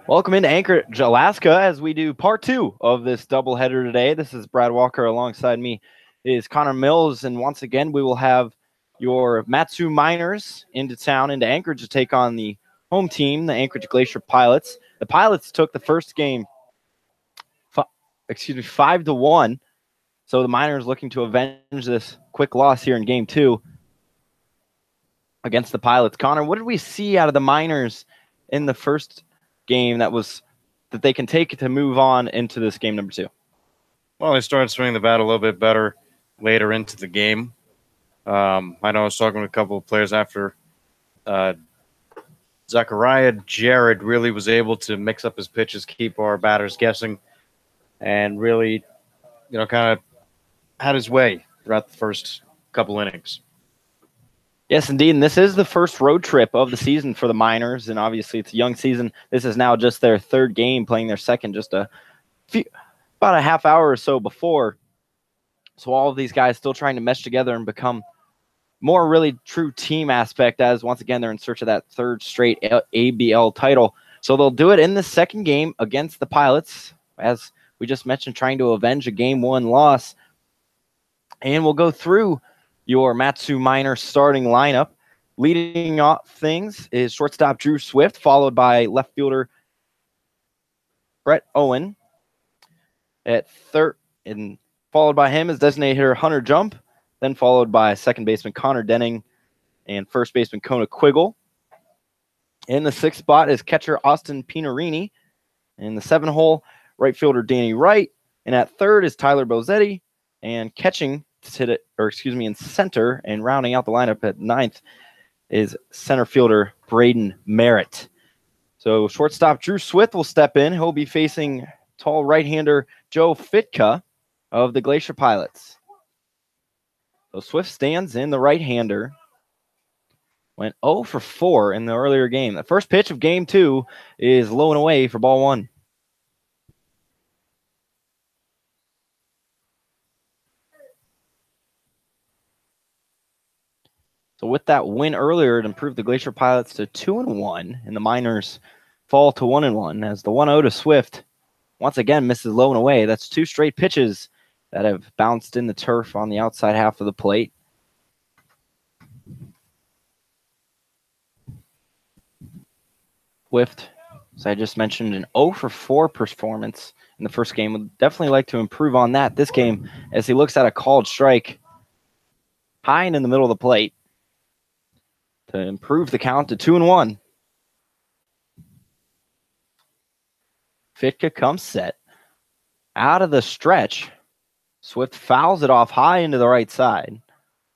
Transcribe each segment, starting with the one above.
Welcome into Anchorage, Alaska, as we do part two of this doubleheader today. This is Brad Walker. Alongside me is Connor Mills, and once again, we will have your Matsu Miners into town, into Anchorage, to take on the home team, the Anchorage Glacier Pilots. The Pilots took the first game, 5-1. So the Miners looking to avenge this quick loss here in game two against the Pilots. Connor, what did we see out of the Miners in the first game that they can take to move on into this game number two? Well, they started swinging the bat a little bit better later into the game. I know I was talking with a couple of players after. Zachariah Jared really was able to mix up his pitches, keep our batters guessing, and really, kind of had his way throughout the first couple innings. Yes, indeed. And this is the first road trip of the season for the Miners. And obviously, it's a young season. This is now just their third game, playing their second just about a half hour or so before. So all of these guys still trying to mesh together and become more really true team aspect, as once again, they're in search of that third straight ABL title. So they'll do it in the second game against the Pilots, as we just mentioned, trying to avenge a game one loss. And we'll go through your Matsu Miner starting lineup. Leading off things is shortstop Drew Swift, followed by left fielder Brett Owen. At third, and followed by him is designated hitter Hunter Jump, then followed by second baseman Connor Denning and first baseman Kona Quiggle. In the sixth spot is catcher Austin Pinarini. In the seventh hole, right fielder Danny Wright. And at third is Tyler Bozetti. And catching in center and rounding out the lineup at ninth is center fielder Braden Merritt. So shortstop Drew Swift will step in. He'll be facing tall right-hander Joe Fitka of the Glacier Pilots. So Swift stands in. The right-hander went 0 for 4 in the earlier game. The first pitch of game two is low and away for ball one. So with that win earlier, it improved the Glacier Pilots to 2-1, and the Miners fall to 1-1 as the 1-0 to Swift once again misses low and away. That's two straight pitches that have bounced in the turf on the outside half of the plate. Swift, as I just mentioned, an 0 for 4 performance in the first game. Would definitely like to improve on that this game as he looks at a called strike high and in the middle of the plate to improve the count to 2-1. Fitka comes set. Out of the stretch, Swift fouls it off high into the right side,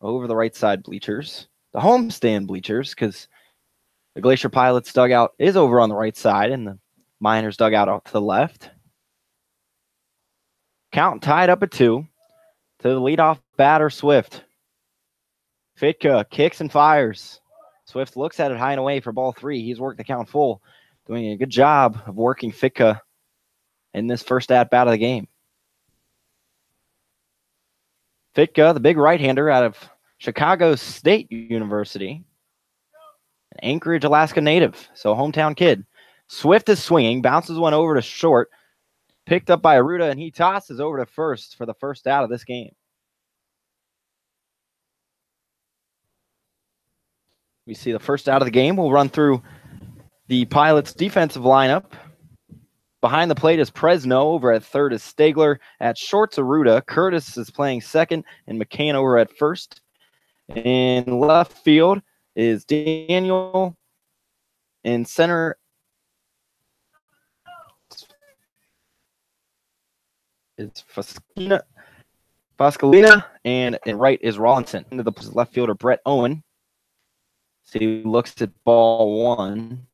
over the right side bleachers, the homestand bleachers, because the Glacier Pilots dugout is over on the right side and the Miners dugout out to the left. Count tied up at 2 to the leadoff batter, Swift. Fitka kicks and fires. Swift looks at it high and away for ball 3. He's worked the count full, doing a good job of working Fitka in this first at-bat of the game. Fitka, the big right-hander out of Chicago State University, an Anchorage, Alaska native, so hometown kid. Swift is swinging, bounces one over to short, picked up by Aruda, and he tosses over to first for the first out of this game. We see the first out of the game. We'll run through the Pilots' defensive lineup. Behind the plate is Presno. Over at third is Stegler. At short's Aruda. Curtis is playing second, and McCann over at first. In left field is Daniel. In center is Fascalina, and in right is Rawlinson. Into the left fielder Brett Owen. So he looks at ball 1.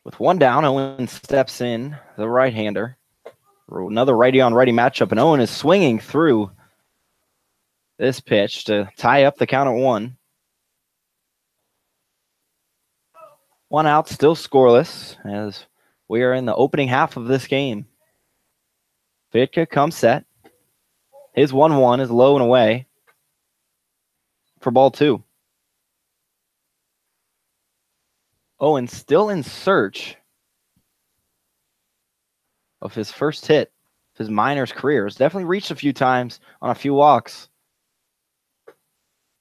With 1 down, Owen steps in, the right-hander. Another righty-on-righty matchup, and Owen is swinging through this pitch to tie up the count at 1. 1 out, still scoreless, as we are in the opening half of this game. Fitka comes set. His 1-1 is low and away for ball 2. Owen still in search of his first hit of his minors career. Has definitely reached a few times on a few walks.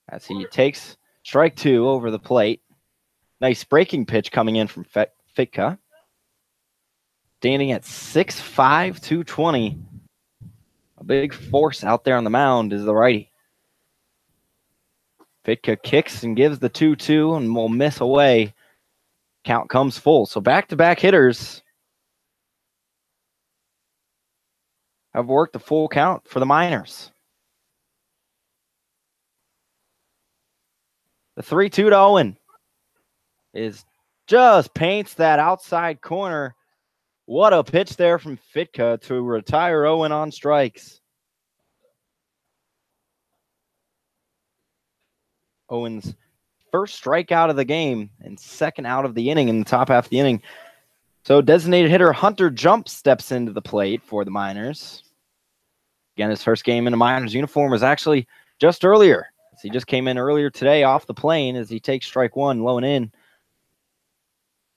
As he takes strike 2 over the plate. Nice breaking pitch coming in from Fitka. Standing at 6'5", 220. A big force out there on the mound is the righty. Fitka kicks and gives the 2-2 and will miss away. Count comes full. So back-to-back hitters have worked the full count for the Miners. The 3-2 to Owen is just paints that outside corner. What a pitch there from Fitka to retire Owen on strikes. Owen's first strikeout of the game and second out of the inning in the top half of the inning. So designated hitter Hunter Jump steps into the plate for the Miners. Again, his first game in a Miners uniform was actually just earlier. He just came in earlier today off the plane as he takes strike 1 low and in.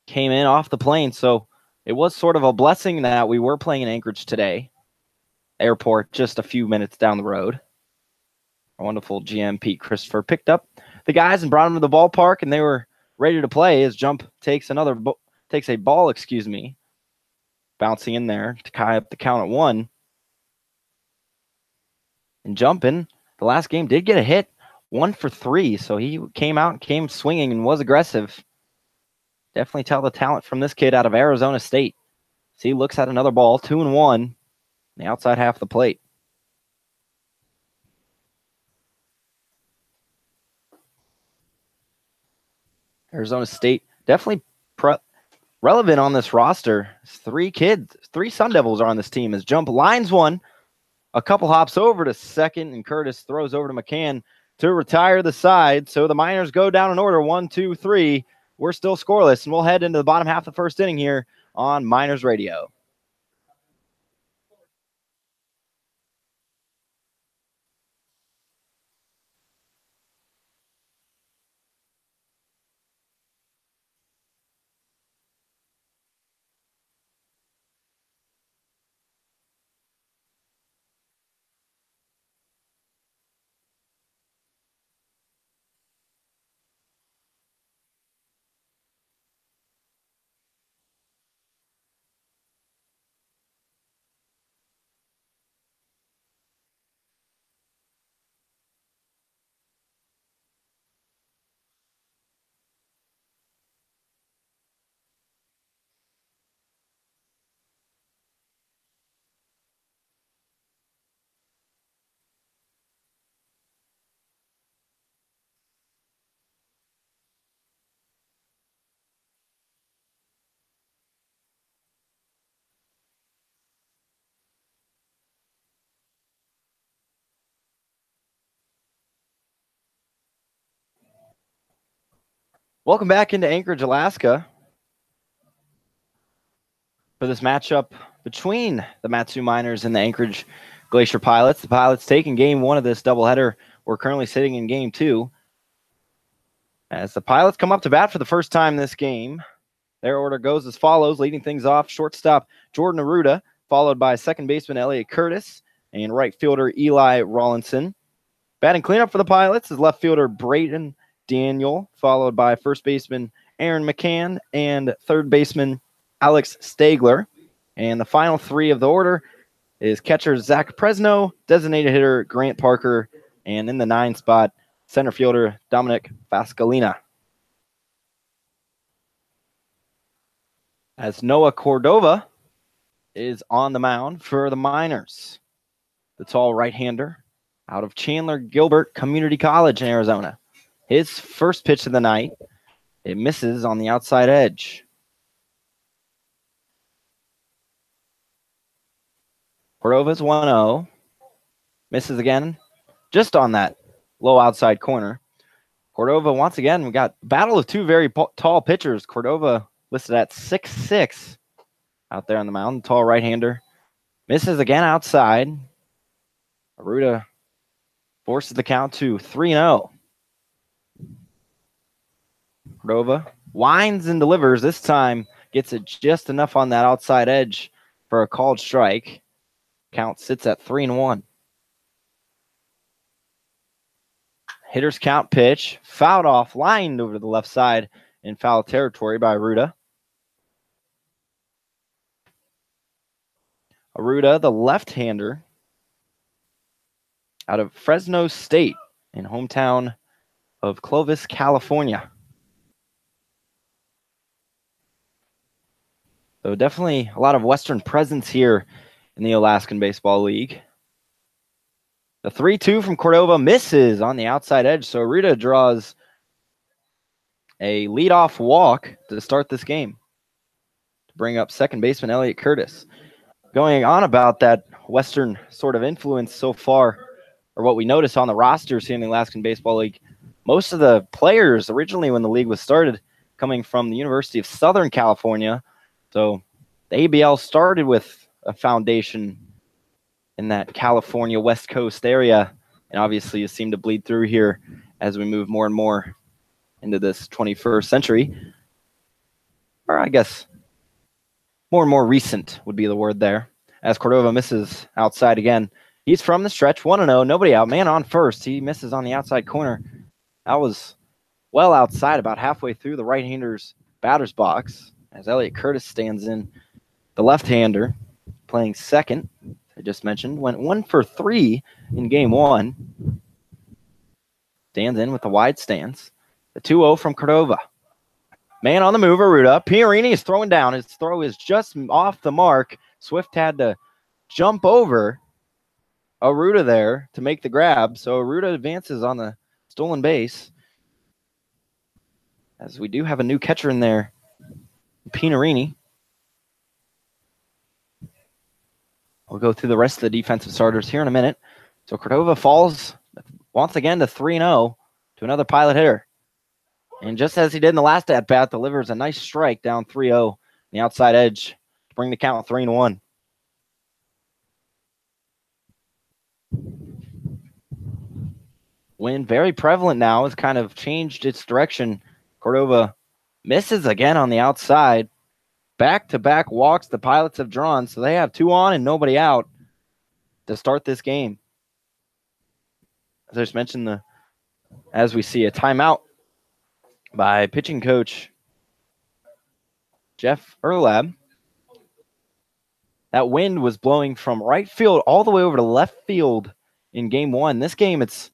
Came in off the plane, so it was sort of a blessing that we were playing in Anchorage today. Airport just a few minutes down the road. Our wonderful GM Pete Christopher picked up the guys and brought them to the ballpark, and they were ready to play as Jump takes a ball, bouncing in there to tie up the count at 1. And Jump in the last game did get a hit, 1 for 3, so he came swinging and was aggressive. Definitely tell the talent from this kid out of Arizona State. So he looks at another ball, 2-1, the outside half of the plate. Arizona State definitely relevant on this roster. 3 Sun Devils are on this team as Jump lines one, a couple hops over to second, and Curtis throws over to McCann to retire the side. So the Miners go down in order, 1, 2, 3. We're still scoreless, and we'll head into the bottom half of the first inning here on Miners Radio. Welcome back into Anchorage, Alaska for this matchup between the Matsu Miners and the Anchorage Glacier Pilots. The Pilots taking game 1 of this doubleheader. We're currently sitting in game 2. As the Pilots come up to bat for the first time this game, their order goes as follows. Leading things off, shortstop Jordan Aruda, followed by second baseman Elliot Curtis and right fielder Eli Rawlinson. Batting cleanup for the Pilots is left fielder Brayden Daniel, followed by first baseman Aaron McCann and third baseman Alex Stagler. And the final 3 of the order is catcher Zach Presno, designated hitter Grant Parker, and in the 9 spot, center fielder Dominic Fascalina. As Noah Cordova is on the mound for the Miners. The tall right-hander out of Chandler Gilbert Community College in Arizona. His first pitch of the night, it misses on the outside edge. Cordova's 1-0. Misses again, just on that low outside corner. Cordova, once again, we got a battle of 2 very tall pitchers. Cordova listed at 6'6" out there on the mound. Tall right-hander. Misses again outside. Aruda forces the count to 3-0. Cordova winds and delivers. This time gets it just enough on that outside edge for a called strike. Count sits at 3-1. Hitter's count pitch, fouled off, lined over to the left side in foul territory by Aruda. Aruda, the left-hander, out of Fresno State in hometown of Clovis, California. So definitely a lot of Western presence here in the Alaskan Baseball League. The 3-2 from Cordova misses on the outside edge, so Aruda draws a leadoff walk to start this game to bring up second baseman Elliot Curtis. Going on about that Western sort of influence so far, or what we notice on the rosters here in the Alaskan Baseball League, most of the players originally when the league was started coming from the University of Southern California. So the ABL started with a foundation in that California West Coast area, and obviously it seemed to bleed through here as we move more and more into this 21st century. Or I guess more and more recent would be the word there. As Cordova misses outside again. He's from the stretch, 1-0, nobody out. Man on first. He misses on the outside corner. That was well outside, about halfway through the right-hander's batter's box, as Elliot Curtis stands in. The left-hander playing second, I just mentioned, went 1 for 3 in game 1. Stands in with the wide stance. The 2-0 from Cordova. Man on the move, Aruda. Pierini is throwing down. His throw is just off the mark. Swift had to jump over Aruda there to make the grab. So Aruda advances on the stolen base. As we do have a new catcher in there, Pierini. We'll go through the rest of the defensive starters here in a minute. So Cordova falls once again to 3-0 to another pilot hitter. And just as he did in the last at-bat, delivers a nice strike down 3-0 on the outside edge to bring the count 3-1. Wind very prevalent now, has kind of changed its direction. Cordova misses again on the outside. Back-to-back walks the Pilots have drawn, so they have 2 on and nobody out to start this game. As I just mentioned, as we see a timeout by pitching coach Jeff Erlab. That wind was blowing from right field all the way over to left field in game 1. This game, it's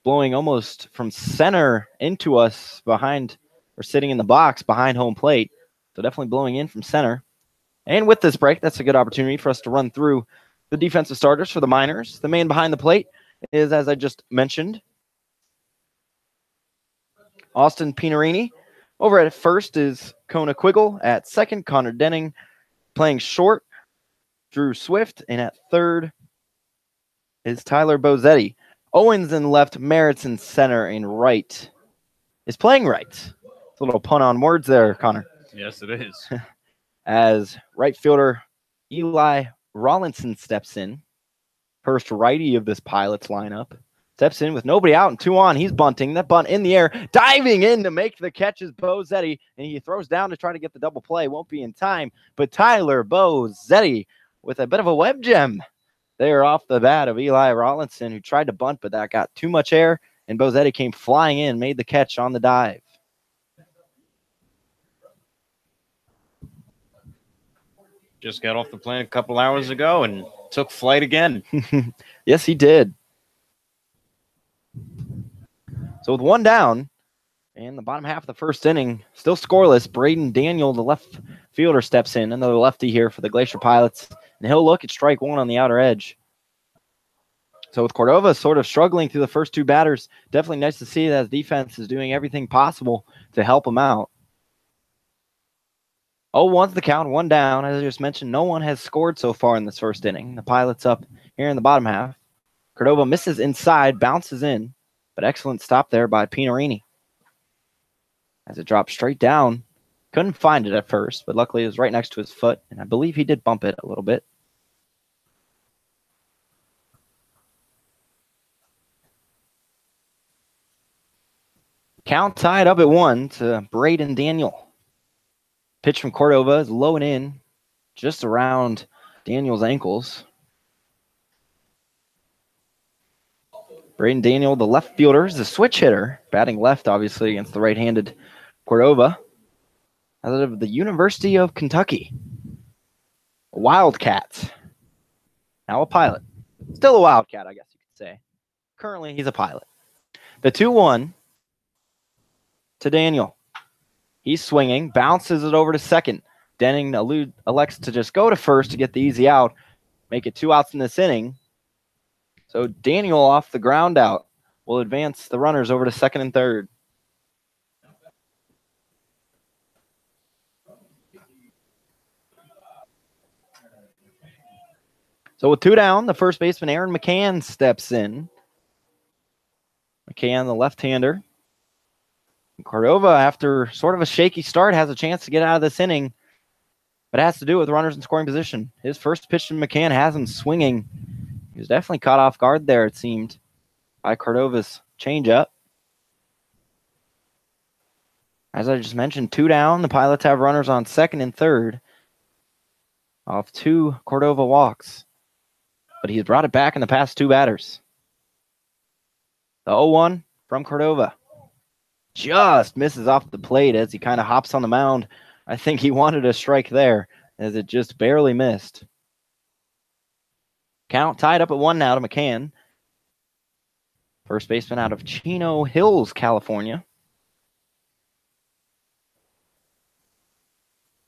blowing almost from center into us behind, or sitting in the box behind home plate. So definitely blowing in from center. And with this break, that's a good opportunity for us to run through the defensive starters for the Miners. The man behind the plate is, as I just mentioned, Austin Pierini. Over at first is Kona Quiggle. At second, Connor Denning. Playing short, Drew Swift. And at third is Tyler Bozetti. Owens in left, Merritt's in center, and right is playing right. It's a little pun on words there, Connor. Yes, it is. As right fielder Eli Rollinson steps in. First righty of this Pilots lineup. Steps in with nobody out and 2 on. He's bunting. That bunt in the air. Diving in to make the catch is Bozetti. And he throws down to try to get the double play. Won't be in time. But Tyler Bozetti with a bit of a web gem there off the bat of Eli Rollinson, who tried to bunt, but that got too much air. And Bozetti came flying in, made the catch on the dive. Just got off the plane a couple hours ago and took flight again. Yes, he did. So with 1 down, and the bottom half of the first inning, still scoreless, Braden Daniel, the left fielder, steps in. Another lefty here for the Glacier Pilots. And he'll look at strike 1 on the outer edge. So with Cordova sort of struggling through the first 2 batters, definitely nice to see that his defense is doing everything possible to help him out. 0-1's the count, 1 down. As I just mentioned, no one has scored so far in this first inning. The Pilots up here in the bottom half. Cordova misses inside, bounces in, but excellent stop there by Pierini. As it dropped straight down, couldn't find it at first, but luckily it was right next to his foot, and I believe he did bump it a little bit. Count tied up at 1 to Braden Daniel. Pitch from Cordova is low and in, just around Daniel's ankles. Braden Daniel, the left fielder, is a switch hitter, batting left, obviously, against the right-handed Cordova. Out of the University of Kentucky. Wildcat. Now a pilot. Still a Wildcat, I guess you could say. Currently, he's a pilot. The 2-1 to Daniel. He's swinging, bounces it over to second. Denning elects to just go to first to get the easy out, make it 2 outs in this inning. So Daniel off the ground out will advance the runners over to second and third. So with 2 down, the first baseman, Aaron McCann, steps in. McCann, the left-hander. Cordova, after sort of a shaky start, has a chance to get out of this inning, but it has to do with runners in scoring position. His first pitch to McCann has him swinging. He was definitely caught off guard there, it seemed, by Cordova's changeup. As I just mentioned, 2 down. The Pilots have runners on second and third off 2 Cordova walks. But he's brought it back in the past 2 batters. The 0-1 from Cordova. Just misses off the plate as he kind of hops on the mound. I think he wanted a strike there as it just barely missed. Count tied up at 1 now to McCann. First baseman out of Chino Hills, California.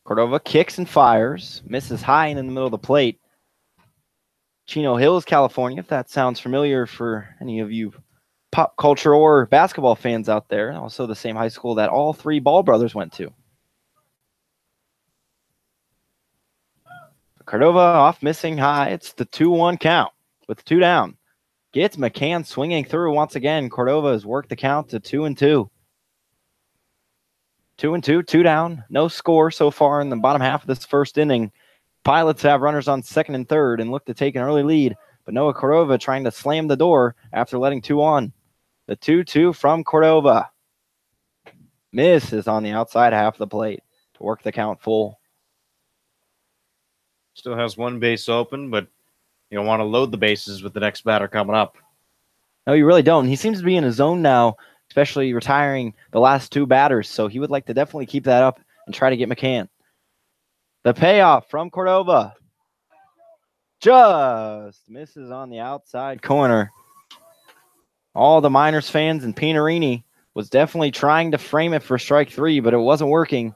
Cordova kicks and fires. Misses high and in the middle of the plate. Chino Hills, California, if that sounds familiar for any of you pop culture or basketball fans out there. Also the same high school that all 3 Ball brothers went to. Cordova off missing high. It's the 2-1 count with 2 down. Gets McCann swinging through once again. Cordova has worked the count to 2-2. 2-2, 2 down. No score so far in the bottom half of this first inning. Pilots have runners on second and third and look to take an early lead, but Noah Cordova trying to slam the door after letting 2 on. The 2-2 from Cordova. Misses on the outside half of the plate to work the count full. Still has 1 base open, but you don't want to load the bases with the next batter coming up. No, you really don't. He seems to be in his zone now, especially retiring the last 2 batters, so he would like to definitely keep that up and try to get McCann. The payoff from Cordova. Just misses on the outside corner. All the Miners fans and Pinarini was definitely trying to frame it for strike 3, but it wasn't working.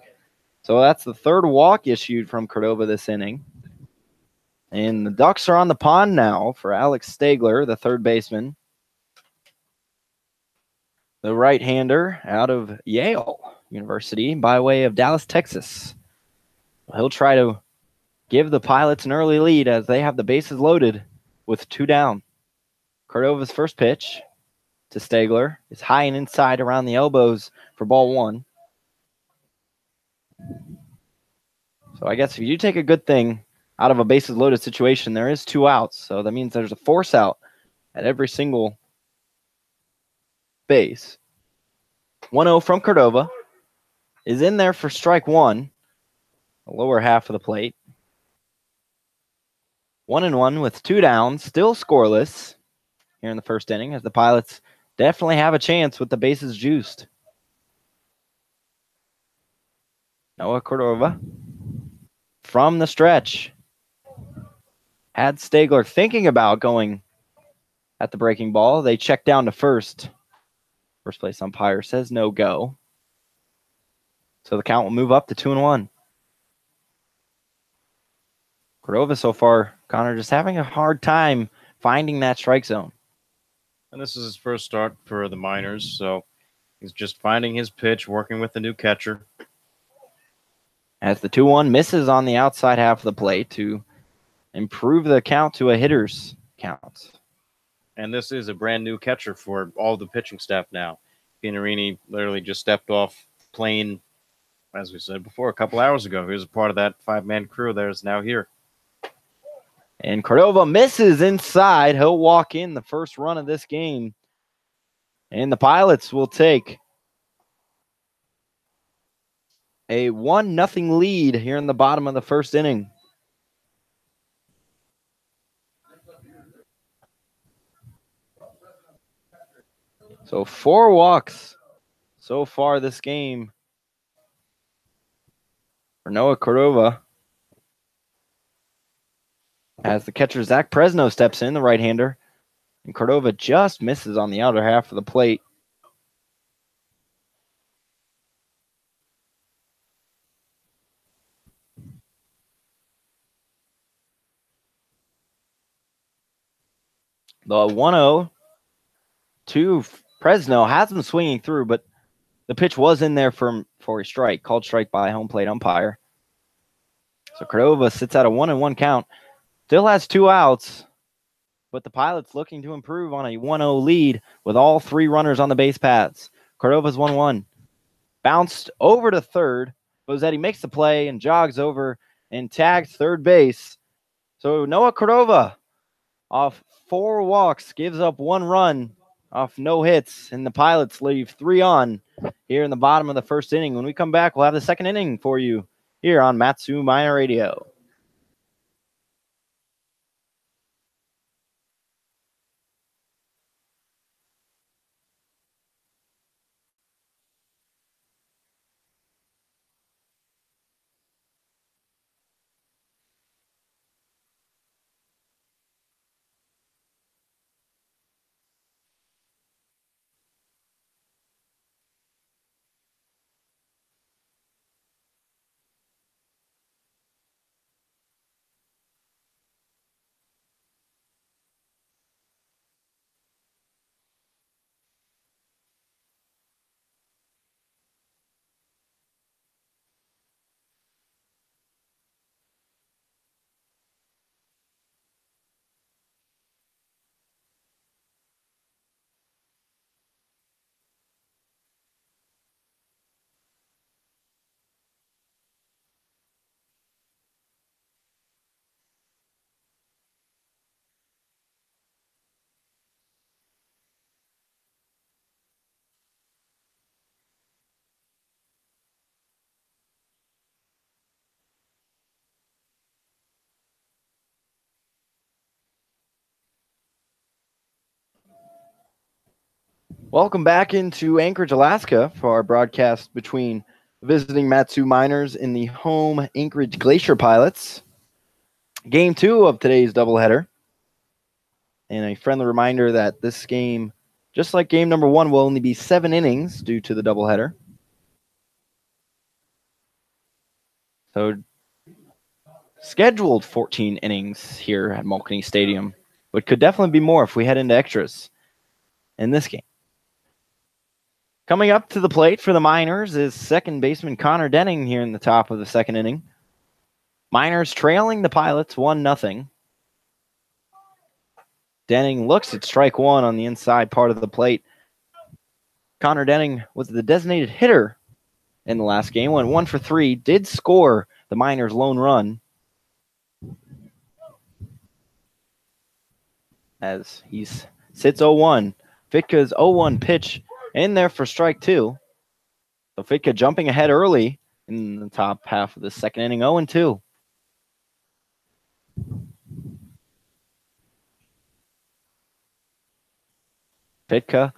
So that's the 3rd walk issued from Cordova this inning. And the Ducks are on the pond now for Alex Stegler, the 3rd baseman. The right-hander out of Yale University by way of Dallas, Texas. He'll try to give the Pilots an early lead as they have the bases loaded with 2 down. Cordova's first pitch to Stegler is high and inside around the elbows for ball 1. So I guess if you take a good thing out of a bases loaded situation, there is 2 outs. So that means there's a force out at every single base. 1-0 from Cordova is in there for strike 1, the lower half of the plate. 1-1 with 2 down, still scoreless here in the first inning as the Pilots definitely have a chance with the bases juiced. Noah Cordova from the stretch had Stegler thinking about going at the breaking ball. They check down to first. First place umpire says no go. So the count will move up to 2-1. Cordova so far, Connor, just having a hard time finding that strike zone. And this is his first start for the Miners, so he's just finding his pitch, working with the new catcher. As the 2-1 misses on the outside half of the plate to improve the count to a hitter's count. And this is a brand new catcher for all the pitching staff now. Pinarini literally just stepped off plane, as we said before, a couple hours ago. He was a part of that 5-man crew that is now here. And Cordova misses inside. He'll walk in the first run of this game. And the Pilots will take A 1-0 lead here in the bottom of the first inning. So 4 walks so far this game for Noah Cordova. As the catcher Zach Presno steps in, the right-hander, and Cordova just misses on the outer half of the plate. The 1-0 to Presno has him swinging through, but the pitch was in there for a strike, called strike by home plate umpire. So Cordova sits at a 1-1 count. Still has 2 outs, but the Pilots looking to improve on a 1-0 lead with all 3 runners on the base paths. Cordova's 1-1. Bounced over to third. Bozetti makes the play and jogs over and tags third base. So Noah Cordova, off 4 walks, gives up 1 run off no hits, and the Pilots leave 3 on here in the bottom of the first inning. When we come back, we'll have the second inning for you here on Matsu Minor Radio. Welcome back into Anchorage, Alaska for our broadcast between visiting Matsu Miners and the home Anchorage Glacier Pilots. Game 2 of today's doubleheader. And a friendly reminder that this game, just like game number 1, will only be 7 innings due to the doubleheader. So scheduled 14 innings here at Mulkany Stadium, but could definitely be more if we head into extras in this game. Coming up to the plate for the Miners is second baseman Connor Denning here in the top of the second inning. Miners trailing the Pilots 1-0. Denning looks at strike 1 on the inside part of the plate. Connor Denning was the designated hitter in the last game, went 1 for 3, did score the Miners' lone run as he sits 0-1. Fitka's 0-1 pitch in there for strike 2. So Fitka jumping ahead early in the top half of the second inning, 0-2. Fitka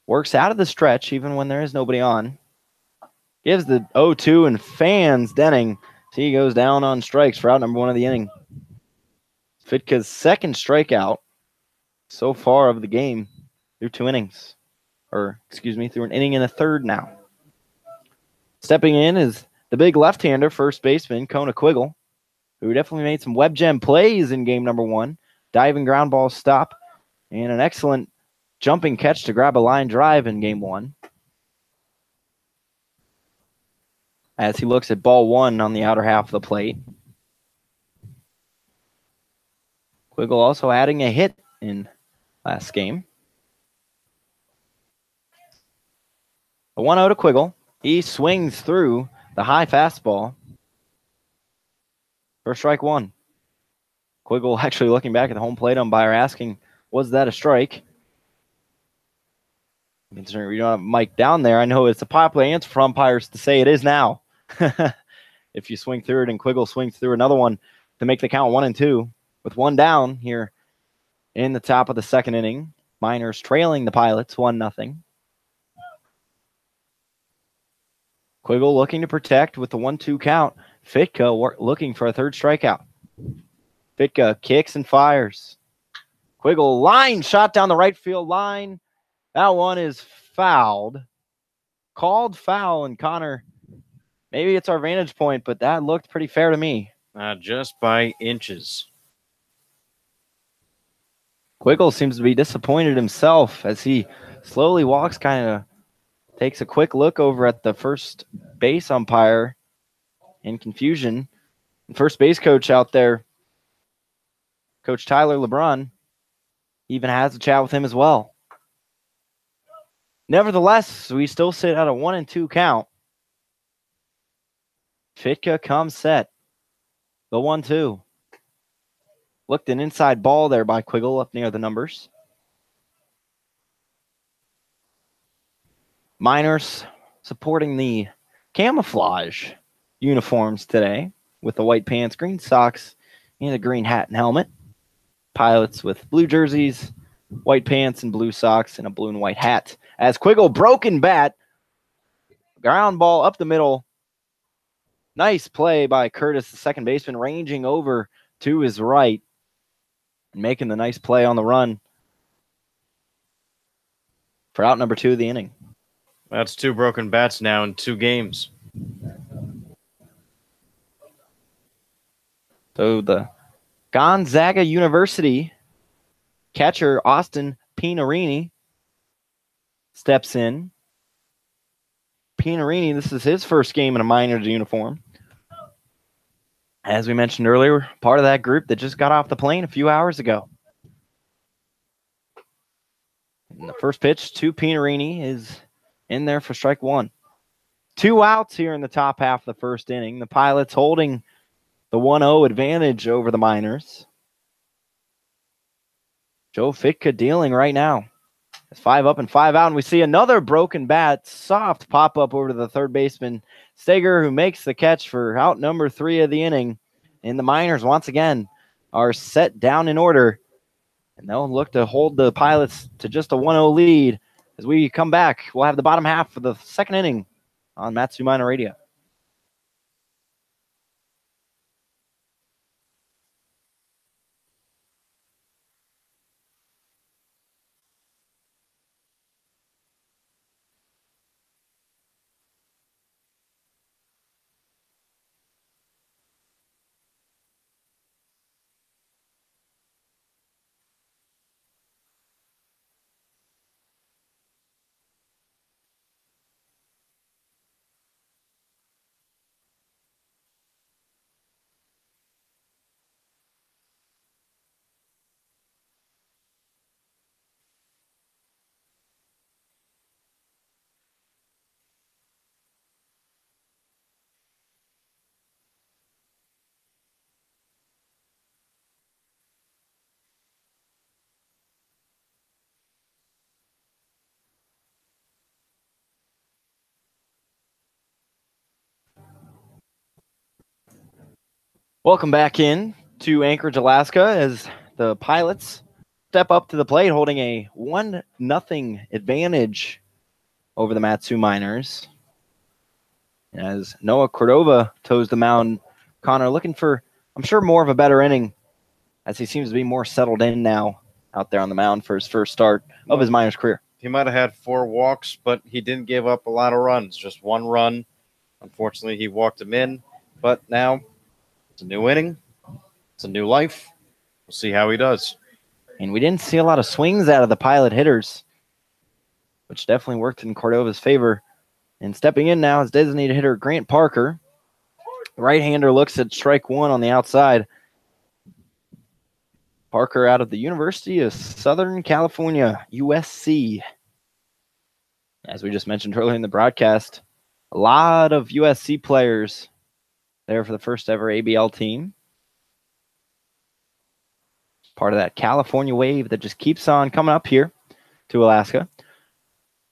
works out of the stretch even when there is nobody on. Gives the 0-2 and fans Denning. So he goes down on strikes for out number 1 of the inning. Fitka's second strikeout so far of the game through 2 innings. Through an inning and a third now. Stepping in is the big left-hander, first baseman, Kona Quiggle, who definitely made some web gem plays in game number 1. Diving ground ball stop and an excellent jumping catch to grab a line drive in game 1. As he looks at ball 1 on the outer half of the plate. Quiggle also adding a hit in last game. A 1-0 to Quiggle. He swings through the high fastball for strike 1. Quiggle actually looking back at the home plate umpire asking, was that a strike? Considering we don't have Mike down there, I know it's a popular answer for umpires to say it is now. if you swing through it, and Quiggle swings through another one to make the count 1-2 with one down here in the top of the second inning. Miners trailing the Pilots 1-0. Quiggle looking to protect with the 1-2 count. Fitka looking for a third strikeout. Fitka kicks and fires. Quiggle line shot down the right field line. That one is fouled. Called foul, and Connor, maybe it's our vantage point, but that looked pretty fair to me. Just by inches. Quiggle seems to be disappointed himself as he slowly walks, kind of takes a quick look over at the first base umpire in confusion. And first base coach out there, Coach Tyler LeBron, even has a chat with him as well. Nevertheless, we still sit at a 1-2 count. Fitka comes set. The 1-2. Looked an inside ball there by Quiggle up near the numbers. Miners supporting the camouflage uniforms today with the white pants, green socks, and a green hat and helmet. Pilots with blue jerseys, white pants and blue socks, and a blue and white hat. As Quiggle broken bat, ground ball up the middle. Nice play by Curtis, the second baseman, ranging over to his right and making the nice play on the run for out number 2 of the inning. That's 2 broken bats now in 2 games. So the Gonzaga University catcher, Austin Pinarini, steps in. Pinarini, this is his first game in a Miners uniform. As we mentioned earlier, part of that group that just got off the plane a few hours ago. And the first pitch to Pinarini is in there for strike 1. 2 outs here in the top half of the first inning. The Pilots holding the 1-0 advantage over the Miners. Joe Fitka dealing right now. It's 5 up and 5 out, and we see another broken bat, soft pop up over to the third baseman, Steger, who makes the catch for out number 3 of the inning. And the Miners, once again, are set down in order, and they'll look to hold the Pilots to just a 1-0 lead. As we come back, we'll have the bottom half of the second inning on Matsu Miner Radio. Welcome back in to Anchorage, Alaska, as the Pilots step up to the plate holding a 1-0 advantage over the Matsu Miners. As Noah Cordova toes the mound, Connor looking for, I'm sure, more of a better inning, as he seems to be more settled in now out there on the mound for his first start of his Miners career. He might have had 4 walks, but he didn't give up a lot of runs, just 1 run. Unfortunately, he walked him in, but now it's a new inning. It's a new life. We'll see how he does. And we didn't see a lot of swings out of the Pilot hitters, which definitely worked in Cordova's favor. And stepping in now is designated hitter Grant Parker. Right-hander looks at strike 1 on the outside. Parker out of the University of Southern California, USC. As we just mentioned earlier in the broadcast, a lot of USC players there for the first ever ABL team. Part of that California wave that just keeps on coming up here to Alaska.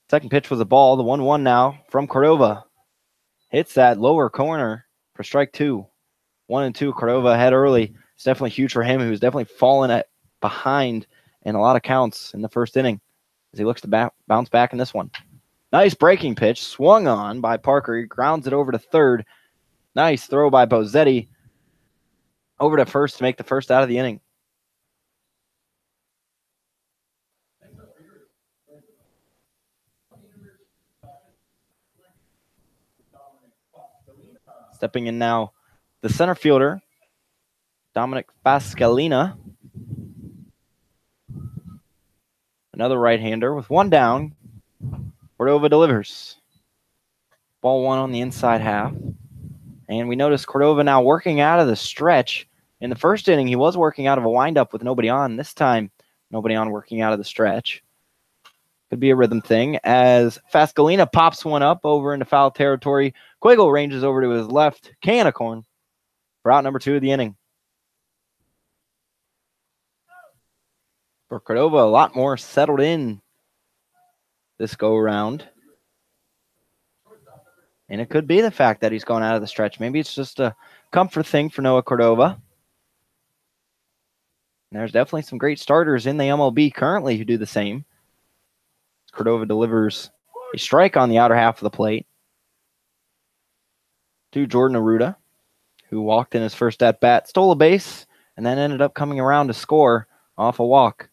Second pitch was a ball, the 1-1 now from Cordova. hits that lower corner for strike 2. 1-2. Cordova ahead early. It's definitely huge for him, who's definitely fallen behind in a lot of counts in the first inning as he looks to bounce back in this one. Nice breaking pitch, swung on by Parker. He grounds it over to third. Nice throw by Bozzetti over to first to make the first out of the inning. Stepping in now, the center fielder, Dominic Fascalina. Another right-hander with one down. Cordova delivers. Ball 1 on the inside half. And we notice Cordova now working out of the stretch. In the first inning, he was working out of a windup with nobody on. This time, nobody on, working out of the stretch. Could be a rhythm thing as Fascalina pops one up over into foul territory. Quiggle ranges over to his left. Can of corn for out number 2 of the inning. For Cordova, a lot more settled in this go-around. And it could be the fact that he's going out of the stretch. Maybe it's just a comfort thing for Noah Cordova. And there's definitely some great starters in the MLB currently who do the same. Cordova delivers a strike on the outer half of the plate to Jordan Arruda, who walked in his first at-bat, stole a base, and then ended up coming around to score off a walk.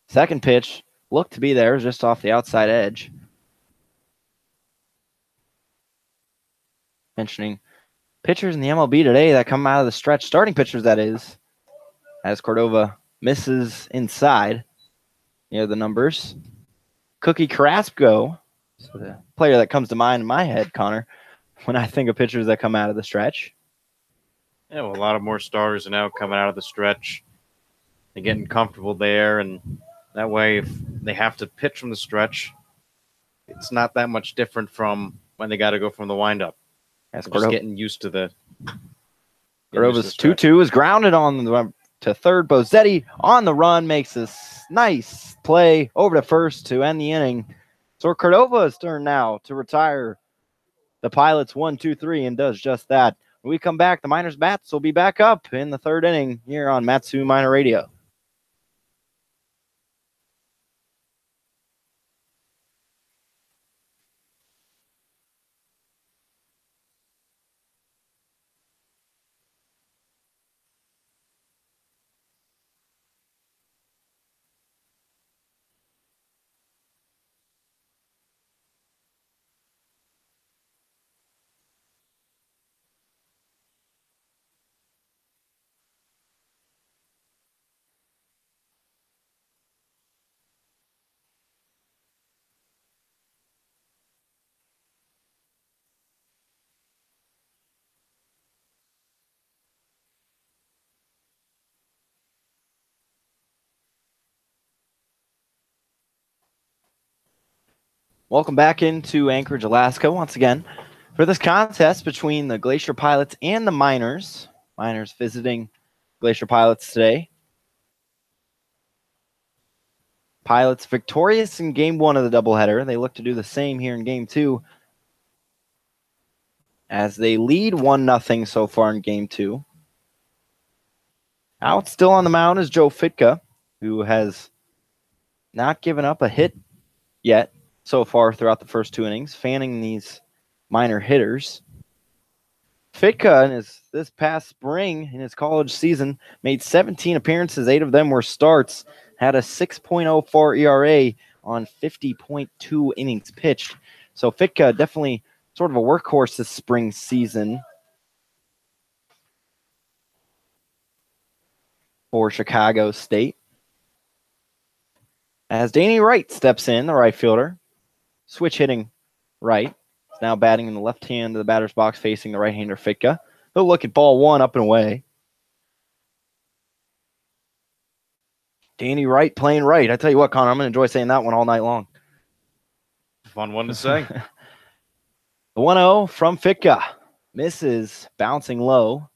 Second pitch looked to be there, just off the outside edge. Mentioning pitchers in the MLB today that come out of the stretch, starting pitchers that is, as Cordova misses inside near the numbers. Cookie Carrasco, so the player that comes to mind in my head, Connor, when I think of pitchers that come out of the stretch. Yeah, well, a lot of more starters are now coming out of the stretch. They're getting comfortable there, and that way if they have to pitch from the stretch, it's not that much different from when they got to go from the windup. As Just getting used to the Cordova's 2-2 is grounded on the to third. Bozzetti on the run makes this nice play over to first to end the inning. So Cordova's turn now to retire the Pilots 1-2-3 and does just that. When we come back, the Miners bats will be back up in the third inning here on Matsu Miner Radio. Welcome back into Anchorage, Alaska, once again, for this contest between the Glacier Pilots and the Miners. Miners visiting Glacier Pilots today. Pilots victorious in Game 1 of the doubleheader. They look to do the same here in Game 2 as they lead 1-0 so far in Game 2. Out still on the mound is Joe Fitka, who has not given up a hit yet so far throughout the first 2 innings, fanning these Miner hitters. Fitka, this past spring in his college season, made 17 appearances. 8 of them were starts, had a 6.04 ERA on 50.2 innings pitched. So Fitka definitely sort of a workhorse this spring season for Chicago State. As Danny Wright steps in, the right fielder, switch hitting right. He's now batting in the left hand of the batter's box facing the right-hander Fitka. He'll look at ball 1 up and away. Danny Wright playing right. I tell you what, Connor, I'm going to enjoy saying that one all night long. Fun one to say. The 1-0 from Fitka. Misses, bouncing low.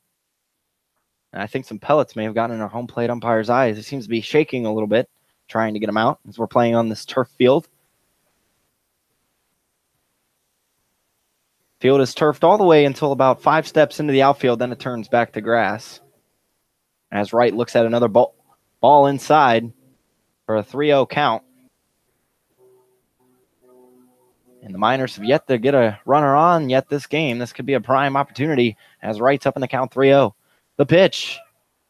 And I think some pellets may have gotten in our home plate umpire's eyes. It seems to be shaking a little bit, trying to get him out as we're playing on this turf field. Field is turfed all the way until about 5 steps into the outfield, then it turns back to grass. As Wright looks at another ball inside for a 3-0 count. And the Miners have yet to get a runner on yet this game. This could be a prime opportunity as Wright's up in the count 3-0. The pitch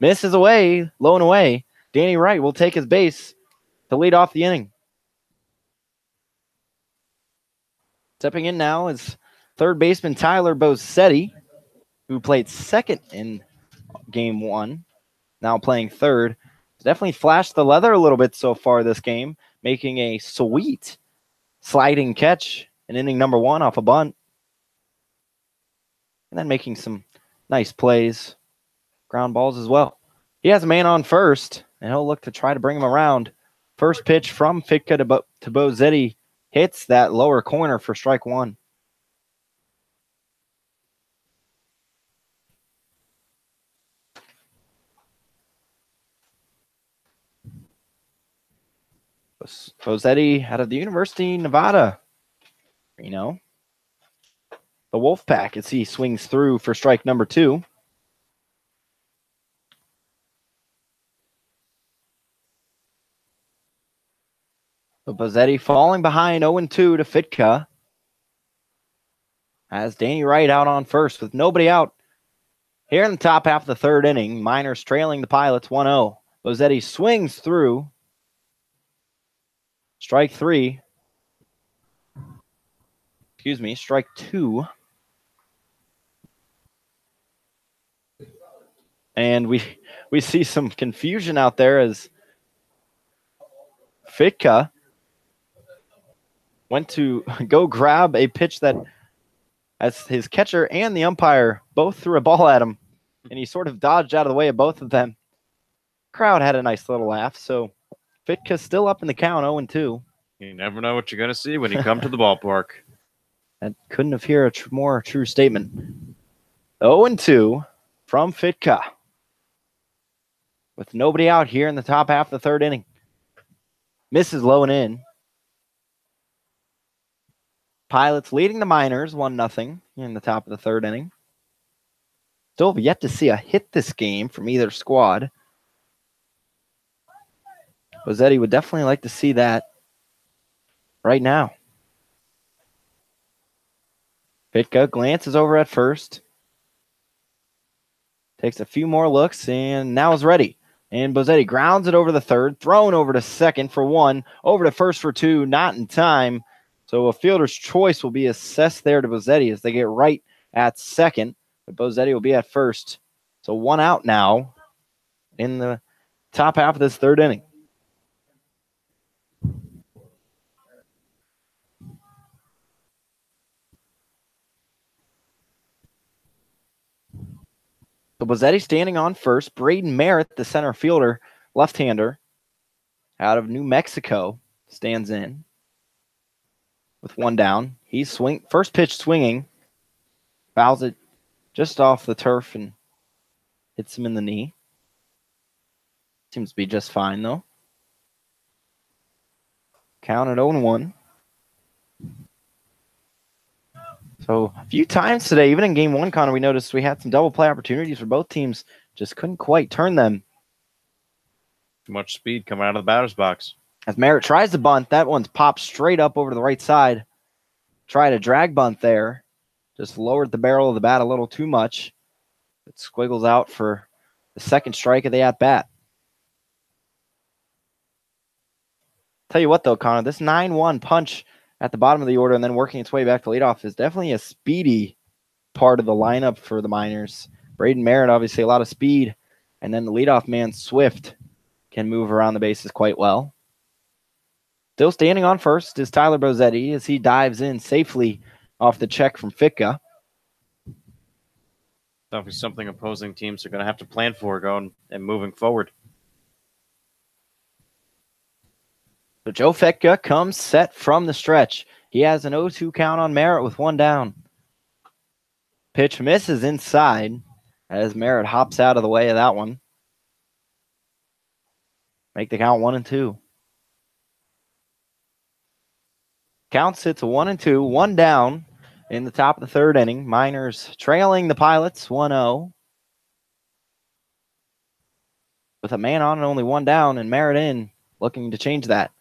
misses away, low and away. Danny Wright will take his base to lead off the inning. Stepping in now is third baseman Tyler Bosetti, who played second in game 1, now playing third. Definitely flashed the leather a little bit so far this game, making a sweet sliding catch in inning number 1 off a bunt. And then making some nice plays, ground balls as well. He has a man on first, and he'll look to try to bring him around. First pitch from Fitka to Bosetti hits that lower corner for strike 1. Bosetti out of the University of Nevada, the Wolfpack, as he swings through for strike number 2. So Bosetti falling behind 0-2 to Fitka. As Danny Wright out on first with nobody out. Here in the top half of the third inning, Miners trailing the Pilots 1-0. Bosetti swings through. Strike 3. Strike 2. And we see some confusion out there as Fitka went to go grab a pitch that, as his catcher and the umpire both threw a ball at him, and he sort of dodged out of the way of both of them. Crowd had a nice little laugh, so Fitka's still up in the count, 0-2. You never know what you're going to see when you come to the ballpark. That couldn't have heard a more true statement. 0-2 from Fitka, with nobody out here in the top half of the third inning. Misses low and in. Pilots leading the Miners 1-0 in the top of the third inning. Still have yet to see a hit this game from either squad. Bosetti would definitely like to see that right now. Fitka glances over at first. Takes a few more looks and now is ready. And Bosetti grounds it over the third, thrown over to second for 1, over to first for 2, not in time. So a fielder's choice will be assessed there to Bosetti as they get right at second. But Bosetti will be at first. So 1 out now in the top half of this third inning. So Bosetti standing on first. Braden Merritt, the center fielder, left-hander out of New Mexico, stands in with 1 down. He's first pitch swinging. Fouls it just off the turf and hits him in the knee. Seems to be just fine, though. Count at 0-1. So a few times today, even in game 1, Connor, we noticed we had some double play opportunities for both teams. Just couldn't quite turn them. Too much speed coming out of the batter's box. As Merritt tries to bunt, that one's popped straight up over to the right side. Tried a drag bunt there. Just lowered the barrel of the bat a little too much. It squiggles out for the second strike of the at-bat. Tell you what, though, Connor, this 9-1 punch at the bottom of the order and then working its way back to leadoff is definitely a speedy part of the lineup for the Miners. Braden Merritt, obviously a lot of speed, and then the leadoff man, Swift, can move around the bases quite well. Still standing on first is Tyler Bosetti as he dives in safely off the check from Fitka. That'll be something opposing teams are going to have to plan for going and moving forward. So Joe Fitka comes set from the stretch. He has an 0-2 count on Merritt with 1 down. Pitch misses inside as Merritt hops out of the way of that one. Make the count 1-2. Count sits 1-2, 1 down in the top of the third inning. Miners trailing the Pilots 1-0. With a man on and only one down, and Merritt in, looking to change that.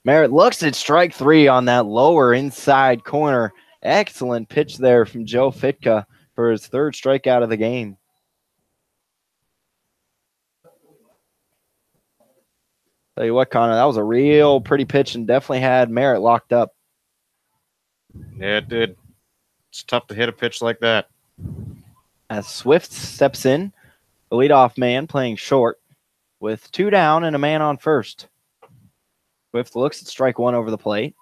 Merritt looks at strike three on that lower inside corner. Excellent pitch there from Joe Fitka for his third strikeout of the game. Tell you what, Connor, that was a real pretty pitch and definitely had Merritt locked up. Yeah, it did. It's tough to hit a pitch like that. As Swift steps in, the leadoff man playing short with two down and a man on first. Swift looks at strike one over the plate.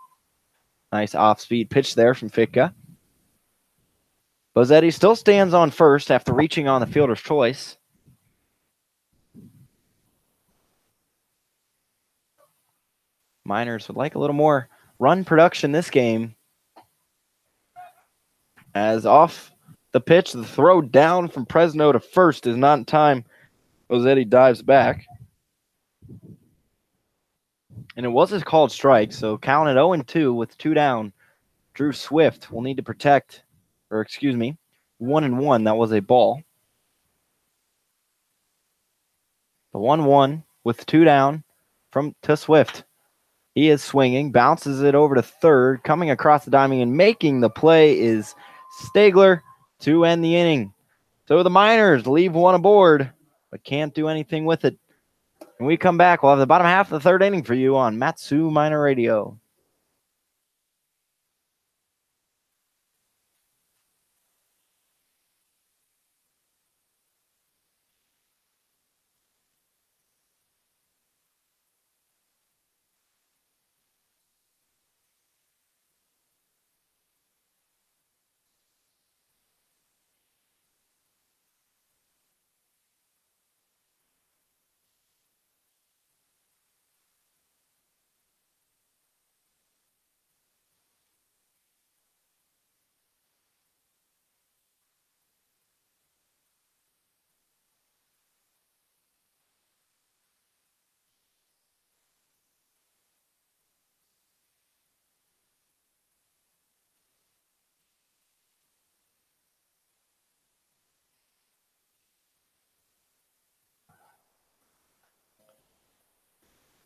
Nice off-speed pitch there from Fitka. Bozzetti still stands on first after reaching on the fielder's choice. Miners would like a little more run production this game. As off the pitch, the throw down from Presno to first is not in time. Bozzetti dives back. And it was a called strike, so counted 0-2 with two down. Drew Swift will need to protect, 1-1. That was a ball. The 1-1 with two down to Swift. He is swinging, bounces it over to third, coming across the diamond and making the play is Stegler to end the inning. So the Miners leave one aboard, but can't do anything with it. When we come back, we'll have the bottom half of the third inning for you on Matsu Miner Radio.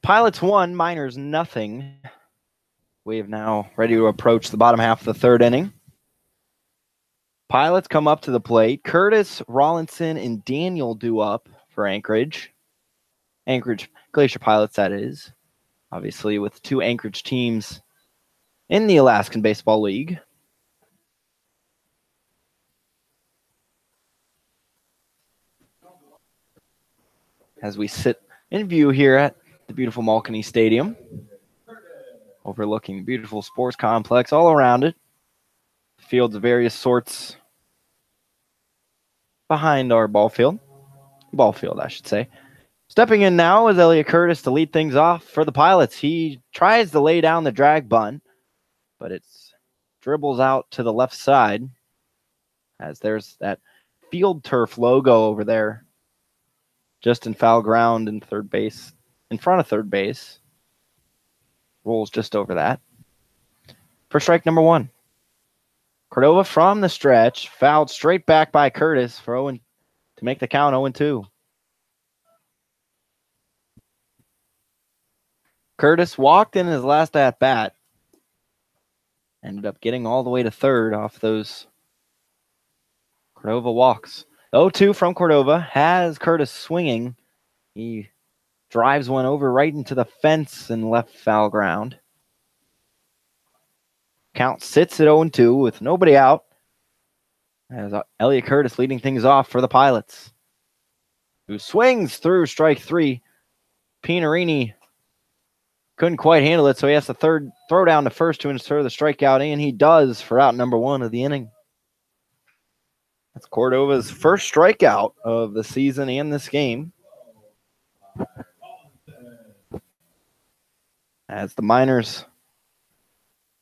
Pilots 1, Miners nothing. We have now ready to approach the bottom half of the third inning. Pilots come up to the plate. Curtis, Rawlinson, and Daniel due up for Anchorage. Anchorage Glacier Pilots, that is. Obviously, with two Anchorage teams in the Alaskan Baseball League. As we sit in view here at the beautiful Malkany Stadium, overlooking the beautiful sports complex all around it. Fields of various sorts behind our ball field, I should say. Stepping in now is Elliot Curtis to lead things off for the Pilots. He tries to lay down the drag bunt, but it dribbles out to the left side as there's that field turf logo over there just in foul ground in third base, in front of third base. Rolls just over that. For strike number one. Cordova from the stretch, fouled straight back by Curtis for to make the count 0-2. Curtis walked in his last at-bat. Ended up getting all the way to third off those Cordova walks. 0-2 from Cordova has Curtis swinging. He drives one over right into the fence and left foul ground. Count sits at 0-2 with nobody out. As Elliot Curtis leading things off for the Pilots, who swings through strike three. Pinarini couldn't quite handle it, so he has to throw down to first to ensure the strikeout, and he does for out number one of the inning. That's Cordova's first strikeout of the season and this game. As the Miners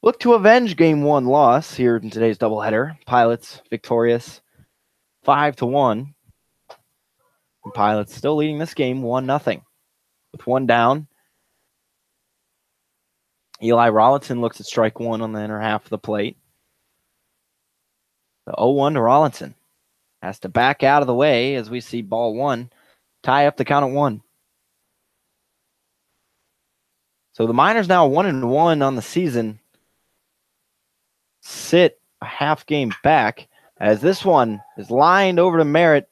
look to avenge game one loss here in today's doubleheader. Pilots victorious 5-1. Pilots still leading this game 1-0. With one down, Eli Rollinson looks at strike one on the inner half of the plate. The 0-1 to Rollinson. Has to back out of the way as we see ball one. Tie up the count at 1. So the Miners now 1-1 on the season. Sit a half game back as this one is lined over to Merritt.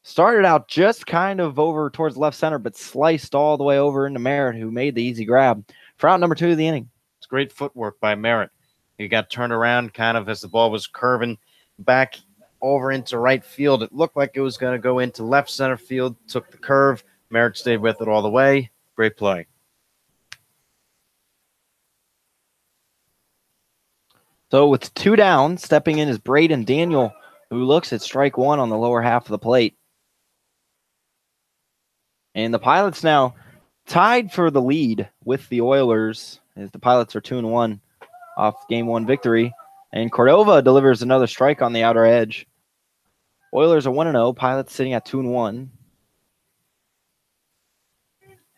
Started out just kind of over towards left center, but sliced all the way over into Merritt, who made the easy grab for out number 2 of the inning. It's great footwork by Merritt. He got turned around kind of as the ball was curving back over into right field. It looked like it was going to go into left center field. Took the curve. Merritt stayed with it all the way. Great play. So with 2 down, stepping in is Braden Daniel, who looks at strike 1 on the lower half of the plate. And the Pilots now tied for the lead with the Oilers as the Pilots are 2-1 off game 1 victory. And Cordova delivers another strike on the outer edge. Oilers are 1-0, Pilots sitting at 2-1.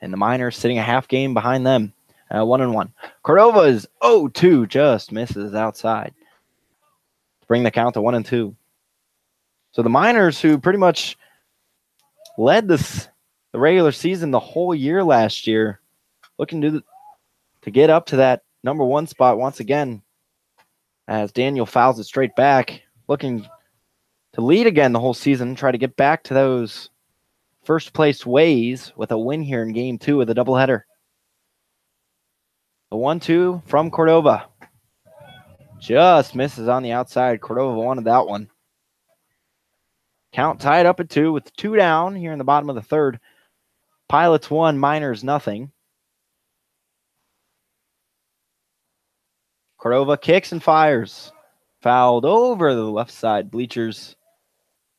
And the Miners sitting a half game behind them. 1-1. Cordova is 0-2, just misses outside to bring the count to 1-2. So the Miners, who pretty much led the regular season the whole year last year, looking to get up to that number 1 spot once again as Daniel fouls it straight back, looking to lead again the whole season, try to get back to those first place ways with a win here in game 2 of the doubleheader. The 1-2 from Cordova. Just misses on the outside. Cordova wanted that one. Count tied up at 2 with 2 down here in the bottom of the third. Pilots 1, Miners nothing. Cordova kicks and fires. Fouled over the left side bleachers.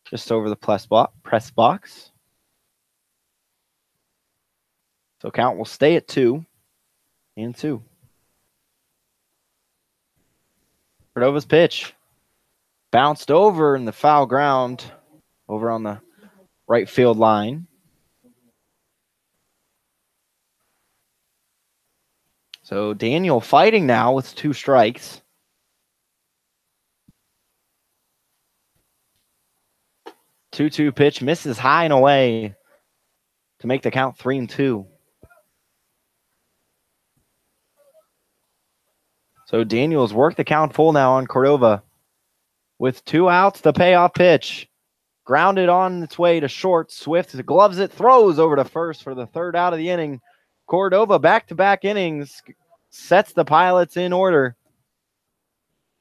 Just over the press box. So count will stay at 2-2. Cordova's pitch. Bounced over in the foul ground over on the right field line. So Daniel fighting now with 2 strikes. Two-two pitch misses high and away to make the count 3-2. So Daniels worked the count full now on Cordova. With 2 outs, the payoff pitch. Grounded on its way to short. Swift gloves it, throws over to first for the 3rd out of the inning. Cordova back-to-back innings sets the Pilots in order.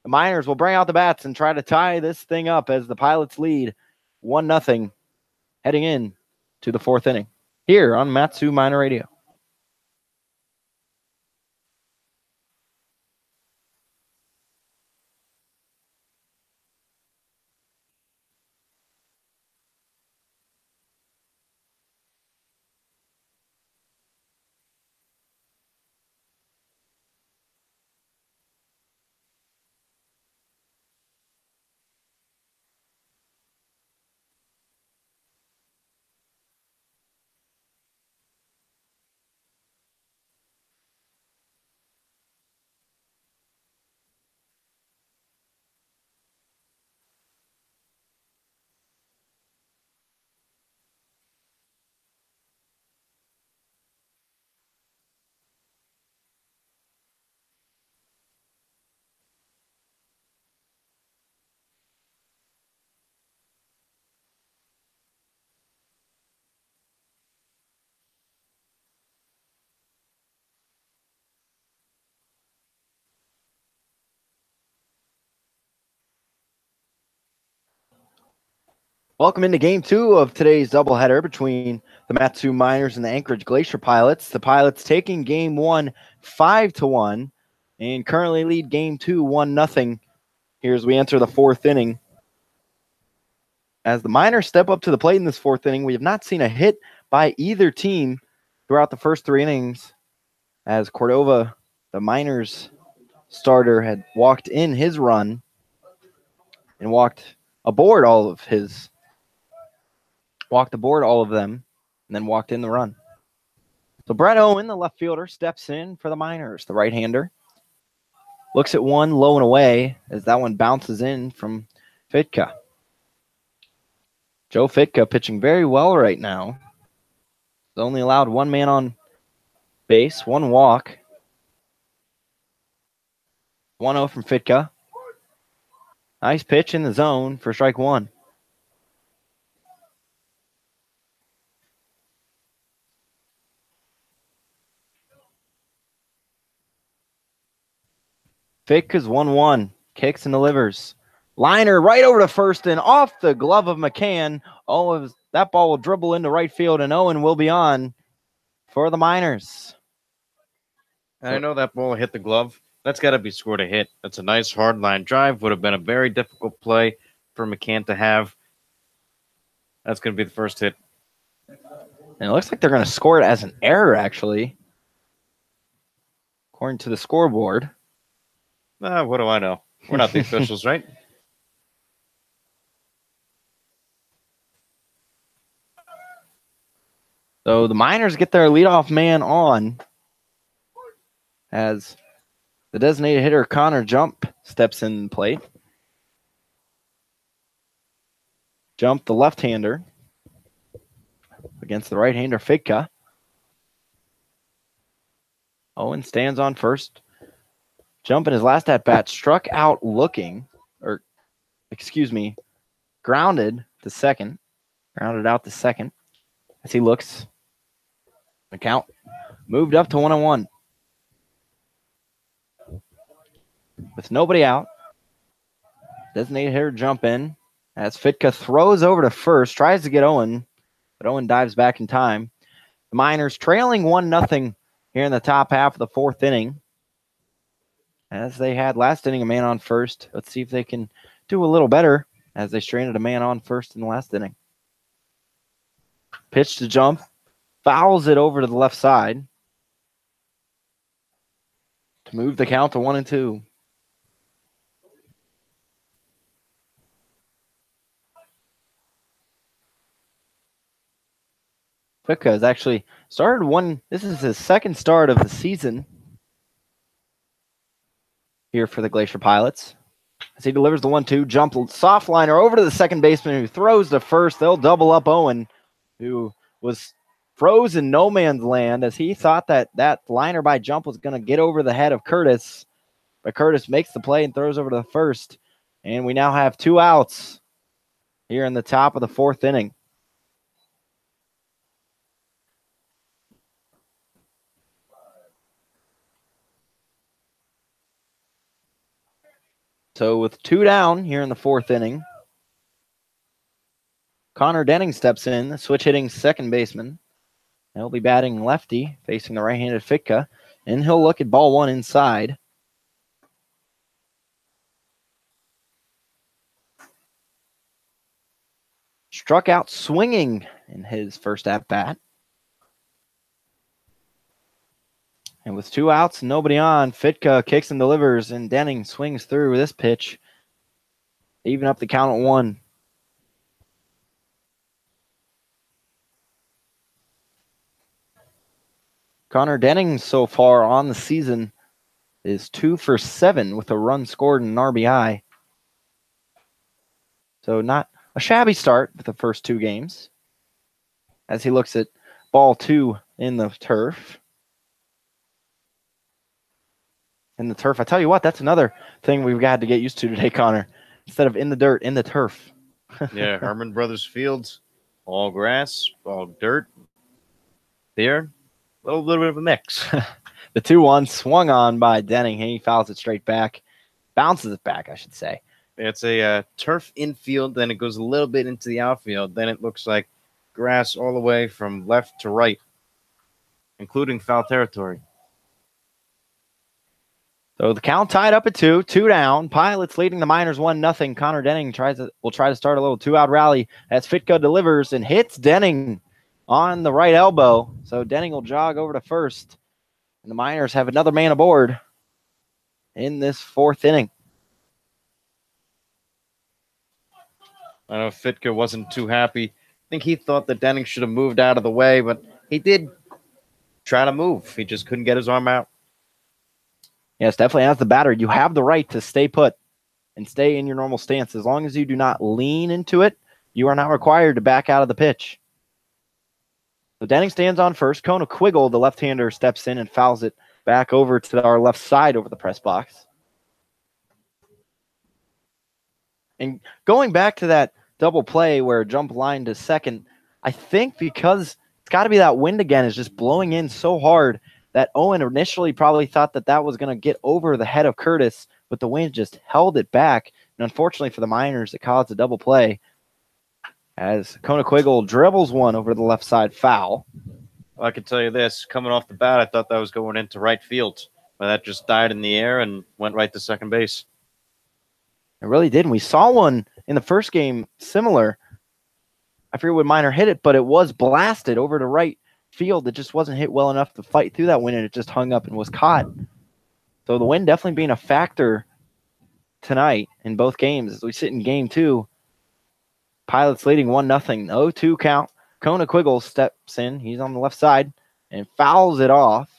The Miners will bring out the bats and try to tie this thing up as the Pilots lead 1-0 heading in to the 4th inning here on Matsu Miner Radio. Welcome into game 2 of today's doubleheader between the Matsu Miners and the Anchorage Glacier Pilots. The Pilots taking game 1 5-1 and currently lead game 2 1-0 here as we enter the 4th inning. As the Miners step up to the plate in this 4th inning, we have not seen a hit by either team throughout the first 3 innings as Cordova, the Miners starter, had walked in his run and walked aboard all of them, and then walked in the run. So Brett Owen, the left fielder, steps in for the Miners, the right-hander. looks at one low and away as that one bounces in from Fitka. Joe Fitka pitching very well right now. He's only allowed one man on base, one walk. 1-0 from Fitka. Nice pitch in the zone for strike one. Fitka's 1-1. Kicks and delivers. Liner right over to first and off the glove of McCann. Oh, that ball will dribble into right field, and Owen will be on for the Miners. And I know that ball hit the glove. That's got to be scored a hit. That's a nice hard line drive. Would have been a very difficult play for McCann to have. That's going to be the first hit. And it looks like they're going to score it as an error, actually, according to the scoreboard. What do I know? We're not the officials, right? So the Miners get their leadoff man on as the designated hitter Connor Jump steps in the plate. Jump, the left-hander, against the right-hander Fitka. Owen stands on first. Jump in his last at-bat struck out looking, grounded to second. Grounded out to second as he looks. The count moved up to 1-1. With nobody out, designated hitter Jump in as Fitka throws over to first, tries to get Owen, but Owen dives back in time. The Miners trailing 1-0 here in the top half of the fourth inning. As they had last inning a man on first. Let's see if they can do a little better as they stranded a man on first in the last inning. Pitch to Jump. Fouls it over to the left side to move the count to 1-2. Fitka has actually started one. This is his second start of the season here for the Glacier Pilots. As he delivers the 1-2, Jump soft liner over to the second baseman who throws to first. They'll double up Owen, who was frozen no man's land as he thought that liner by Jump was going to get over the head of Curtis. But Curtis makes the play and throws over to the first. And we now have 2 outs here in the top of the fourth inning. So with 2 down here in the fourth inning, Connor Denning steps in, switch hitting second baseman. He'll be batting lefty, facing the right-handed Fitka, and he'll look at ball one inside. Struck out swinging in his first at-bat. And with 2 outs, nobody on, Fitka kicks and delivers, and Denning swings through this pitch. Even up the count at 1. Connor Denning so far on the season is 2 for 7 with a run scored and an RBI. So not a shabby start with the first 2 games. As he looks at ball 2 in the turf. In the turf. I tell you what, that's another thing we've got to get used to today, Connor. Instead of in the dirt, in the turf. Yeah, Herman Brothers Fields, all grass, all dirt. There, a little bit of a mix. The 2-1 swung on by Denning. He fouls it straight back. Bounces it back, I should say. It's a turf infield, then it goes a little bit into the outfield. Then it looks like grass all the way from left to right, including foul territory. So the count tied up at 2 down. Pilots leading the Miners 1-0. Connor Denning will try to start a little 2-out rally as Fitka delivers and hits Denning on the right elbow. So Denning will jog over to first. And the Miners have another man aboard in this fourth inning. I know Fitka wasn't too happy. I think he thought that Denning should have moved out of the way, but he did try to move. He just couldn't get his arm out. Yes, definitely. As the batter, you have the right to stay put and stay in your normal stance. As long as you do not lean into it, you are not required to back out of the pitch. So Denning stands on first. Kona Quiggle, the left-hander, steps in and fouls it back over to our left side over the press box. And going back to that double play where jump line to second, I think because it's got to be that wind again is just blowing in so hard that Owen initially probably thought that that was going to get over the head of Curtis, but the wind just held it back. And unfortunately for the Miners, it caused a double play as Kona Quiggle dribbles one over the left side foul. Well, I can tell you this, coming off the bat, I thought that was going into right field, but that just died in the air and went right to second base. It really did. And we saw one in the first game similar. I forget what Miner hit it, but it was blasted over to right field. It just wasn't hit well enough to fight through that wind, and it just hung up and was caught. So the wind definitely being a factor tonight in both games. As we sit in game two, Pilots leading 1-0, 0-2 count. Kona Quiggle steps in. He's on the left side and fouls it off.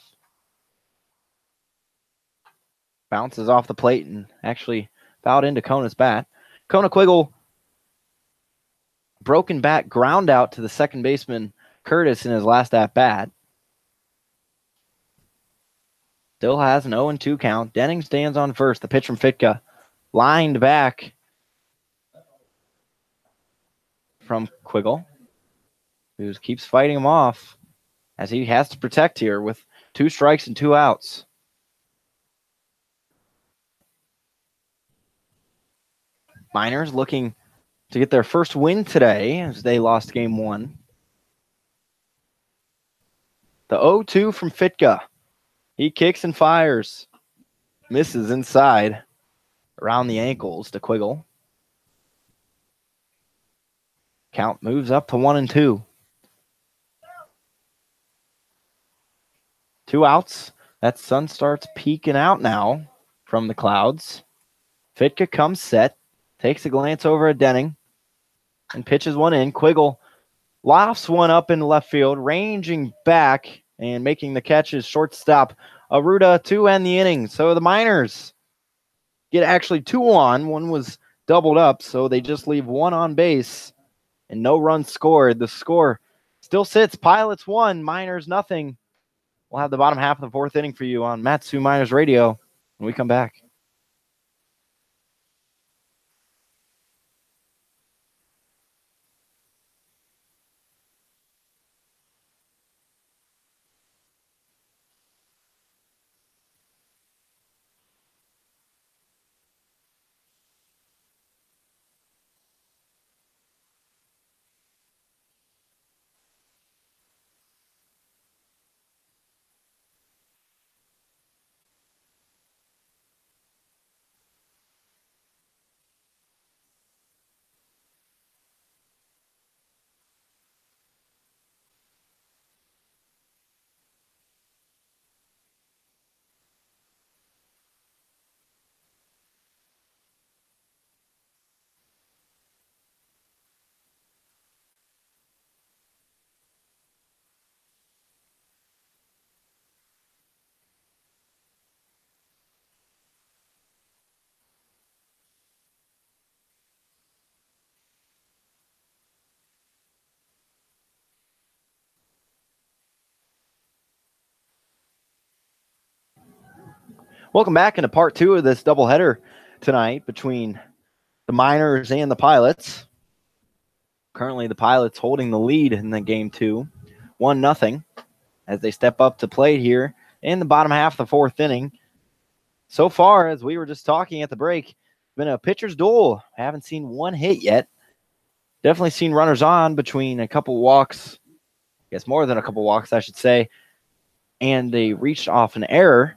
Bounces off the plate and actually fouled into Kona's bat. Kona Quiggle, broken bat ground out to the second baseman, Curtis, in his last at-bat. Still has an 0-2 count. Denning stands on first. The pitch from Fitka lined back from Quiggle, who keeps fighting him off as he has to protect here with 2 strikes and 2 outs. Miners looking to get their first win today as they lost game 1. The 0-2 from Fitka. He kicks and fires. Misses inside around the ankles to Quiggle. Count moves up to 1-2. 2 outs. That sun starts peeking out now from the clouds. Fitka comes set, takes a glance over at Denning, and pitches one in. Quiggle lofts one up in left field, ranging back and making the catch is shortstop Aruda to end the inning. So the Miners get actually 2 on. One was doubled up, so they just leave 1 on base and no runs scored. The score still sits Pilots 1, Miners nothing. We'll have the bottom half of the 4th inning for you on Matsu Miners Radio when we come back. Welcome back into part 2 of this doubleheader tonight between the Miners and the Pilots. Currently, the Pilots holding the lead in the game 2, 1-0, as they step up to plate here in the bottom half of the 4th inning. So far, as we were just talking at the break, it's been a pitcher's duel. I haven't seen one hit yet. Definitely seen runners on between a couple walks, I guess more than a couple walks, I should say, and they reached off an error.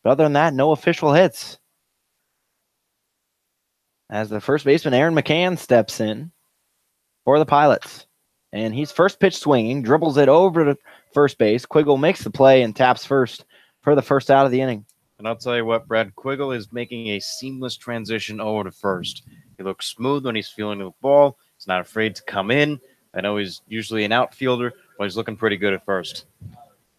But other than that, no official hits. As the first baseman, Aaron McCann, steps in for the Pilots. And he's first pitch swinging, dribbles it over to first base. Quiggle makes the play and taps first for the first out of the inning. And I'll tell you what, Brad, Quiggle is making a seamless transition over to first. He looks smooth when he's feeling the ball. He's not afraid to come in. I know he's usually an outfielder, but he's looking pretty good at first.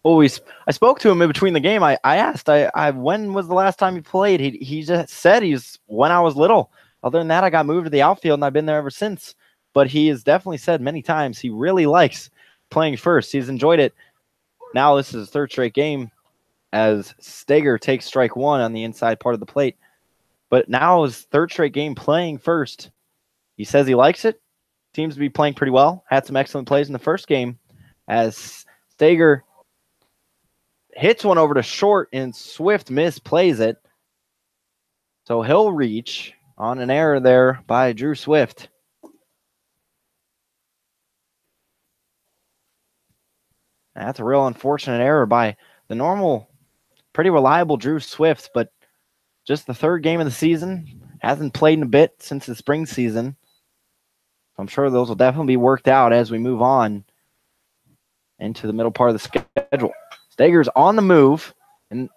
Well, I spoke to him in between the game. I asked, when was the last time he played? He just said he's when I was little. Other than that, I got moved to the outfield, and I've been there ever since. But he has definitely said many times he really likes playing first. He's enjoyed it. Now this is his third straight game as Steger takes strike one on the inside part of the plate. But now his third straight game playing first. He says he likes it. Seems to be playing pretty well. Had some excellent plays in the first game as Steger hits one over to short and Swift misplays it. So he'll reach on an error there by Drew Swift. That's a real unfortunate error by the normal, pretty reliable Drew Swift, but just the third game of the season. Hasn't played in a bit since the spring season. I'm sure those will definitely be worked out as we move on into the middle part of the schedule. Steger's on the move, and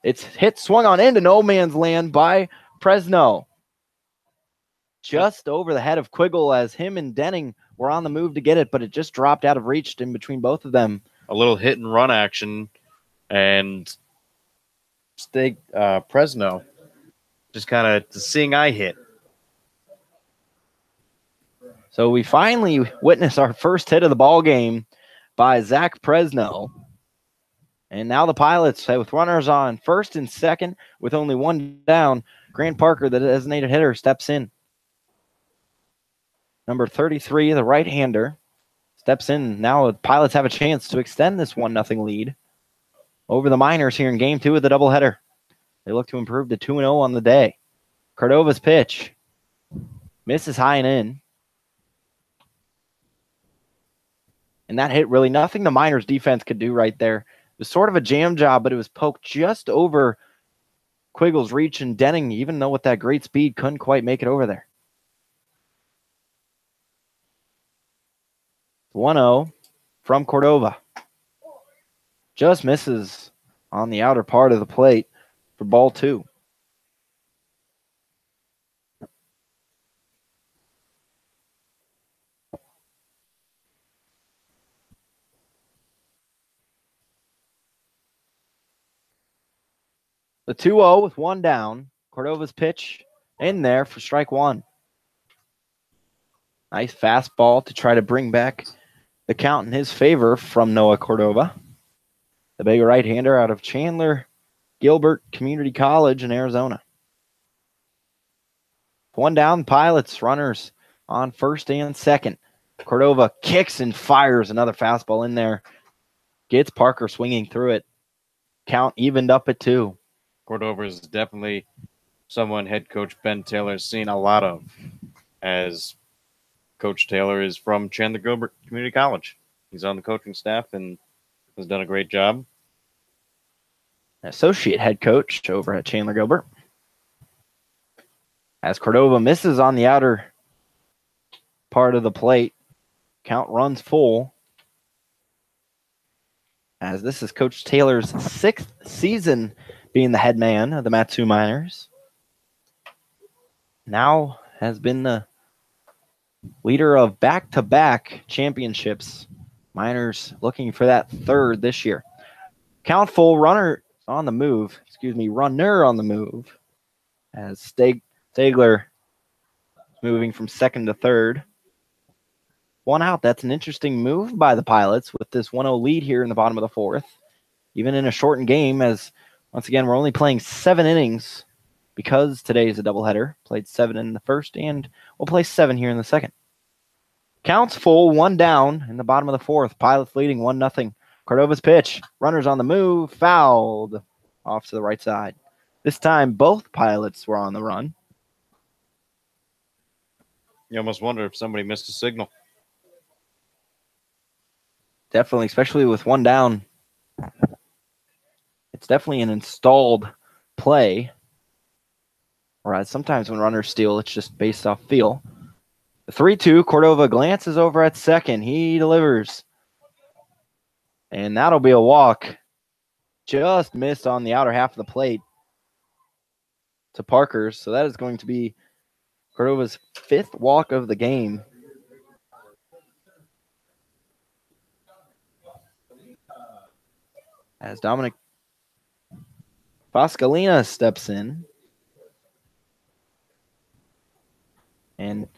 it's hit, swung on into no man's land by Presno. Just over the head of Quiggle as him and Denning were on the move to get it, but it just dropped out of reach in between both of them. A little hit and run action, and Presno just kind of seeing eye hit. So we finally witness our first hit of the ball game by Zach Presno. And now the Pilots, with runners on first and second, with only one down, Grant Parker, the designated hitter, steps in. Number 33, the right-hander, steps in. Now the Pilots have a chance to extend this 1-0 lead over the Miners here in Game 2 of the doubleheader. They look to improve to 2-0 on the day. Cordova's pitch misses high and in. And that hit really nothing the Miners defense could do right there. It was sort of a jam job, but it was poked just over Quiggle's reach, and Denning, even though with that great speed, couldn't quite make it over there. 1-0 from Cordova. Just misses on the outer part of the plate for ball two. The 2-0 with one down. Cordova's pitch in there for strike one. Nice fastball to try to bring back the count in his favor from Noah Cordova. The big right-hander out of Chandler Gilbert Community College in Arizona. One down, Pilots, runners on first and second. Cordova kicks and fires another fastball in there. Gets Parker swinging through it. Count evened up at 2. Cordova is definitely someone head coach Ben Taylor has seen a lot of, as Coach Taylor is from Chandler Gilbert Community College. He's on the coaching staff and has done a great job. Associate head coach over at Chandler Gilbert. As Cordova misses on the outer part of the plate, count runs full. As this is Coach Taylor's 6th season being the head man of the Matsu Miners. Now has been the leader of back-to-back championships. Miners looking for that third this year. Count full, runner on the move. Runner on the move. As Stegler moving from second to third. One out. That's an interesting move by the Pilots with this 1-0 lead here in the bottom of the fourth. Even in a shortened game, as once again, we're only playing 7 innings because today is a doubleheader. Played 7 in the first, and we'll play 7 here in the second. Counts full, one down in the bottom of the fourth. Pilots leading 1-0. Cordova's pitch. Runners on the move. Fouled off to the right side. This time, both Pilots were on the run. You almost wonder if somebody missed a signal. Definitely, especially with one down. It's definitely an installed play. Whereas sometimes when runners steal, it's just based off feel. The 3-2, Cordova glances over at second. He delivers. And that'll be a walk. Just missed on the outer half of the plate to Parker's. So that is going to be Cordova's 5th walk of the game. as Dominic Pascalina steps in. And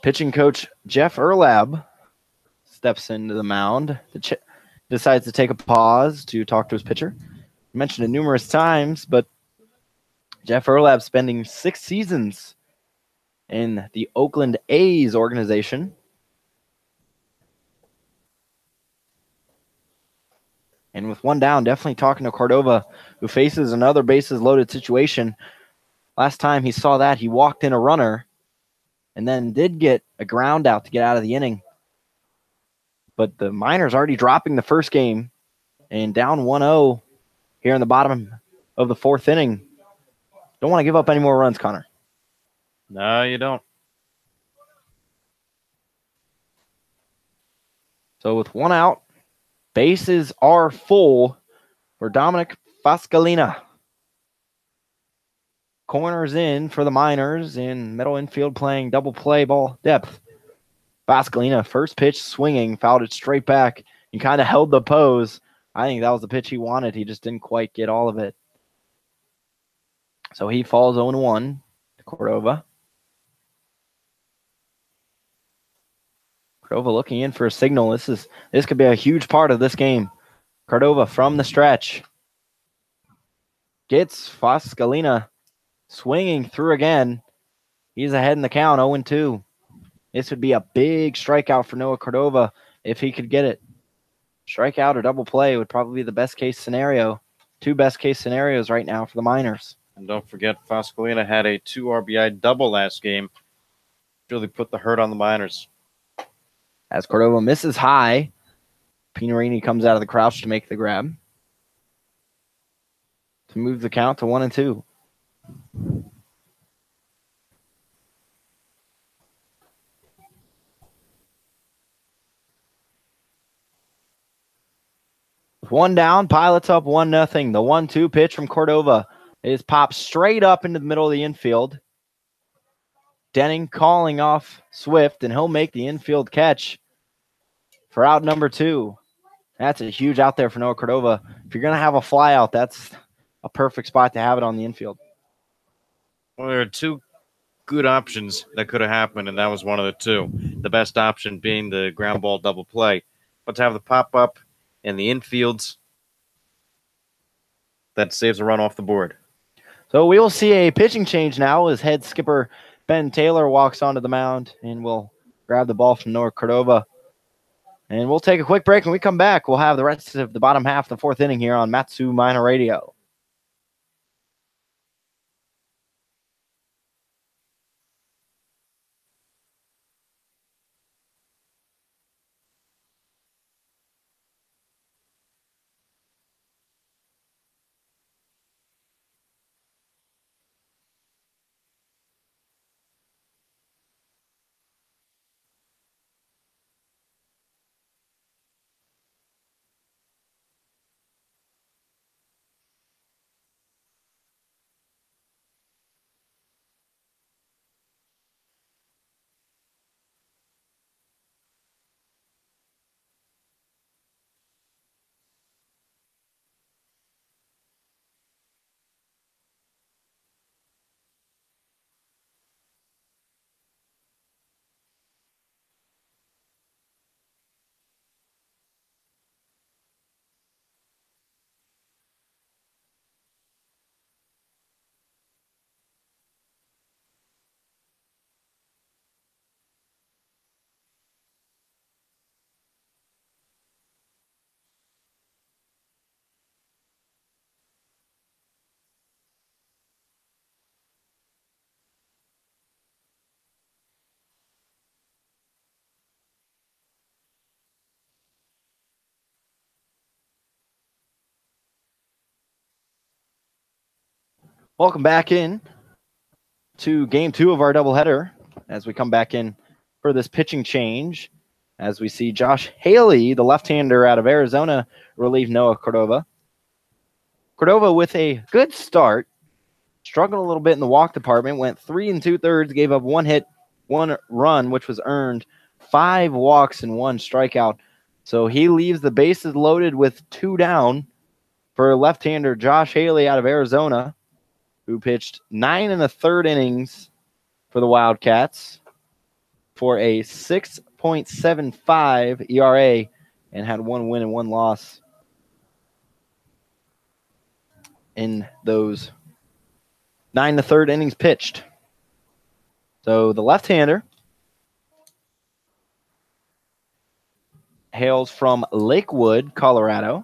pitching coach Jeff Erlab steps into the mound. Decides to take a pause to talk to his pitcher. I mentioned it numerous times, but Jeff Erlab spending 6 seasons in the Oakland A's organization. And with one down, definitely talking to Cordova, who faces another bases loaded situation. Last time he saw that, he walked in a runner and then did get a ground out to get out of the inning. But the Miners already dropping the first game and down 1-0 here in the bottom of the 4th inning. Don't want to give up any more runs, Connor. No, you don't. So with 1 out, bases are full for Dominic Pascalina. Corners in for the Miners in middle infield playing double play ball depth. Pascalina, first pitch swinging, fouled it straight back and kind of held the pose. I think that was the pitch he wanted. He just didn't quite get all of it. So he falls 0-1 to Cordova. Cordova looking in for a signal. This could be a huge part of this game. Cordova from the stretch. Gets Pascalina swinging through again. He's ahead in the count, 0-2. This would be a big strikeout for Noah Cordova if he could get it. Strikeout or double play would probably be the best case scenario. 2 best case scenarios right now for the Miners. And don't forget, Pascalina had a 2 RBI double last game. Really put the hurt on the Miners. As Cordova misses high, Pinarini comes out of the crouch to make the grab. To move the count to 1-2. With 1 down, Pilots up 1-0. The 1-2 pitch from Cordova is popped straight up into the middle of the infield. Denning calling off Swift, and he'll make the infield catch for out number 2. That's a huge out there for Noah Cordova. If you're going to have a fly out, that's a perfect spot to have it on the infield. Well, there are 2 good options that could have happened, and that was one of the 2. The best option being the ground ball double play. But to have the pop-up in the infields, that saves a run off the board. So we will see a pitching change now as head skipper Ben Taylor walks onto the mound and will grab the ball from Noah Cordova. And we'll take a quick break. When we come back, we'll have the rest of the bottom half of the 4th inning here on Matsu Minor Radio. Welcome back in to game 2 of our doubleheader as we come back in for this pitching change. As we see Josh Haley, the left-hander out of Arizona, relieve Noah Cordova. Cordova with a good start, struggled a little bit in the walk department, went 3 2/3, gave up 1 hit, 1 run, which was earned, 5 walks and 1 strikeout. So he leaves the bases loaded with 2 down for left-hander Josh Haley out of Arizona, who pitched 9 1/3 innings for the Wildcats for a 6.75 ERA and had 1 win and 1 loss in those 9 1/3 innings pitched. So the left-hander hails from Lakewood, Colorado.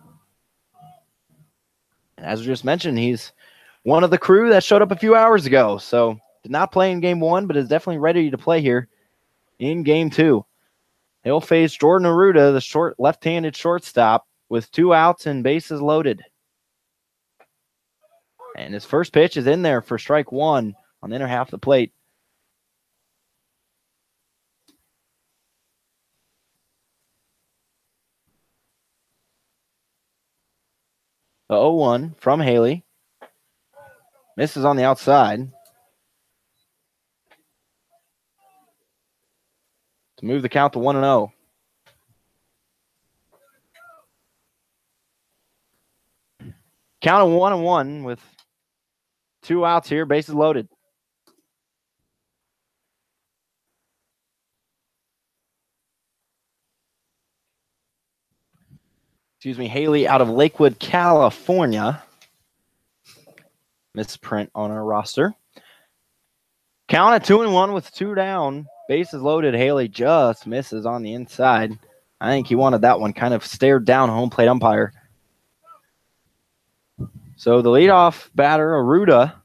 And as we just mentioned, he's one of the crew that showed up a few hours ago. So did not play in game 1, but is definitely ready to play here in game 2. He'll face Jordan Arruda, the left-handed shortstop, with 2 outs and bases loaded. And his first pitch is in there for strike 1 on the inner half of the plate. The 0-1 from Haley. Misses on the outside. To move the count to 1-0. Count of 1-1 with 2 outs here, bases loaded. Excuse me, Haley out of Lakewood, California. Misprint on our roster. Count at 2-1 with 2 down. Bases loaded. Haley just misses on the inside. I think he wanted that one. Kind of stared down home plate umpire. So the leadoff batter, Arruda,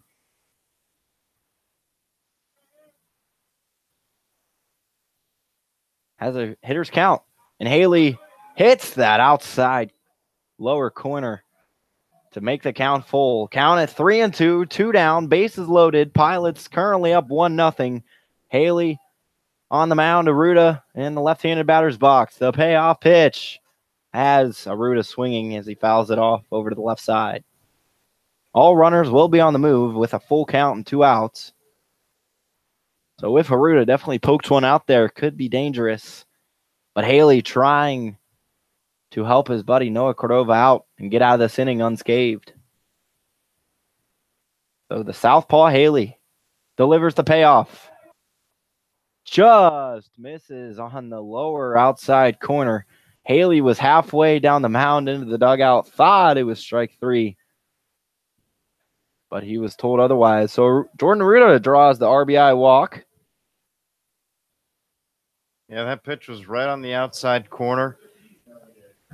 has a hitter's count. And Haley hits that outside lower corner to make the count full. Count at 3-2, 2 down, bases loaded. Pilots currently up 1-0. Haley on the mound, Arruda in the left-handed batter's box. The payoff pitch has Arruda swinging as he fouls it off over to the left side. All runners will be on the move with a full count and 2 outs. So if Arruda definitely pokes one out there, could be dangerous. But Haley trying to help his buddy Noah Cordova out and get out of this inning unscathed. So the southpaw Haley delivers the payoff. Just misses on the lower outside corner. Haley was halfway down the mound into the dugout, thought it was strike 3. But he was told otherwise. So Jordan Arruda draws the RBI walk. Yeah, that pitch was right on the outside corner.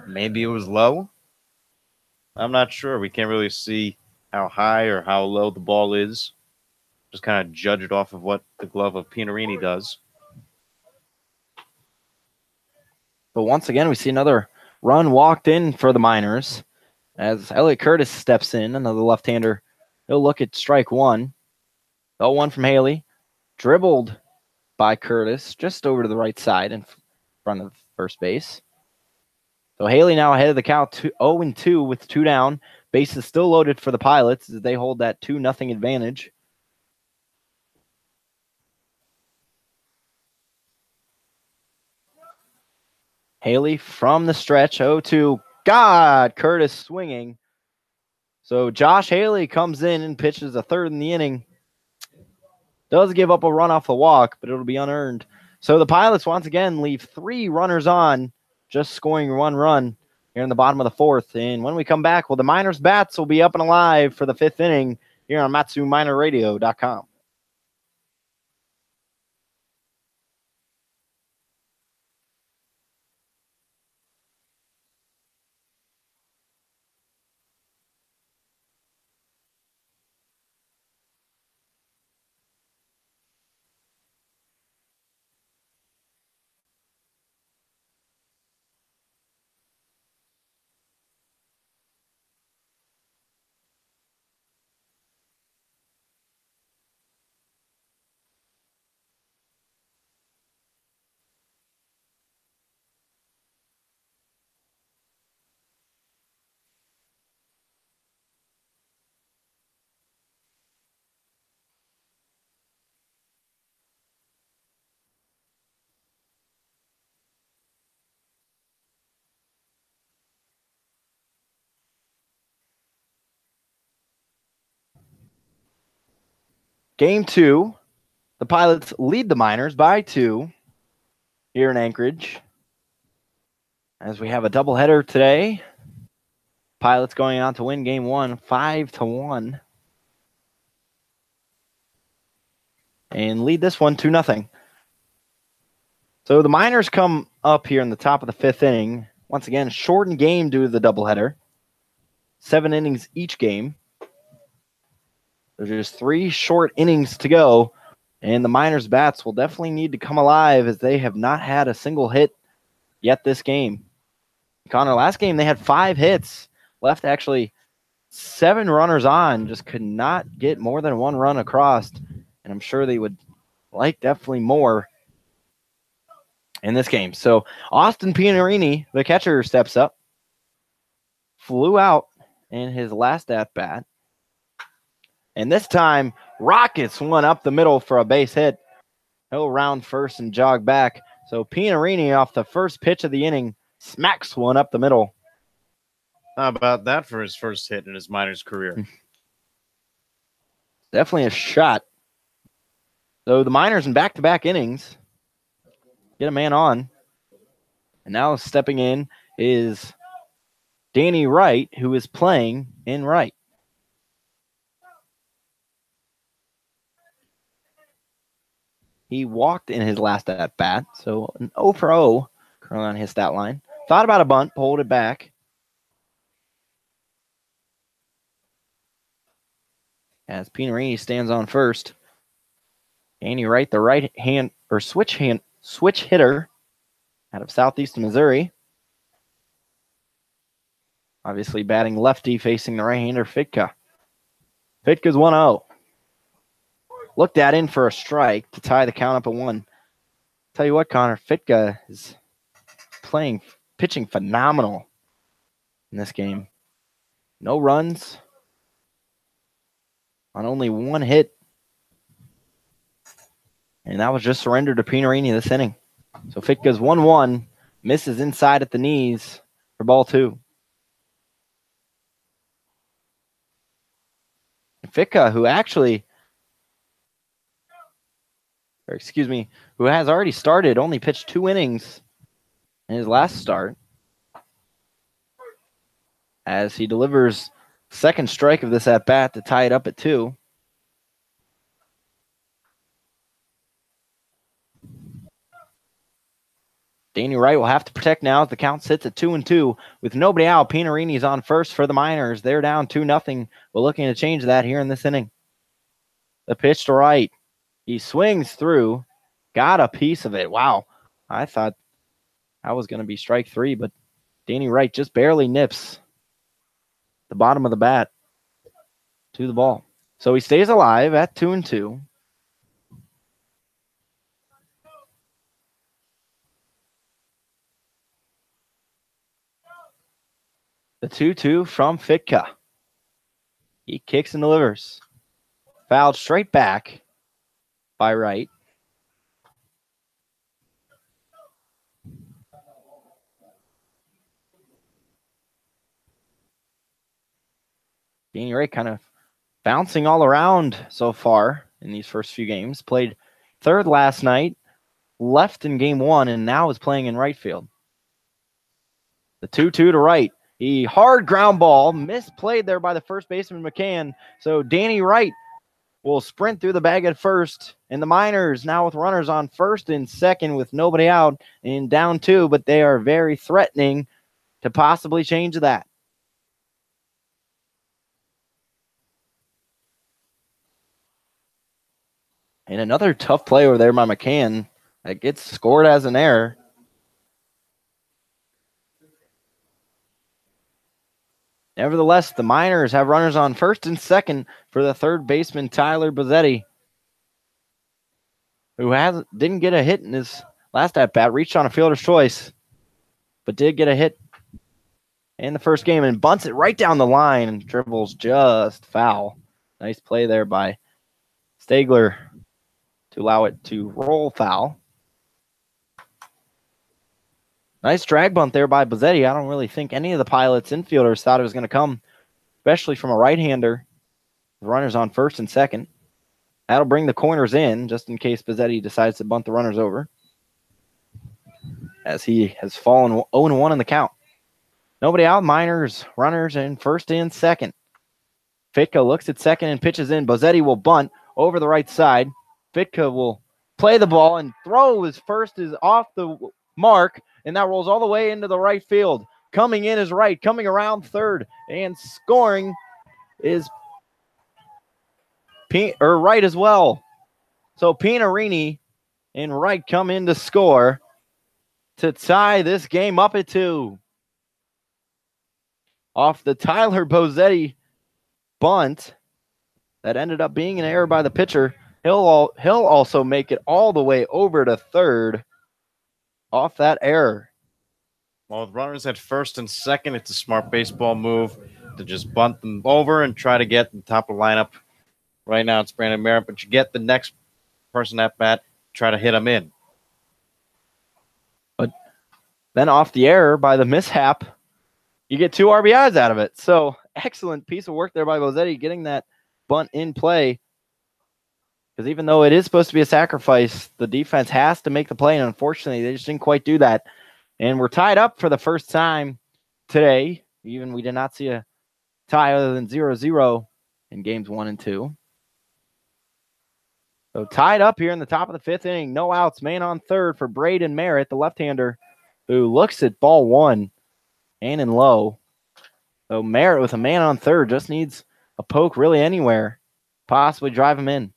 Maybe it was low. I'm not sure. We can't really see how high or how low the ball is. Just kind of judge it off of what the glove of Pianarini does. But once again, we see another run walked in for the Miners as Elliot Curtis steps in, another left-hander. He'll look at strike 1. 0-1 from Haley. Dribbled by Curtis just over to the right side in front of first base. So Haley now ahead of the count 0-2 with 2 down. Bases still loaded for the Pilots as they hold that 2-0 advantage. Haley from the stretch, 0-2. God, Curtis swinging. So Josh Haley comes in and pitches a third in the inning. Does give up a run off the walk, but it'll be unearned. So the Pilots once again leave 3 runners on, just scoring 1 run here in the bottom of the 4th. And when we come back, well, the Miners bats will be up and alive for the 5th inning here on MatsuMinerRadio.com. Game 2, the Pilots lead the Miners by 2 here in Anchorage. As we have a doubleheader today. Pilots going on to win Game 1, 5-1. And lead this one 2-0. So the Miners come up here in the top of the 5th inning. Once again, shortened game due to the doubleheader. 7 innings each game. There's just 3 short innings to go. And the Miners' bats will definitely need to come alive as they have not had a single hit yet this game. Connor, last game they had 5 hits. Left actually 7 runners on. Just could not get more than 1 run across. And I'm sure they would like definitely more in this game. So Austin Pianarini, the catcher, steps up. Flew out in his last at-bat. And this time, rockets one up the middle for a base hit. He'll round first and jog back. So Pianarini, off the first pitch of the inning, smacks one up the middle. How about that for his first hit in his Miners career? Definitely a shot. So the Miners in back-to-back innings get a man on. And now stepping in is Danny Wright, who is playing in right. He walked in his last at-bat, so an 0 for 0 currently on his stat line. Thought about a bunt, pulled it back. As Pianarini stands on first. Danny Wright, the right hand or switch hitter out of Southeast Missouri. Obviously batting lefty, facing the right-hander Fitka. Fitka's 1-0. Looked at in for a strike to tie the count up at 1. Tell you what, Connor, Fitka is pitching phenomenal in this game. No runs on only 1 hit. And that was just surrendered to Pianarini this inning. So Fitka's 1-1, misses inside at the knees for ball 2. And Fitka, who has already started, only pitched 2 innings in his last start, as he delivers second strike of this at-bat to tie it up at 2. Danny Wright will have to protect now as the count sits at 2-2. With nobody out, Pianarini's on first for the Miners. They're down 2-0. We're looking to change that here in this inning. The pitch to Wright. He swings through. Got a piece of it. Wow. I thought that was going to be strike 3, but Danny Wright just barely nips the bottom of the bat to the ball. So he stays alive at 2-2. The 2-2 from Fitka. He kicks and delivers. Fouled straight back by Wright. Danny Wright kind of bouncing all around so far in these first few games. Played third last night, left in game 1, and now is playing in right field. The 2-2 to Wright. He hard ground ball, misplayed there by the first baseman McCann. So Danny Wright will sprint through the bag at first. And the Miners now with runners on first and second with nobody out and down 2, but they are very threatening to possibly change that. And another tough play over there by McCann that gets scored as an error. Nevertheless, the Miners have runners on first and second for the third baseman, Tyler Bozzetti, who didn't get a hit in his last at-bat, reached on a fielder's choice, but did get a hit in the first game and bunts it right down the line and dribbles just foul. Nice play there by Stegler to allow it to roll foul. Nice drag bunt there by Bozzetti. I don't really think any of the Pilots infielders thought it was going to come, especially from a right-hander. The runners on first and second. That'll bring the corners in, just in case Bozzetti decides to bunt the runners over, as he has fallen 0-1 in the count. Nobody out. Miners, runners in first and second. Fitka looks at second and pitches in. Bozzetti will bunt over the right side. Fitka will play the ball and throw his first is off the mark, and that rolls all the way into the right field. Coming in is right, coming around third, and scoring is right as well. So Pinarini and Wright come in to score to tie this game up at 2. Off the Tyler Bozzetti bunt that ended up being an error by the pitcher, he'll also make it all the way over to third off that error. Well, with runners at first and second, it's a smart baseball move to just bunt them over and try to get the top of the lineup. Right now it's Brandon Merritt, but you get the next person at bat, try to hit him in. But then off the error by the mishap, you get 2 RBIs out of it. So excellent piece of work there by Bozzetti getting that bunt in play. Because even though it is supposed to be a sacrifice, the defense has to make the play, and unfortunately they just didn't quite do that. And we're tied up for the first time today. Even we did not see a tie other than 0-0 in games 1 and 2. So tied up here in the top of the 5th inning. No outs. Man on third for Braden Merritt, the left-hander, who looks at ball 1 and in low. So Merritt with a man on third just needs a poke really anywhere. Possibly drive him in.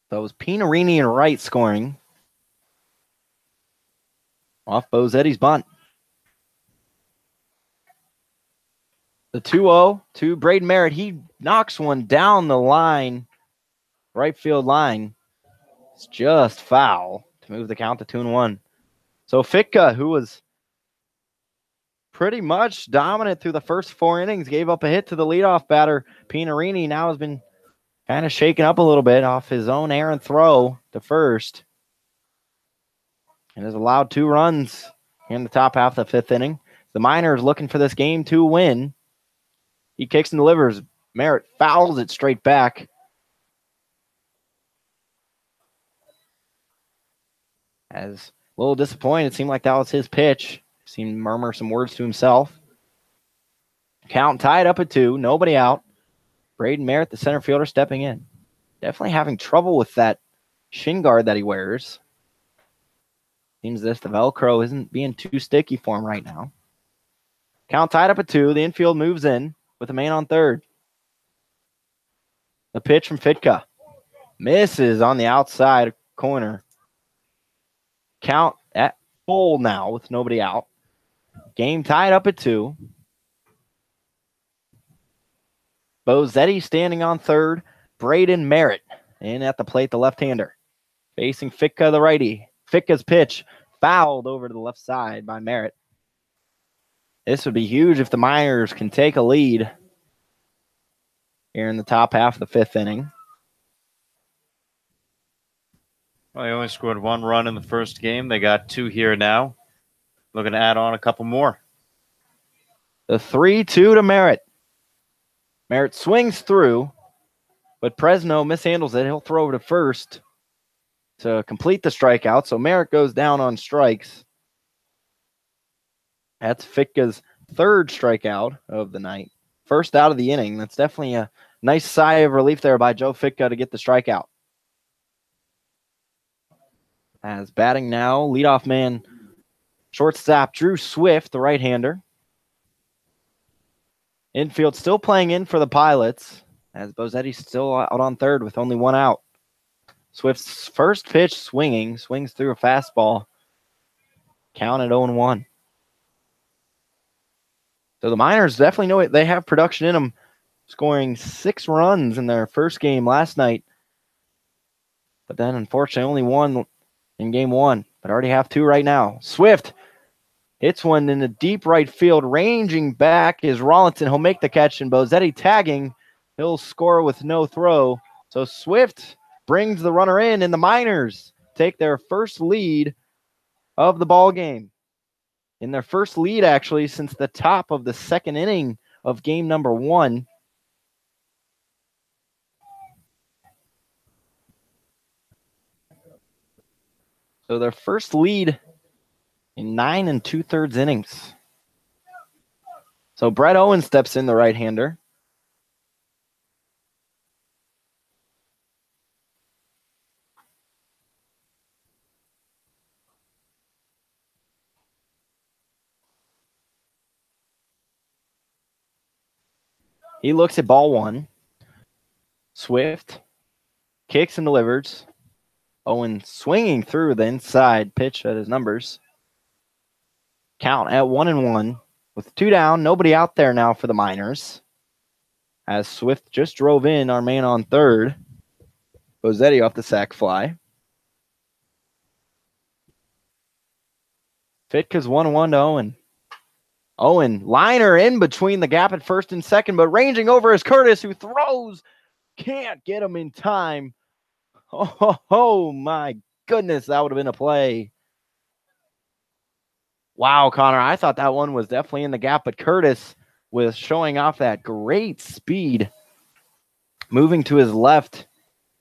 So it was Pinarini and Wright scoring off Bozzetti's bunt. The 2-0 to Braden Merritt. He knocks one down the line, right field line. It's just foul to move the count to 2-1. So Fitka, who was pretty much dominant through the first 4 innings, gave up a hit to the leadoff batter. Pinarini now has been kind of shaken up a little bit off his own errant throw to first, and has allowed 2 runs in the top half of the 5th inning. The Miners looking for this game to win. He kicks and delivers. Merritt fouls it straight back. As a little disappointed, it seemed like that was his pitch. Seemed to murmur some words to himself. Count tied up at 2, nobody out. Braden Merritt, the center fielder, stepping in. Definitely having trouble with that shin guard that he wears. Seems as if the Velcro isn't being too sticky for him right now. Count tied up at 2. The infield moves in with a man on third. The pitch from Fitka. Misses on the outside corner. Count at full now with nobody out. Game tied up at 2. Bozzetti standing on third. Braden Merritt in at the plate, the left-hander. Facing Fitka, the righty. Fitka's pitch fouled over to the left side by Merritt. This would be huge if the Miners can take a lead here in the top half of the 5th inning. Well, they only scored 1 run in the first game. They got 2 here now. Looking to add on a couple more. The 3-2 to Merritt. Merritt swings through, but Presno mishandles it. He'll throw over to first to complete the strikeout. So Merritt goes down on strikes. That's Fitka's 3rd strikeout of the night. First out of the inning. That's definitely a nice sigh of relief there by Joe Fitka to get the strikeout. As batting now, leadoff man, shortstop Drew Swift, the right-hander. Infield still playing in for the Pilots, as Bozzetti's still out on third with only 1 out. Swift's first pitch swings through a fastball. Count at 0-1. So the Miners definitely know it. They have production in them, scoring 6 runs in their first game last night. But then, unfortunately, only 1 in game 1, but already have 2 right now. Swift hits one in the deep right field. Ranging back is Rollinson. He'll make the catch, and Bozzetti tagging. He'll score with no throw. So Swift brings the runner in, and the Miners take their first lead of the ball game. In their first lead, actually, since the top of the 2nd inning of game number 1. So their first lead in 9 2/3 innings. So Brett Owens steps in, the right-hander. He looks at ball one. Swift kicks and delivers. Owens swinging through the inside pitch at his numbers. Count at 1-1 with 2 down. Nobody out there now for the Miners. As Swift just drove in our man on third. Bozzetti off the sac fly. Fitka's 1-1 to Owen. Owen, liner in between the gap at first and second, but ranging over is Curtis, who throws. Can't get him in time. Oh my goodness, that would have been a play. Wow, Connor, I thought that one was definitely in the gap, but Curtis was showing off that great speed. Moving to his left,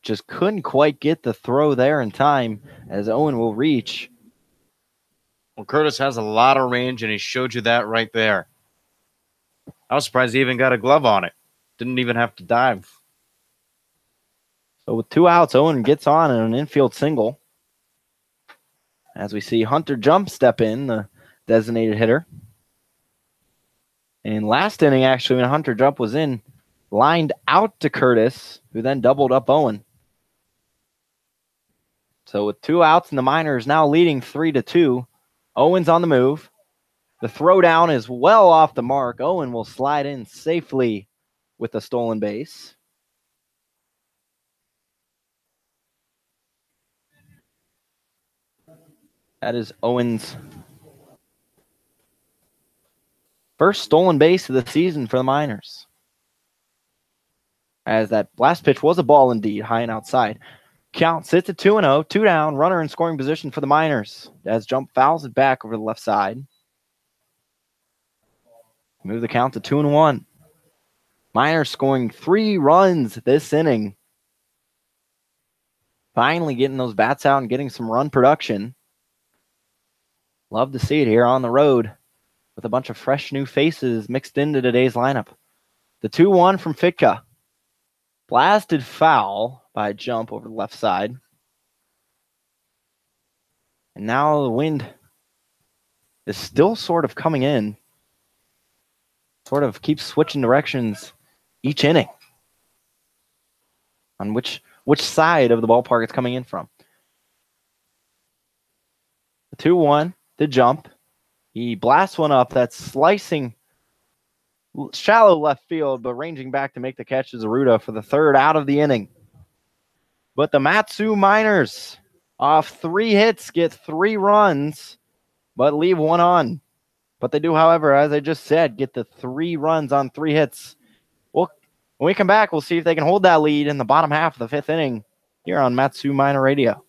just couldn't quite get the throw there in time as Owen will reach. Well, Curtis has a lot of range, and he showed you that right there. I was surprised he even got a glove on it. Didn't even have to dive. So with 2 outs, Owen gets on an infield single. As we see Hunter Jump step in, the designated hitter. And last inning, actually, when Hunter Jump was in, lined out to Curtis, who then doubled up Owen. So with 2 outs and the Miners now leading 3-2, Owen's on the move. The throwdown is well off the mark. Owen will slide in safely with a stolen base. That is Owen's first stolen base of the season for the Miners. As that last pitch was a ball indeed, high and outside. Count sits at 2-0, 2 down, runner in scoring position for the Miners. As Jump fouls it back over the left side. Move the count to 2-1. Miners scoring 3 runs this inning. Finally getting those bats out and getting some run production. Love to see it here on the road with a bunch of fresh new faces mixed into today's lineup. The 2-1 from Fitka. Blasted foul by Jump over the left side. And now the wind is still sort of coming in. Sort of keeps switching directions each inning. On which side of the ballpark it's coming in from. The 2-1, the Jump. He blasts one up that's slicing shallow left field, but ranging back to make the catch is Aruda for the 3rd out of the inning. But the Matsu Miners, off 3 hits, get 3 runs, but leave 1 on. But they do, however, as I just said, get the 3 runs on 3 hits. Well, when we come back, we'll see if they can hold that lead in the bottom half of the 5th inning here on Matsu Miner Radio.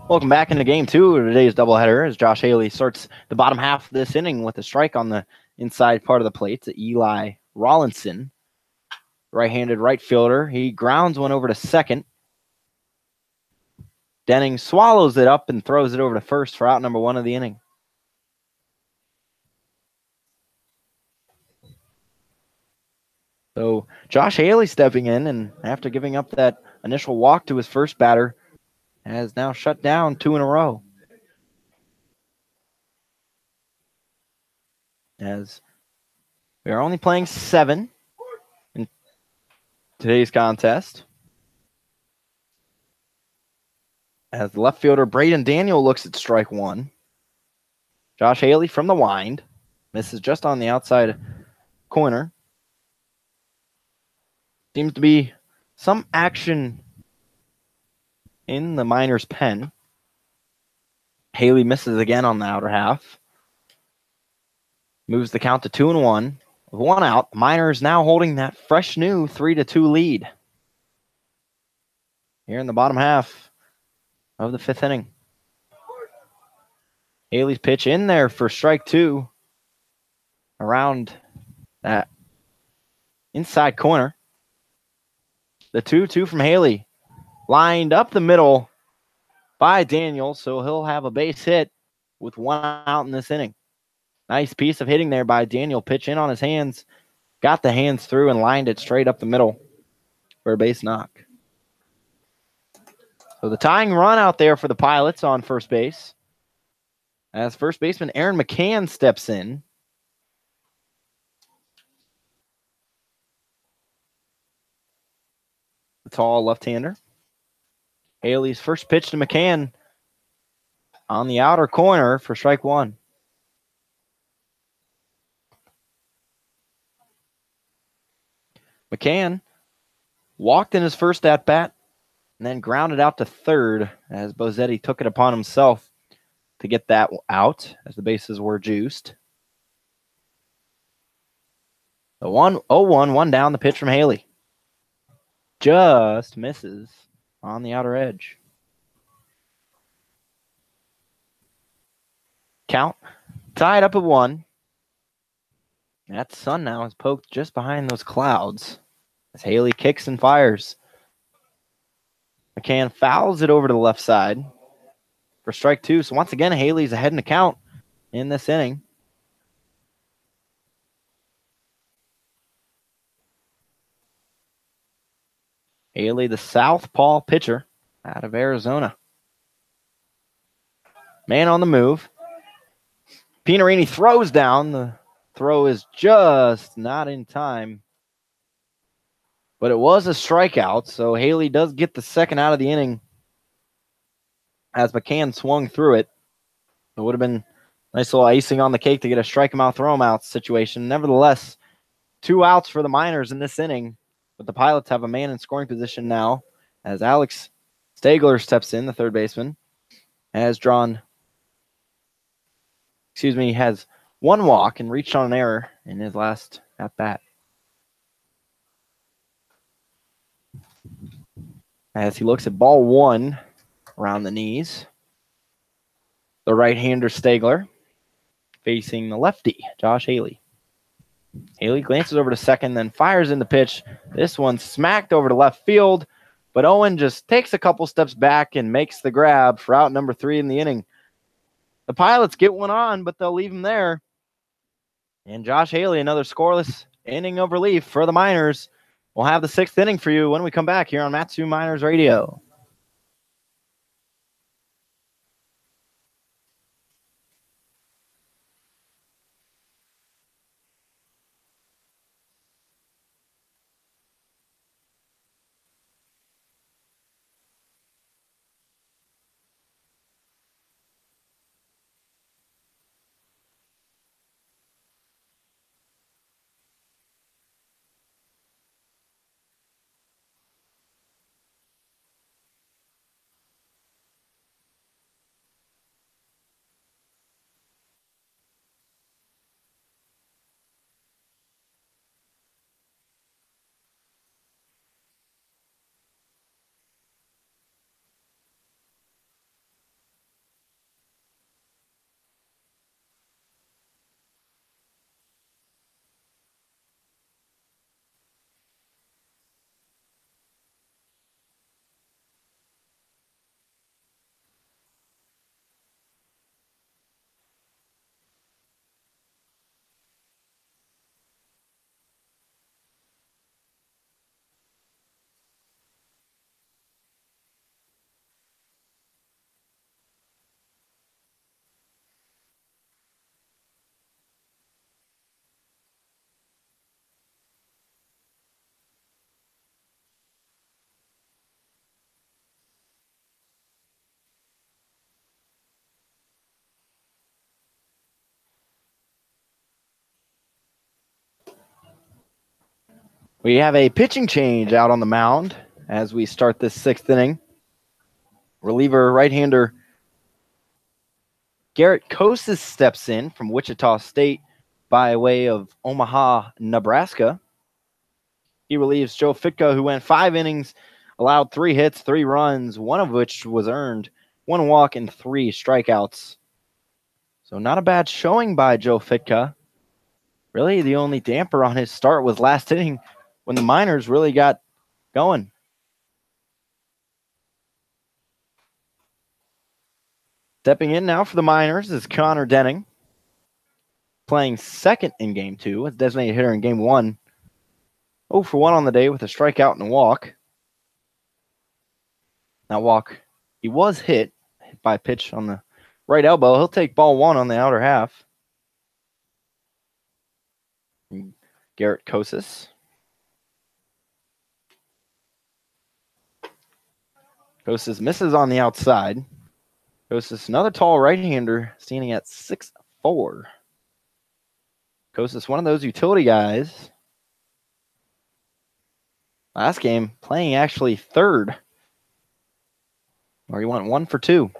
Welcome back into game 2 of today's doubleheader as Josh Haley starts the bottom half of this inning with a strike on the inside part of the plate to Eli Rollinson. right-handed right fielder. He grounds one over to second. Denning swallows it up and throws it over to first for out number 1 of the inning. So Josh Haley stepping in, and after giving up that initial walk to his first batter, has now shut down 2 in a row. As we are only playing 7 in today's contest. As the left fielder Braden Daniel looks at strike 1. Josh Haley from the wind. Misses just on the outside corner. Seems to be some action in the Miners' pen. Haley misses again on the outer half. Moves the count to 2-1. With 1 out, Miners now holding that fresh new 3-2 lead. Here in the bottom half of the 5th inning. Haley's pitch in there for strike 2. Around that inside corner. The 2-2 from Haley. Lined up the middle by Daniel, so he'll have a base hit with 1 out in this inning. Nice piece of hitting there by Daniel. Pitch in on his hands. Got the hands through and lined it straight up the middle for a base knock. So the tying run out there for the Pilots on first base. As first baseman Aaron McCann steps in. The tall left-hander. Haley's first pitch to McCann on the outer corner for strike 1. McCann walked in his first at-bat and then grounded out to third as Bozetti took it upon himself to get that out as the bases were juiced. The 1-0-1, 1 down, the pitch from Haley. Just misses on the outer edge. Count tied up at 1. That sun now is poked just behind those clouds as Haley kicks and fires. McCann fouls it over to the left side for strike 2. So once again, Haley's ahead in the count in this inning. Haley, the southpaw pitcher out of Arizona. Man on the move. Pinarini throws down. The throw is just not in time. But it was a strikeout, so Haley does get the second out of the inning as McCann swung through it. It would have been a nice little icing on the cake to get a strike him out, throw him out situation. Nevertheless, 2 outs for the Miners in this inning, but the Pilots have a man in scoring position now as Alex Stegler steps in, the third baseman, has 1 walk and reached on an error in his last at-bat. As he looks at ball 1 around the knees. The right-hander Stegler facing the lefty, Josh Haley. Haley glances over to second, then fires in the pitch. This one smacked over to left field, but Owen just takes a couple steps back and makes the grab for out number 3 in the inning. The Pilots get one on, but they'll leave him there. And Josh Haley, another scoreless inning of relief for the Miners. We'll have the 6th inning for you when we come back here on Matsu Miners Radio. We have a pitching change out on the mound as we start this 6th inning. Reliever right-hander Garrett Kosis steps in from Wichita State by way of Omaha, Nebraska. He relieves Joe Fitka, who went 5 innings, allowed 3 hits, 3 runs, one of which was earned, 1 walk, and 3 strikeouts. So not a bad showing by Joe Fitka. Really, the only damper on his start was last inning when the Miners really got going. Stepping in now for the Miners is Connor Denning, playing second in Game 2 as designated hitter in Game 1. 0 for 1 on the day with a strikeout and a walk. That walk, he was hit by a pitch on the right elbow. He'll take ball 1 on the outer half. Garrett Kosis. Kosis misses on the outside. Kosis, another tall right-hander, standing at 6'4". Kosis, one of those utility guys. Last game, playing actually third. Or he went 1 for 2.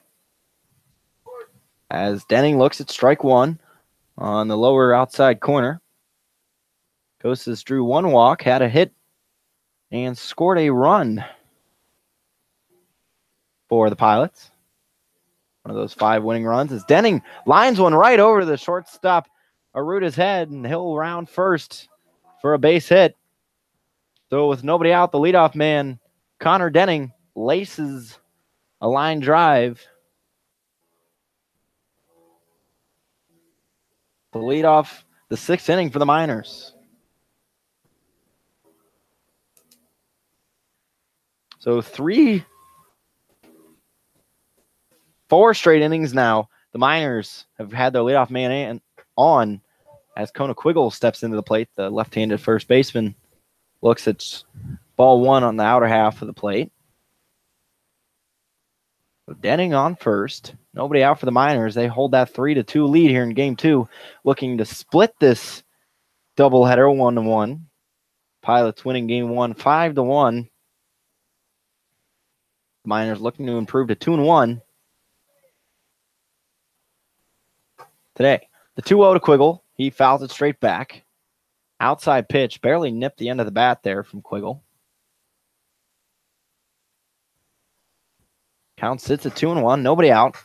As Denning looks at strike 1 on the lower outside corner. Kosis drew 1 walk, had a hit, and scored a run for the Pilots. One of those 5 winning runs as Denning lines one right over the shortstop Aruta's head, and he'll round first for a base hit. So with nobody out, the leadoff man, Connor Denning, laces a line drive to lead off the 6th inning for the Miners. So 4 straight innings now. The Miners have had their leadoff man on as Kona Quiggle steps into the plate. The left-handed first baseman looks at ball 1 on the outer half of the plate. So Denning on first. Nobody out for the Miners. They hold that 3-2 lead here in Game 2, looking to split this doubleheader 1-1. Pilots winning Game 1 5-1. Miners looking to improve to 2-1 today. The 2-0 to Quiggle. He fouls it straight back. Outside pitch, barely nipped the end of the bat there from Quiggle. Count sits at 2-1, nobody out.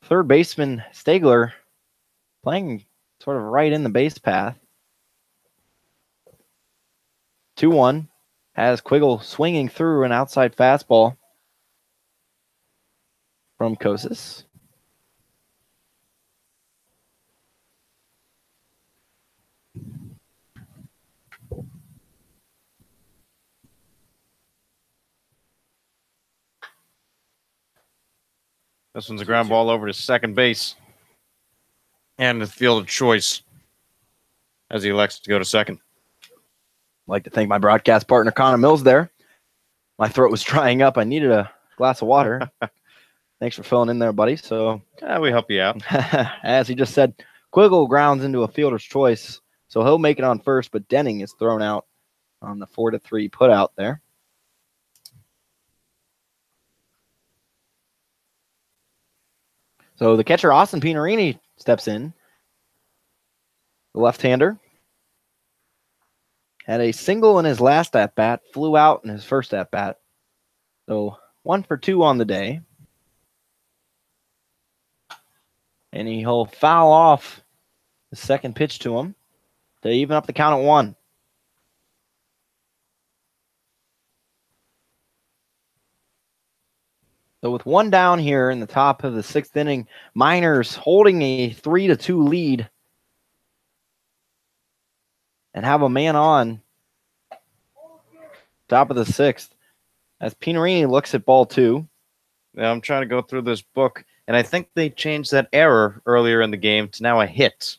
Third baseman Stegler playing sort of right in the base path. 2-1 has Quiggle swinging through an outside fastball from Kosis. This one's a ground ball over to second base. And the field of choice as he elects to go to second. I'd like to thank my broadcast partner, Connor Mills, there. My throat was drying up. I needed a glass of water. Thanks for filling in there, buddy. So we help you out. As he just said, Quiggle grounds into a fielder's choice. So he'll make it on first, but Denning is thrown out on the 4-3 put out there. So the catcher, Austin Pinarini, steps in. The left-hander had a single in his last at-bat, flew out in his first at-bat. So 1 for 2 on the day. And he'll foul off the second pitch to him to even up the count at 1. So with 1 down here in the top of the 6th inning, Miners holding a 3-2 lead and have a man on top of the 6th as Pinarini looks at ball 2. Now I'm trying to go through this book, and I think they changed that error earlier in the game to now a hit.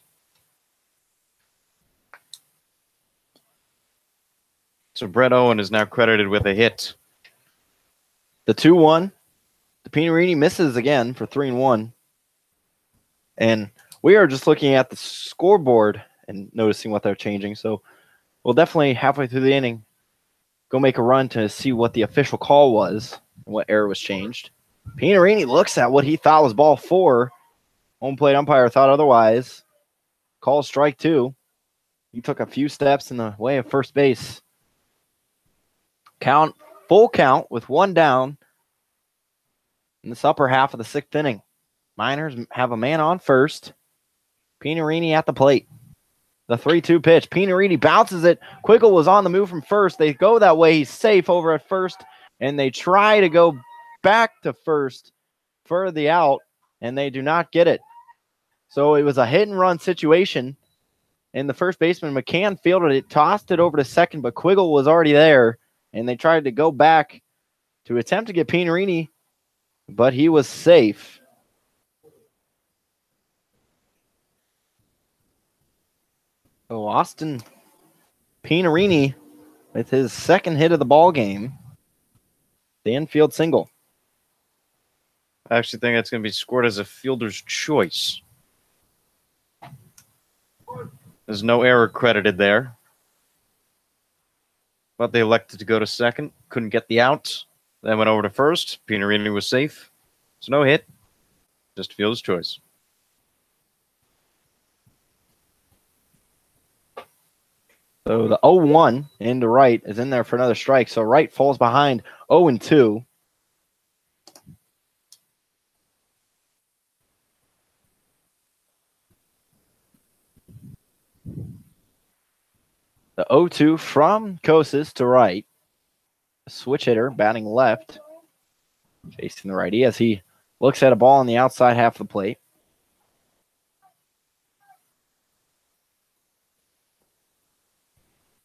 So Brett Owen is now credited with a hit. The 2-1. The Pinarini misses again for 3-1. And we are just looking at the scoreboard and noticing what they're changing. So We'll definitely halfway through the inning go make a run to see what the official call was and what error was changed. Pinarini looks at what he thought was ball 4. Home plate umpire thought otherwise. Call strike 2. He took a few steps in the way of first base. Full count with 1 down in this upper half of the 6th inning. Miners have a man on first. Pinarini at the plate. The 3-2 pitch. Pinarini bounces it. Quiggle was on the move from first. They go that way. He's safe over at first, and they try to go back to first for the out, and they do not get it. So it was a hit-and-run situation, and the first baseman, McCann, fielded it, tossed it over to second, but Quiggle was already there, and they tried to go back to attempt to get Pinarini, but he was safe. So Austin Pinarini with his second hit of the ball game, the infield single. I actually think that's going to be scored as a fielder's choice. There's no error credited there. But they elected to go to second. Couldn't get the out. Then went over to first. Pinarini was safe. So no hit. Just fielder's choice. So the 0-1 into right is in there for another strike. So right falls behind 0-2. The 0-2 from Kosas to right. A switch hitter batting left. Facing the righty as he looks at a ball on the outside half of the plate.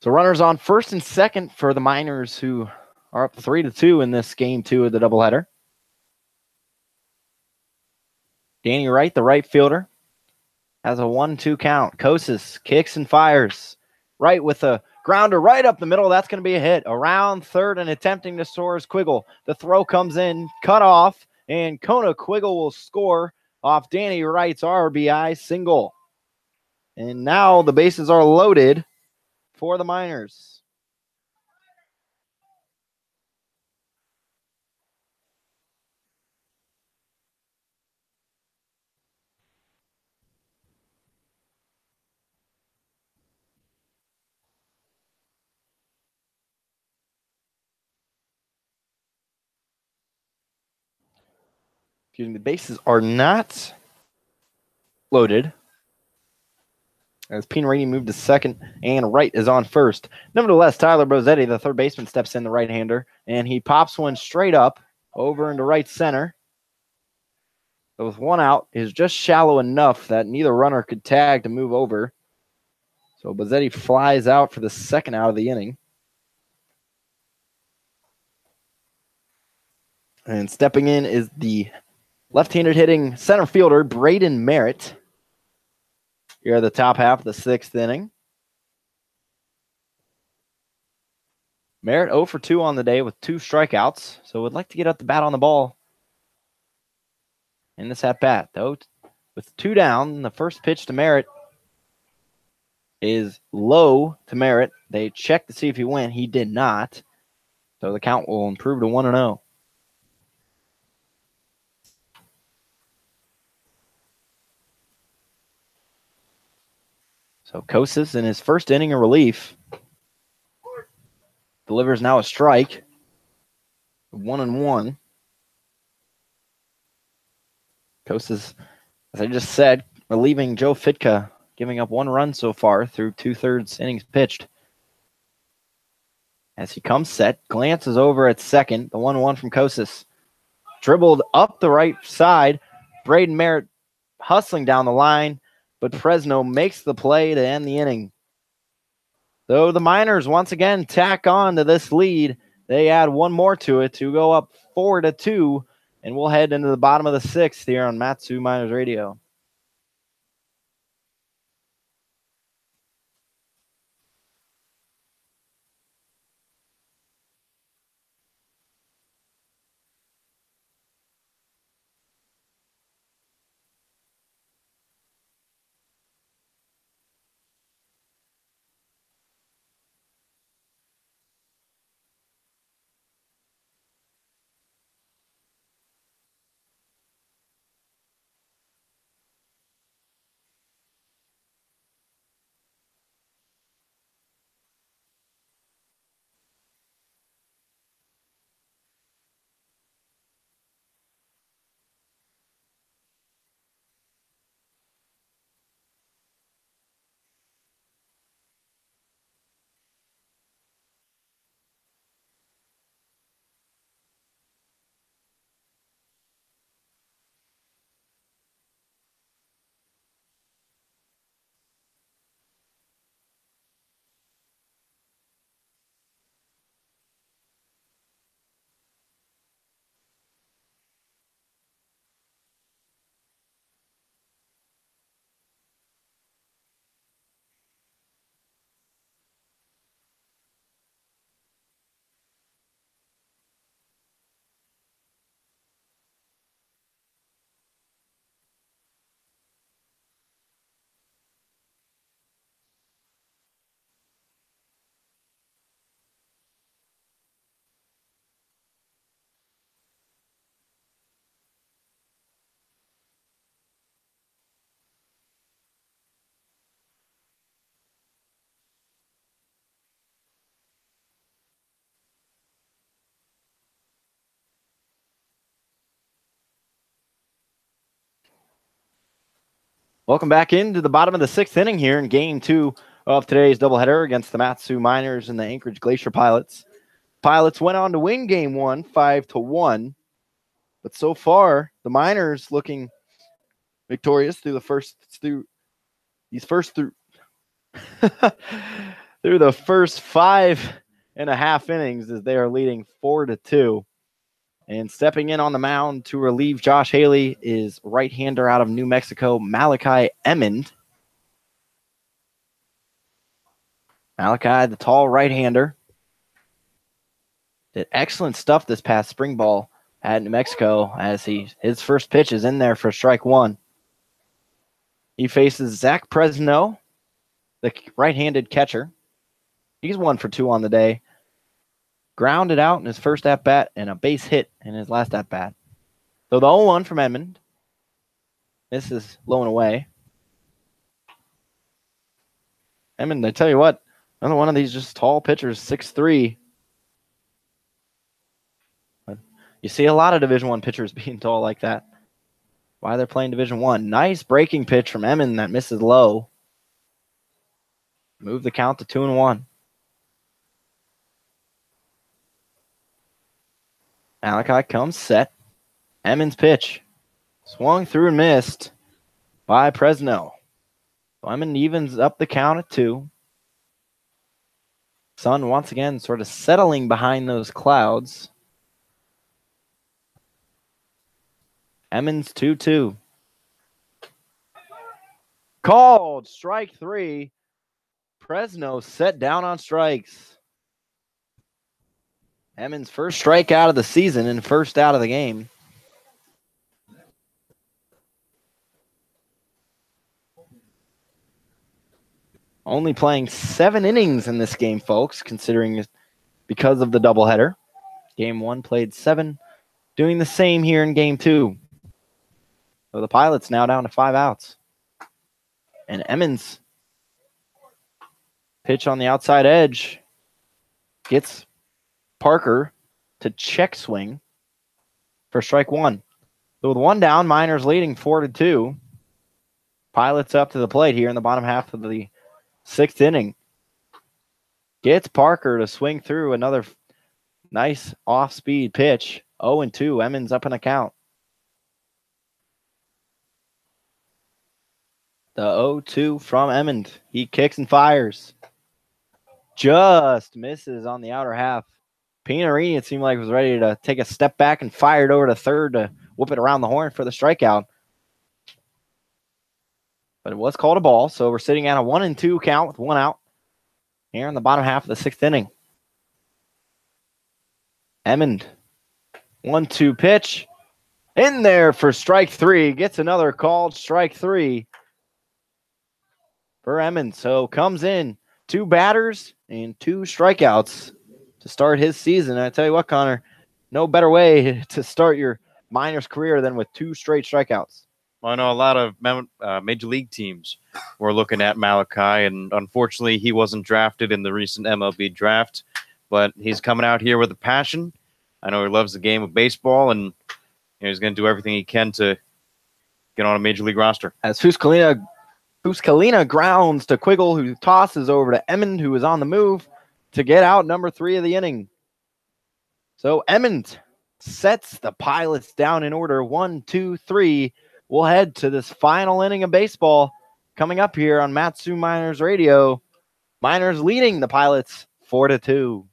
So runners on first and second for the Miners, who are up 3-2 in this game 2 of the doubleheader. Danny Wright, the right fielder, has a 1-2 count. Kosas kicks and fires. Wright with a grounder right up the middle. That's going to be a hit. Around third and attempting to soar is Quiggle. The throw comes in, cut off, and Kona Quiggle will score off Danny Wright's RBI single. And now the bases are loaded for the Miners. Excuse me, the bases are not loaded as Pinarini moved to second and Wright is on first. Nevertheless, Tyler Bozetti, the third baseman, steps in, the right-hander, and he pops one straight up over into right center. So with 1 out, is just shallow enough that neither runner could tag to move over. So Bozetti flies out for the second out of the inning. And stepping in is the left-handed hitting center fielder, Braden Merritt. Here are the top half of the 6th inning. Merritt 0 for 2 on the day with 2 strikeouts. So would like to get up the bat on the ball in this at-bat. Though with 2 down, the first pitch to Merritt is low to Merritt. They checked to see if he went. He did not. So the count will improve to 1-0. So Kosas in his first inning of relief delivers now a strike. 1-1. Kosas, as I just said, relieving Joe Fitka, giving up 1 run so far through 2/3 innings pitched. As he comes set, glances over at second, the 1-1 from Kosas. Dribbled up the right side. Braden Merritt hustling down the line, but Fresno makes the play to end the inning. Though the Miners once again tack on to this lead, they add 1 more to it to go up 4-2, and we'll head into the bottom of the 6th here on Matsu Miners Radio. Welcome back into the bottom of the sixth inning here in game 2 of today's doubleheader against the Matsu Miners and the Anchorage Glacier Pilots. Pilots went on to win game 1, 5-1. But so far, the Miners looking victorious through the first 5.5 innings as they are leading 4-2. And stepping in on the mound to relieve Josh Haley is right-hander out of New Mexico, Malachi Emmond. Malachi, the tall right-hander, did excellent stuff this past spring ball at New Mexico as his first pitch is in there for strike 1. He faces Zach Presno, the right-handed catcher. He's 1 for 2 on the day. Grounded out in his first at-bat and a base hit in his last at-bat. So the 0-1 from Edmond. This is low and away. Edmond, I tell you what, another one of these just tall pitchers, 6'3". But you see a lot of Division I pitchers being tall like that. Why they're playing Division I. Nice breaking pitch from Edmond that misses low. Move the count to 2-1. Malachi comes set. Emmons pitch. Swung through and missed by Presno. Emmons evens up the count at 2. Sun once again sort of settling behind those clouds. Emmons 2-2. Called strike 3. Presno set down on strikes. Emmons' first strikeout of the season and first out of the game. Only playing 7 innings in this game, folks, considering because of the doubleheader. Game 1 played 7. Doing the same here in game 2. So the Pilots now down to 5 outs. And Emmons pitch on the outside edge. Gets Parker to check swing for strike 1. So with 1 down, Miners leading 4-2. Pilots up to the plate here in the bottom half of the 6th inning. Gets Parker to swing through another nice off-speed pitch. 0-2. Emmons up in a count. The 0-2 from Emmond. He kicks and fires. Just misses on the outer half. Pinarini, it seemed like, was ready to take a step back and fired over to third to whoop it around the horn for the strikeout. But it was called a ball, so we're sitting at a 1-2 count with 1 out here in the bottom half of the 6th inning. Emmond, 1-2 pitch. In there for strike 3. Gets another called strike 3 for Emmond. So comes in 2 batters and 2 strikeouts to start his season. And I tell you what, Connor, no better way to start your Miners career than with 2 straight strikeouts. I know a lot of major league teams were looking at Malachi, and unfortunately he wasn't drafted in the recent MLB draft, but he's coming out here with a passion. I know he loves the game of baseball, and he's going to do everything he can to get on a major league roster. As Fuskalina grounds to Quiggle, who tosses over to Emmond, who is on the move to get out number 3 of the inning. So Emmond sets the Pilots down in order 1, 2, 3. We'll head to this final inning of baseball coming up here on Matsu Miners Radio. Miners leading the Pilots 4-2.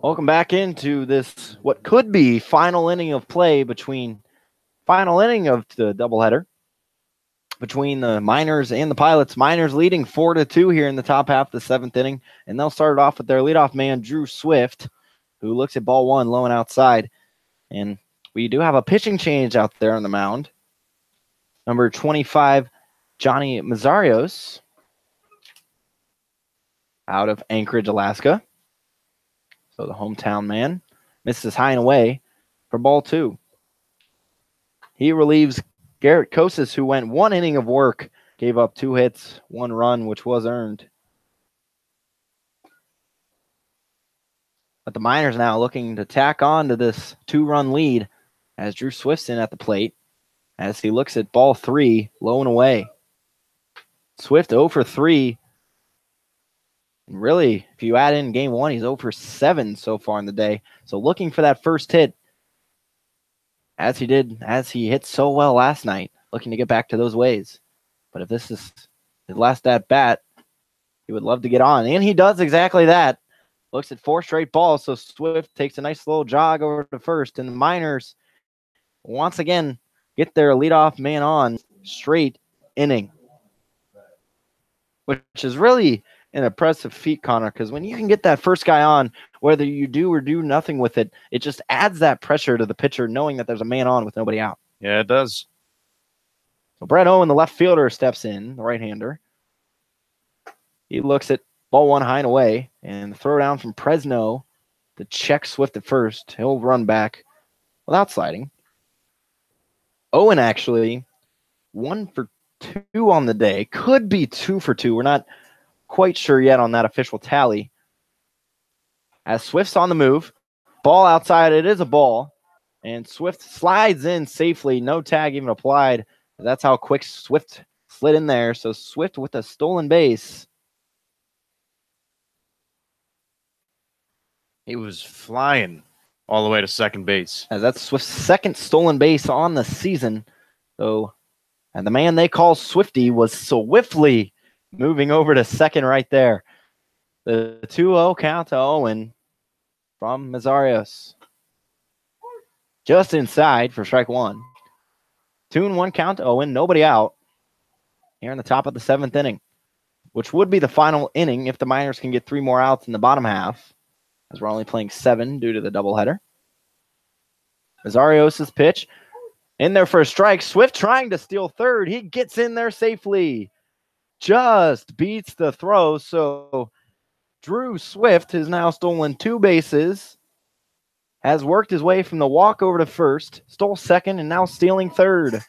Welcome back into this, what could be final inning of play final inning of the doubleheader between the Miners and the Pilots. Miners leading 4-2 here in the top half of the seventh inning, and they'll start it off with their leadoff man, Drew Swift, who looks at ball one, low and outside. And we do have a pitching change out there on the mound. Number 25, Johnny Mazzarios, out of Anchorage, Alaska. So the hometown man misses high and away for ball two. He relieves Garrett Kosas, who went one inning of work, gave up 2 hits, 1 run, which was earned. But the Miners now looking to tack on to this 2-run lead as Drew Swift's in at the plate as he looks at ball 3, low and away. Swift 0 for 3. And really, if you add in game 1, he's 0 for 7 so far in the day. So looking for that first hit as he hit so well last night, looking to get back to those ways. But if this is his last at bat, he would love to get on. And he does exactly that. Looks at 4 straight balls, so Swift takes a nice little jog over to first. And the Miners, once again, get their leadoff man on straight inning, which is really an impressive feat, Connor, because when you can get that first guy on, whether you do or do nothing with it, it just adds that pressure to the pitcher knowing that there's a man on with nobody out. Yeah, it does. So Brett Owen, the left fielder, steps in, the right-hander. He looks at ball 1 high and away, and the throw down from Presno to check Swift at first. He'll run back without sliding. Owen actually 1 for 2 on the day. Could be 2 for 2. We're not quite sure yet on that official tally. As Swift's on the move, ball outside, it is a ball, and Swift slides in safely, no tag even applied. That's how quick Swift slid in there. So Swift with a stolen base. He was flying all the way to second base. As that's Swift's second stolen base on the season. So, and the man they call Swifty was swiftly moving over to second right there. The 2-0 count to Owen from Mazzarios. Just inside for strike 1. 2-1 count to Owen. Nobody out here in the top of the 7th inning, which would be the final inning if the Miners can get 3 more outs in the bottom half, as we're only playing 7 due to the doubleheader. Mazzarios' pitch in there for a strike. Swift trying to steal third. He gets in there safely. Just beats the throw. So Drew Swift has now stolen 2 bases, has worked his way from the walk over to first, stole second, and now stealing third.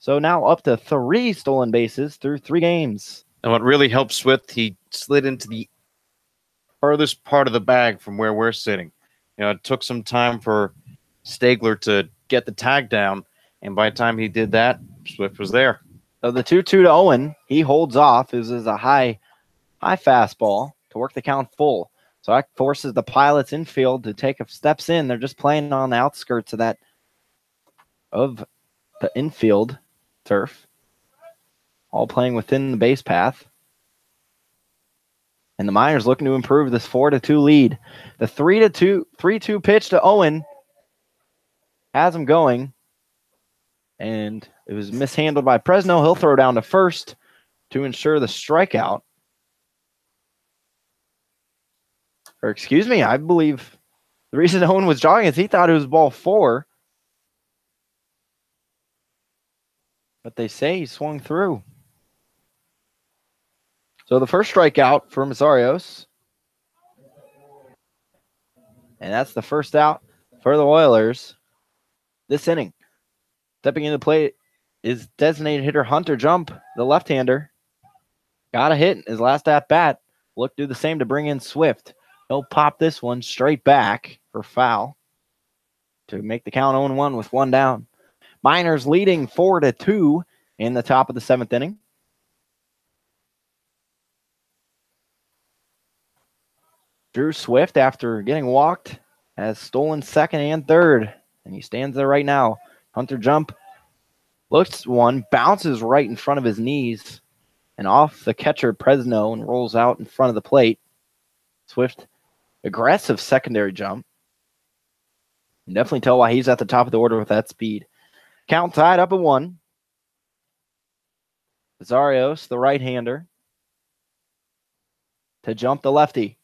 So now up to 3 stolen bases through 3 games. And what really helped Swift, he slid into the furthest part of the bag from where we're sitting. You know, it took some time for Stegler to get the tag down, and by the time he did that, Swift was there. So the 2-2 to Owen, he holds off. This is a high fastball to work the count full. So that forces the Pilots infield to take steps in. They're just playing on the outskirts of the infield turf, all playing within the base path. And the Miners looking to improve this 4-2 lead. The 3-2 pitch to Owen has him going. And it was mishandled by Presno. He'll throw down to first to ensure the strikeout. Or excuse me, I believe the reason Owen was jogging is he thought it was ball 4. But they say he swung through. So the first strikeout for Mazzarios. And that's the first out for the Oilers this inning. Stepping into play is designated hitter Hunter Jump, the left-hander. Got a hit in his last at-bat. Look to do the same to bring in Swift. He'll pop this one straight back for foul to make the count 0-1 with 1 down. Miners leading 4-2 in the top of the 7th inning. Drew Swift, after getting walked, has stolen second and third, and he stands there right now. Hunter Jump looks one, bounces right in front of his knees, and off the catcher Presno and rolls out in front of the plate. Swift Aggressive secondary jump. You can definitely tell why he's at the top of the order with that speed. Count tied up at 1. Zarios, the right-hander, to jump the lefty.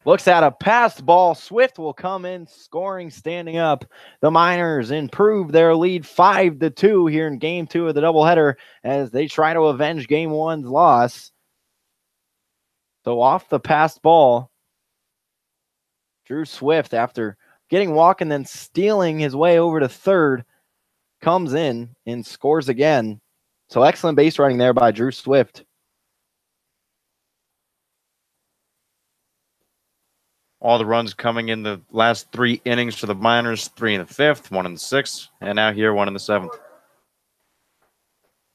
Looks at a passed ball. Swift will come in, scoring, standing up. The Miners improve their lead 5-2 here in Game 2 of the doubleheader as they try to avenge Game 1's loss. So off the passed ball, Drew Swift, after getting walk and then stealing his way over to third, comes in and scores again. So excellent base running there by Drew Swift. All the runs coming in the last 3 innings for the Miners, 3 in the 5th, 1 in the 6th, and now here 1 in the 7th.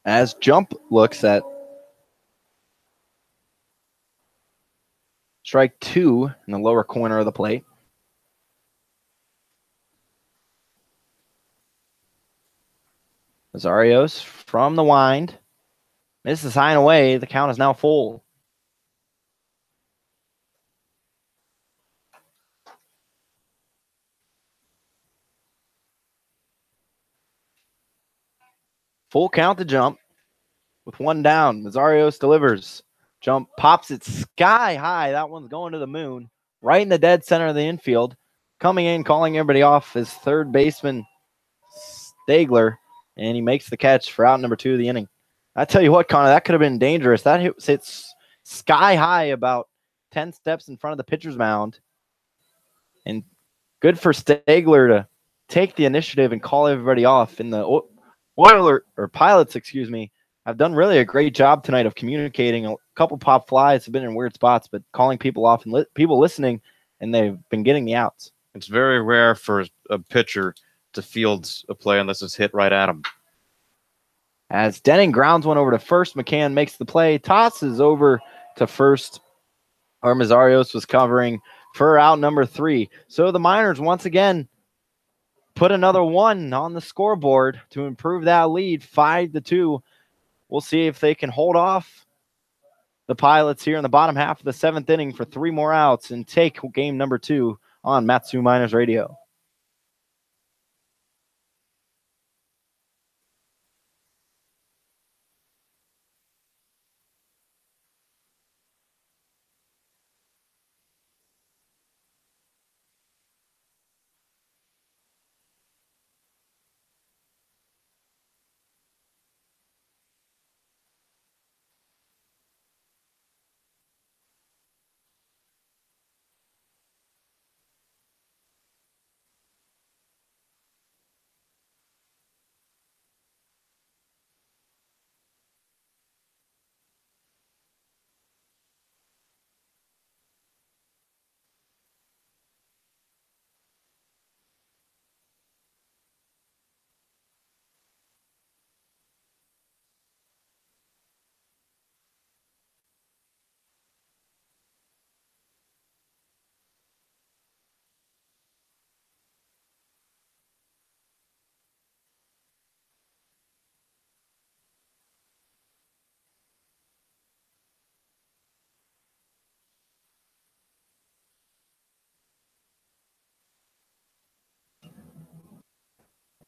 As Jump looks at strike 2 in the lower corner of the plate. Zarios from the wind. Misses high and away. The count is now full. Full count to Jump. With 1 down, Zarios delivers. Jump pops it sky high. That one's going to the moon. Right in the dead center of the infield. Coming in, calling everybody off is third baseman Stegler. And he makes the catch for out number 2 of the inning. I tell you what, Connor, that could have been dangerous. That hits sky high about 10 steps in front of the pitcher's mound. And good for Stegler to take the initiative and call everybody off. And the Pilots, have done really a great job tonight of communicating. A couple pop flies have been in weird spots, but calling people off and people listening, and they've been getting the outs. It's very rare for a pitcher to field a play unless it's hit right at him. As Denning grounds one over to first, McCann makes the play, tosses over to first. Armazarios was covering for out number 3. So the Miners once again put another 1 on the scoreboard to improve that lead 5-2. We'll see if they can hold off the Pilots here in the bottom half of the 7th inning for 3 more outs and take game number 2 on Matsu Miners Radio.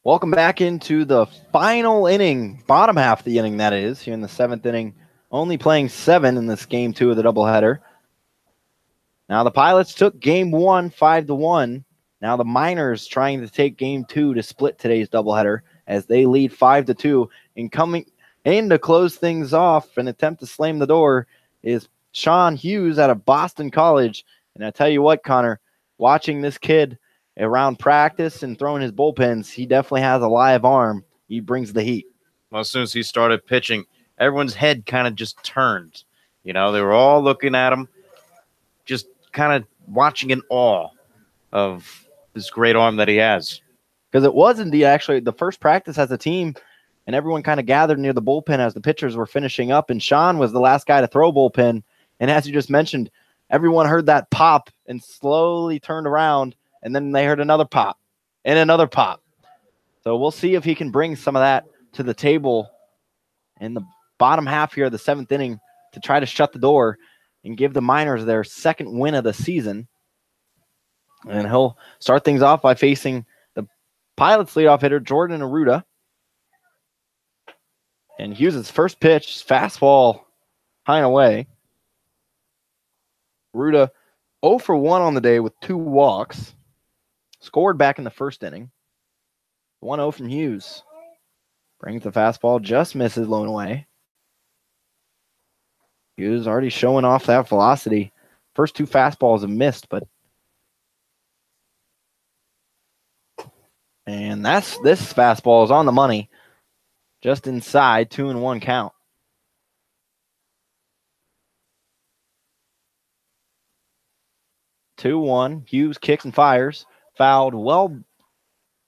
Welcome back into the final inning, bottom half of the inning, that is, here in the 7th inning. Only playing 7 in this game 2 of the doubleheader. Now the Pilots took game 1 5-1. Now the Miners trying to take game 2 to split today's doubleheader as they lead 5-2. And coming in to close things off, an attempt to slam the door, is Sean Hughes out of Boston College. And I tell you what, Connor, watching this kid around practice and throwing his bullpens, he definitely has a live arm. He brings the heat. Well, as soon as he started pitching, everyone's head kind of just turned. You know, they were all looking at him, just kind of watching in awe of this great arm that he has. Because it was indeed actually the first practice as a team, and everyone kind of gathered near the bullpen as the pitchers were finishing up, and Sean was the last guy to throw a bullpen. And as you just mentioned, everyone heard that pop and slowly turned around, and then they heard another pop and another pop. So we'll see if he can bring some of that to the table in the bottom half here of the 7th inning to try to shut the door and give the Miners their 2nd win of the season. And he'll start things off by facing the Pilots leadoff hitter, Jordan Aruda. And Hughes' first pitch, fastball, high and away. Aruda 0 for 1 on the day with 2 walks. Scored back in the first inning. 1-0 from Hughes. Brings the fastball, just misses, low and away. Hughes already showing off that velocity. First 2 fastballs have missed, but and this fastball is on the money. Just inside, 2-1 count. Two one. Hughes kicks and fires. Fouled well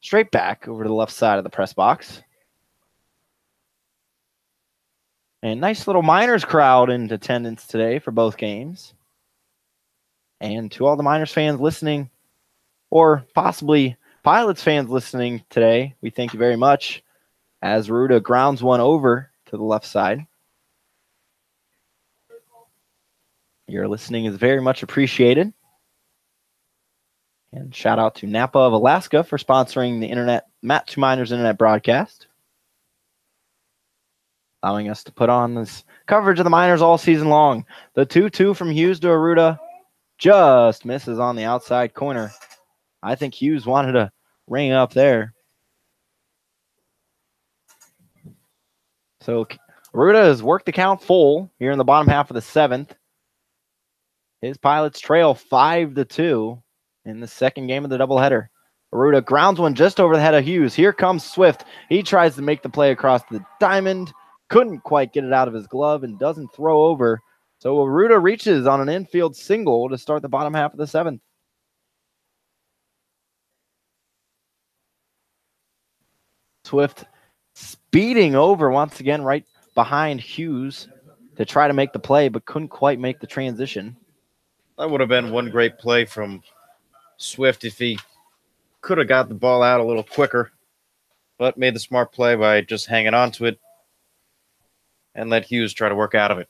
straight back over to the left side of the press box. And nice little Miners crowd in attendance today for both games. And to all the Miners fans listening, or possibly Pilots fans listening today, we thank you very much as Aruda grounds one over to the left side. Your listening is very much appreciated. And shout out to Napa of Alaska for sponsoring the Mat 2 Miners internet broadcast, allowing us to put on this coverage of the Miners all season long. The 2-2 from Hughes to Aruda just misses on the outside corner. I think Hughes wanted to ring up there. So Aruda has worked the count full here in the bottom half of the 7th. His Pilots trail 5-2 in the second game of the doubleheader. Aruda grounds one just over the head of Hughes. Here comes Swift. He tries to make the play across the diamond. Couldn't quite get it out of his glove and doesn't throw over. So Aruda reaches on an infield single to start the bottom half of the 7th. Swift speeding over once again right behind Hughes to try to make the play, but couldn't quite make the transition. That would have been one great play from Swift if he could have got the ball out a little quicker, but made the smart play by just hanging on to it and let Hughes try to work out of it.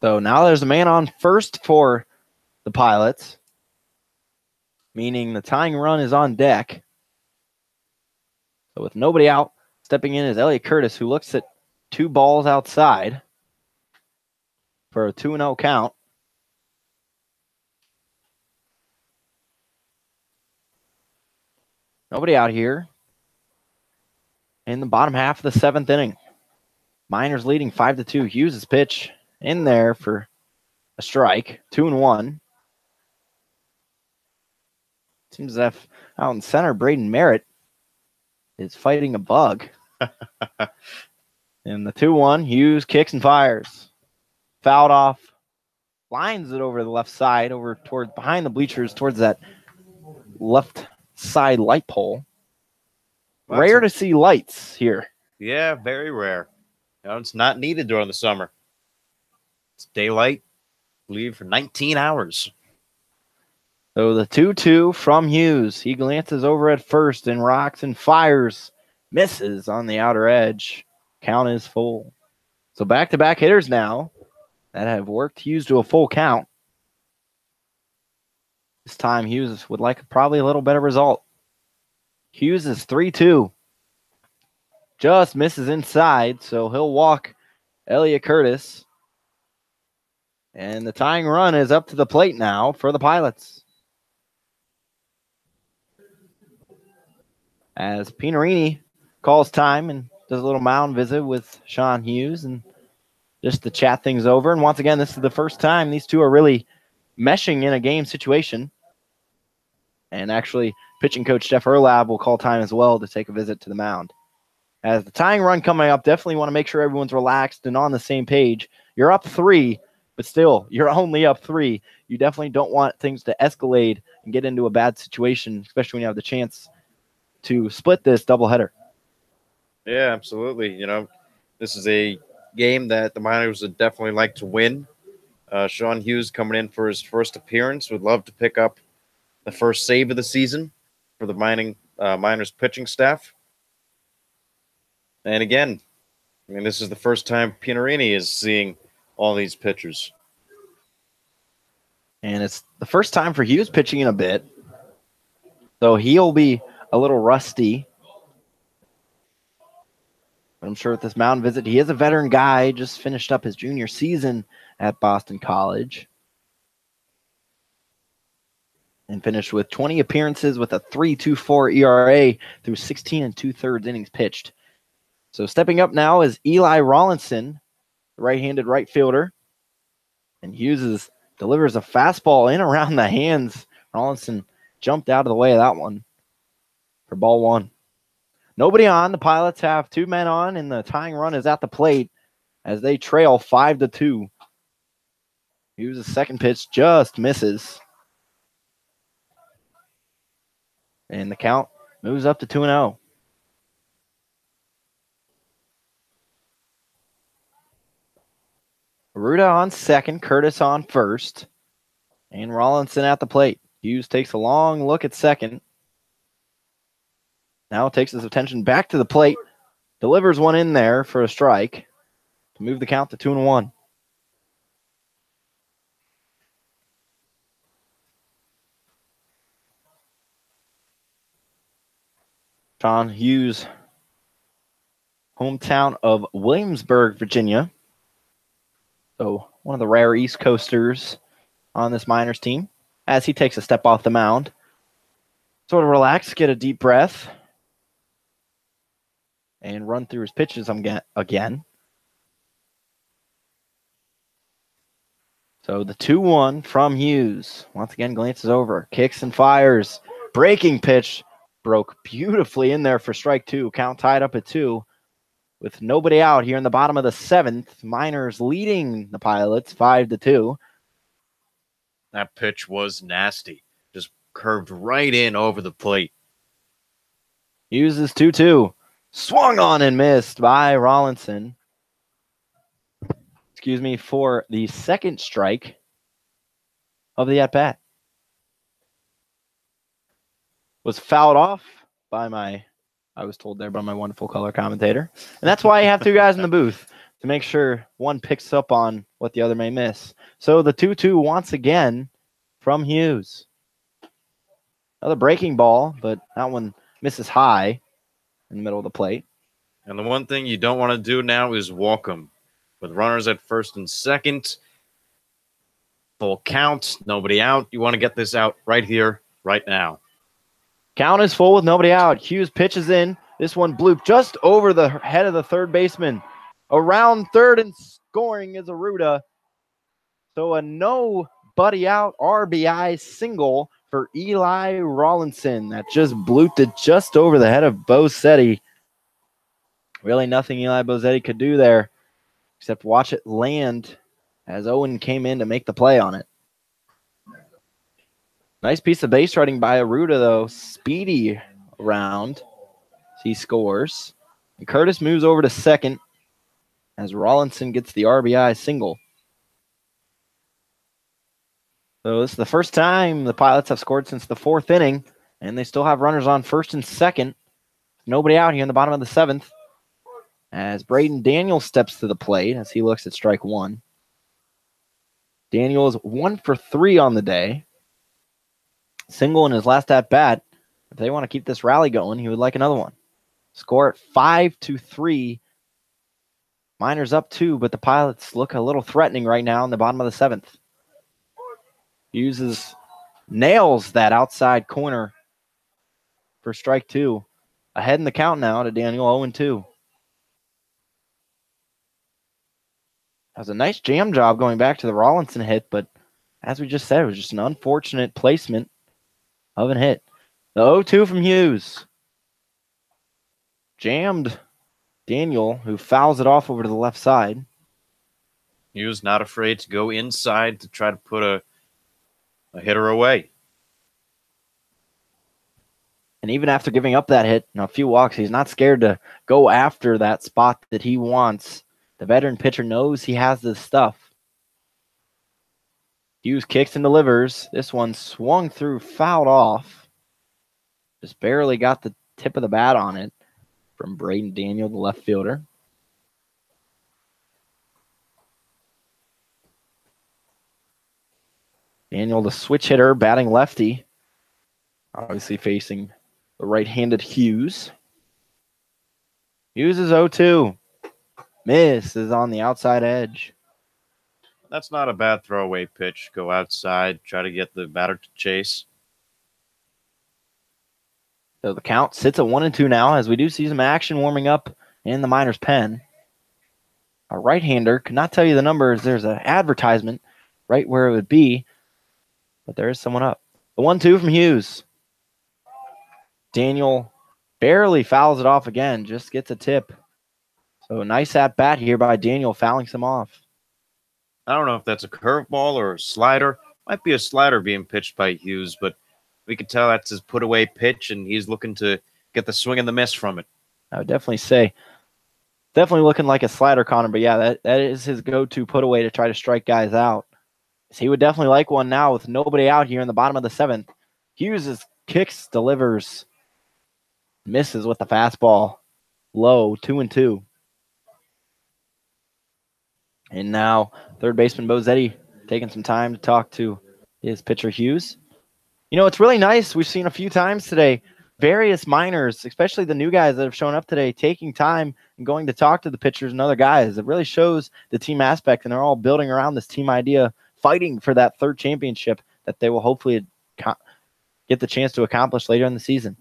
So now there's a man on first for the Pilots, meaning the tying run is on deck. So with nobody out, stepping in is Elliot Curtis, who looks at 2 balls outside for a 2-0 count. Nobody out here in the bottom half of the 7th inning. Miners leading 5-2. Hughes' pitch in there for a strike. 2-1. Seems as if out in center, Braden Merritt is fighting a bug. And the 2-1, Hughes kicks and fires. Fouled off. Lines it over the left side, over toward behind the bleachers, towards that left side light pole. Rare to see lights here. Yeah, very rare. It's not needed during the summer. It's daylight, I believe, for 19 hours. So the 2-2 from Hughes. He glances over at first and rocks and fires. Misses on the outer edge. Count is full. So back-to-back hitters now that have worked Hughes to a full count. This time Hughes would like probably a little better result. Hughes is 3-2. Just misses inside, so he'll walk Elliot Curtis. And the tying run is up to the plate now for the Pilots. As Pinarini calls time and does a little mound visit with Sean Hughes and just to chat things over. And once again, this is the first time these two are really meshing in a game situation. And actually, pitching coach Jeff Erlab will call time as well to take a visit to the mound. As the tying run coming up, definitely want to make sure everyone's relaxed and on the same page. You're up 3, but still, you're only up 3. You definitely don't want things to escalate and get into a bad situation, especially when you have the chance to split this doubleheader. Yeah, absolutely. This is a game that the Miners would definitely like to win. Sean Hughes coming in for his first appearance would love to pick up the first save of the season for the Miners pitching staff. And again, this is the first time Pinarini is seeing all these pitchers. And And it's the first time for Hughes pitching in a bit. So he'll be a little rusty. But I'm sure with this mound visit, he is a veteran guy, just finished up his junior season at Boston College. And finished with 20 appearances with a 3.24 ERA through 16 2/3 innings pitched. So stepping up now is Eli Rollinson, the right-handed right fielder. And Hughes delivers a fastball in around the hands. Rollinson jumped out of the way of that one for ball one. Nobody on. The Pilots have 2 men on, and the tying run is at the plate as they trail 5-2. Hughes' second pitch just misses. And the count moves up to 2-0. Ruda on second, Curtis on first, and Rollinson at the plate. Hughes takes a long look at second. Now takes his attention back to the plate, delivers one in there for a strike to move the count to 2-1. John Hughes, hometown of Williamsburg, Virginia. So one of the rare East Coasters on this Miners team as he takes a step off the mound. Sort of relax, get a deep breath, and run through his pitches again. So the 2-1 from Hughes. Once again, glances over, kicks and fires. Breaking pitch broke beautifully in there for strike 2. Count tied up at 2. With nobody out here in the bottom of the 7th, Miners leading the Pilots 5-2. That pitch was nasty. Just curved right in over the plate. Hughes is 2-2. Swung on and missed by Rollinson. For the second strike of the at-bat. Was fouled off by I was told there by my wonderful color commentator. And that's why you have 2 guys in the booth, to make sure one picks up on what the other may miss. So the 2-2 once again from Hughes. Another breaking ball, but that one misses high in the middle of the plate. And the one thing you don't want to do now is walk him. With runners at first and second, full count, nobody out. You want to get this out right here, right now. Count is full with nobody out. Hughes pitches in. This one blooped just over the head of the third baseman. Around third and scoring is Aruda. So a nobody out RBI single for Eli Rollinson. That just blooped it just over the head of Bosetti. Really nothing Eli Bosetti could do there except watch it land as Owen came in to make the play on it. Nice piece of base running by Aruda, though. Speedy around. He scores. And Curtis moves over to second as Rollinson gets the RBI single. So this is the first time the Pilots have scored since the 4th inning, and they still have runners on first and second. Nobody out here in the bottom of the 7th as Braden Daniel steps to the plate as he looks at strike 1. Daniel is 1 for 3 on the day. Single in his last at-bat. If they want to keep this rally going, he would like another one. Score at 5-3. Miners up 2, but the Pilots look a little threatening right now in the bottom of the 7th. Nails that outside corner for strike 2. Ahead in the count now to Daniel, 0-2. That was a nice jam job going back to the Rollinson hit, but as we just said, it was just an unfortunate placement of a hit. The 0-2 from Hughes. Jammed Daniel, who fouls it off over to the left side. Hughes not afraid to go inside to try to put a hitter away. And even after giving up that hit and a few walks, he's not scared to go after that spot that he wants. The veteran pitcher knows he has this stuff. Hughes kicks and delivers. This one swung through, fouled off. Just barely got the tip of the bat on it from Braden Daniel, the left fielder. Daniel, the switch hitter, batting lefty. Obviously facing the right-handed Hughes. Hughes is 0-2. Miss is on the outside edge. That's not a bad throwaway pitch. Go outside, try to get the batter to chase. So the count sits at 1-2 now as we do see some action warming up in the Miners' pen. A right-hander could not tell you the numbers. There's an advertisement right where it would be, but there is someone up. The 1-2 from Hughes. Daniel barely fouls it off again, just gets a tip. So nice at bat here by Daniel, fouling some off. I don't know if that's a curveball or a slider. Might be a slider being pitched by Hughes, but we can tell that's his put-away pitch, and he's looking to get the swing and the miss from it. I would definitely say, definitely looking like a slider, Connor, but yeah, that is his go-to put-away to try to strike guys out. He would definitely like one now with nobody out here in the bottom of the 7th. Hughes' kicks, delivers, misses with the fastball. Low, 2-2. And now third baseman Bozetti taking some time to talk to his pitcher Hughes. You know, it's really nice. We've seen a few times today, various minors, especially the new guys that have shown up today, taking time and going to talk to the pitchers and other guys. It really shows the team aspect, and they're all building around this team idea, fighting for that third championship that they will hopefully get the chance to accomplish later in the season.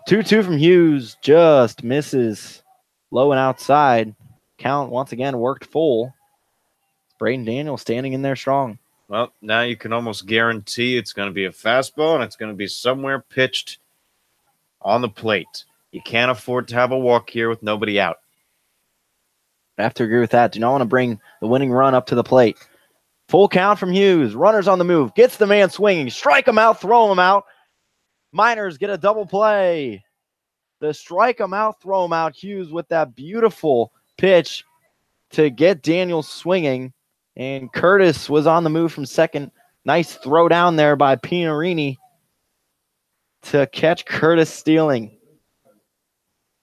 2-2 from Hughes, just misses low and outside. Count once again worked full. Braden Daniel standing in there strong. Well, now you can almost guarantee it's going to be a fastball, and it's going to be somewhere pitched on the plate. You can't afford to have a walk here with nobody out. I have to agree with that. Do not want to bring the winning run up to the plate. Full count from Hughes. Runners on the move. Gets the man swinging. Strike him out. Throw him out. Miners get a double play. The strike him out, throw him out. Hughes with that beautiful pitch to get Daniel swinging. And Curtis was on the move from second. Nice throw down there by Pinarini to catch Curtis stealing.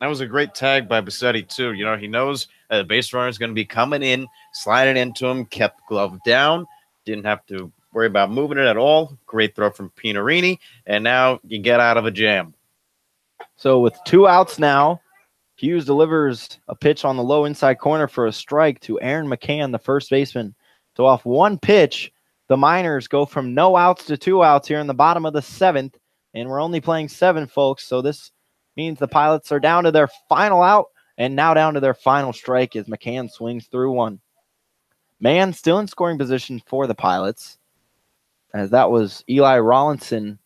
That was a great tag by Bassetti, too. You know, he knows the base runner is going to be coming in, sliding into him, kept the glove down, didn't have to worry about moving it at all. Great throw from Pinarini, and now you get out of a jam. So with 2 outs now, Hughes delivers a pitch on the low inside corner for a strike to Aaron McCann, the first baseman. So off one pitch, the Miners go from no outs to 2 outs here in the bottom of the 7th, and we're only playing 7, folks. So this means the Pilots are down to their final out and now down to their final strike as McCann swings through one. Man still in scoring position for the Pilots, as that was Eli Rollinson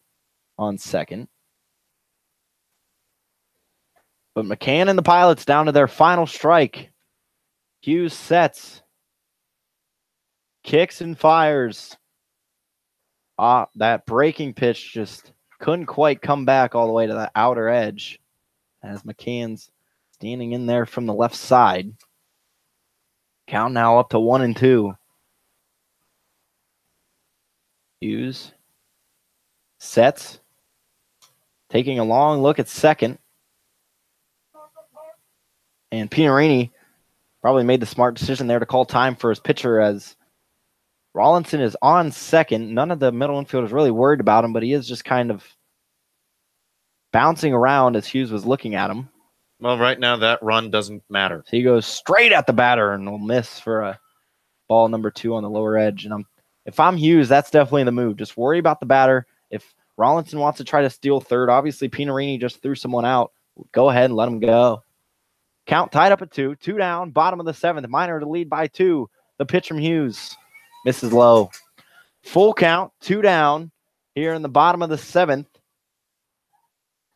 on second. But McCann and the Pilots down to their final strike. Hughes sets. Kicks and fires. That breaking pitch just couldn't quite come back all the way to the outer edge as McCann's standing in there from the left side. Count now up to 1-2. Hughes sets. Taking a long look at second. And Pinarini probably made the smart decision there to call time for his pitcher as Rollinson is on second. None of the middle infielders really worried about him, but he is just kind of bouncing around as Hughes was looking at him. Well, right now that run doesn't matter. So he goes straight at the batter and will miss for a ball number 2 on the lower edge. And if I'm Hughes, that's definitely the move. Just worry about the batter. If Rollinson wants to try to steal third, obviously Pinarini just threw someone out. Go ahead and let him go. Count tied up at 2. 2 down, bottom of the 7th. Miner to lead by 2. The pitch from Hughes misses low. Full count, 2 down here in the bottom of the 7th.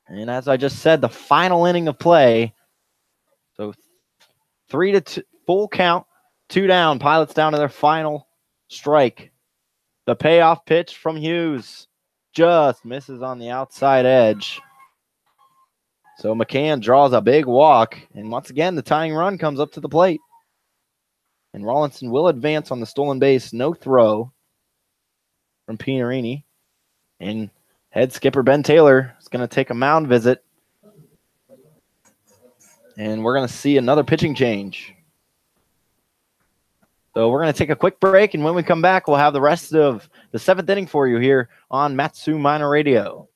And as I just said, the final inning of play. So 3-2, full count, 2 down. Pilots down to their final strike. The payoff pitch from Hughes just misses on the outside edge. So McCann draws a big walk. And once again, the tying run comes up to the plate. And Rollinson will advance on the stolen base. No throw from Pinarini. And head skipper Ben Taylor is going to take a mound visit. And we're going to see another pitching change. So we're going to take a quick break, and when we come back, we'll have the rest of the 7th inning for you here on Matsu Minor Radio.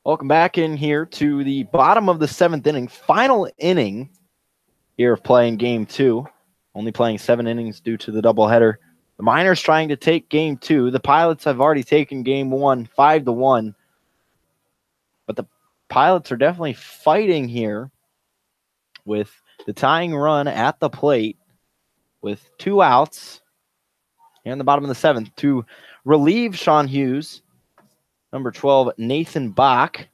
Welcome back in here to the bottom of the 7th inning, final inning here of playing game 2. Only playing 7 innings due to the doubleheader. The Miners trying to take game 2. The Pilots have already taken game 1, 5-1. But the Pilots are definitely fighting here with the tying run at the plate with 2 outs here in the bottom of the 7th to relieve Sean Hughes. Number 12, Nathan Bach,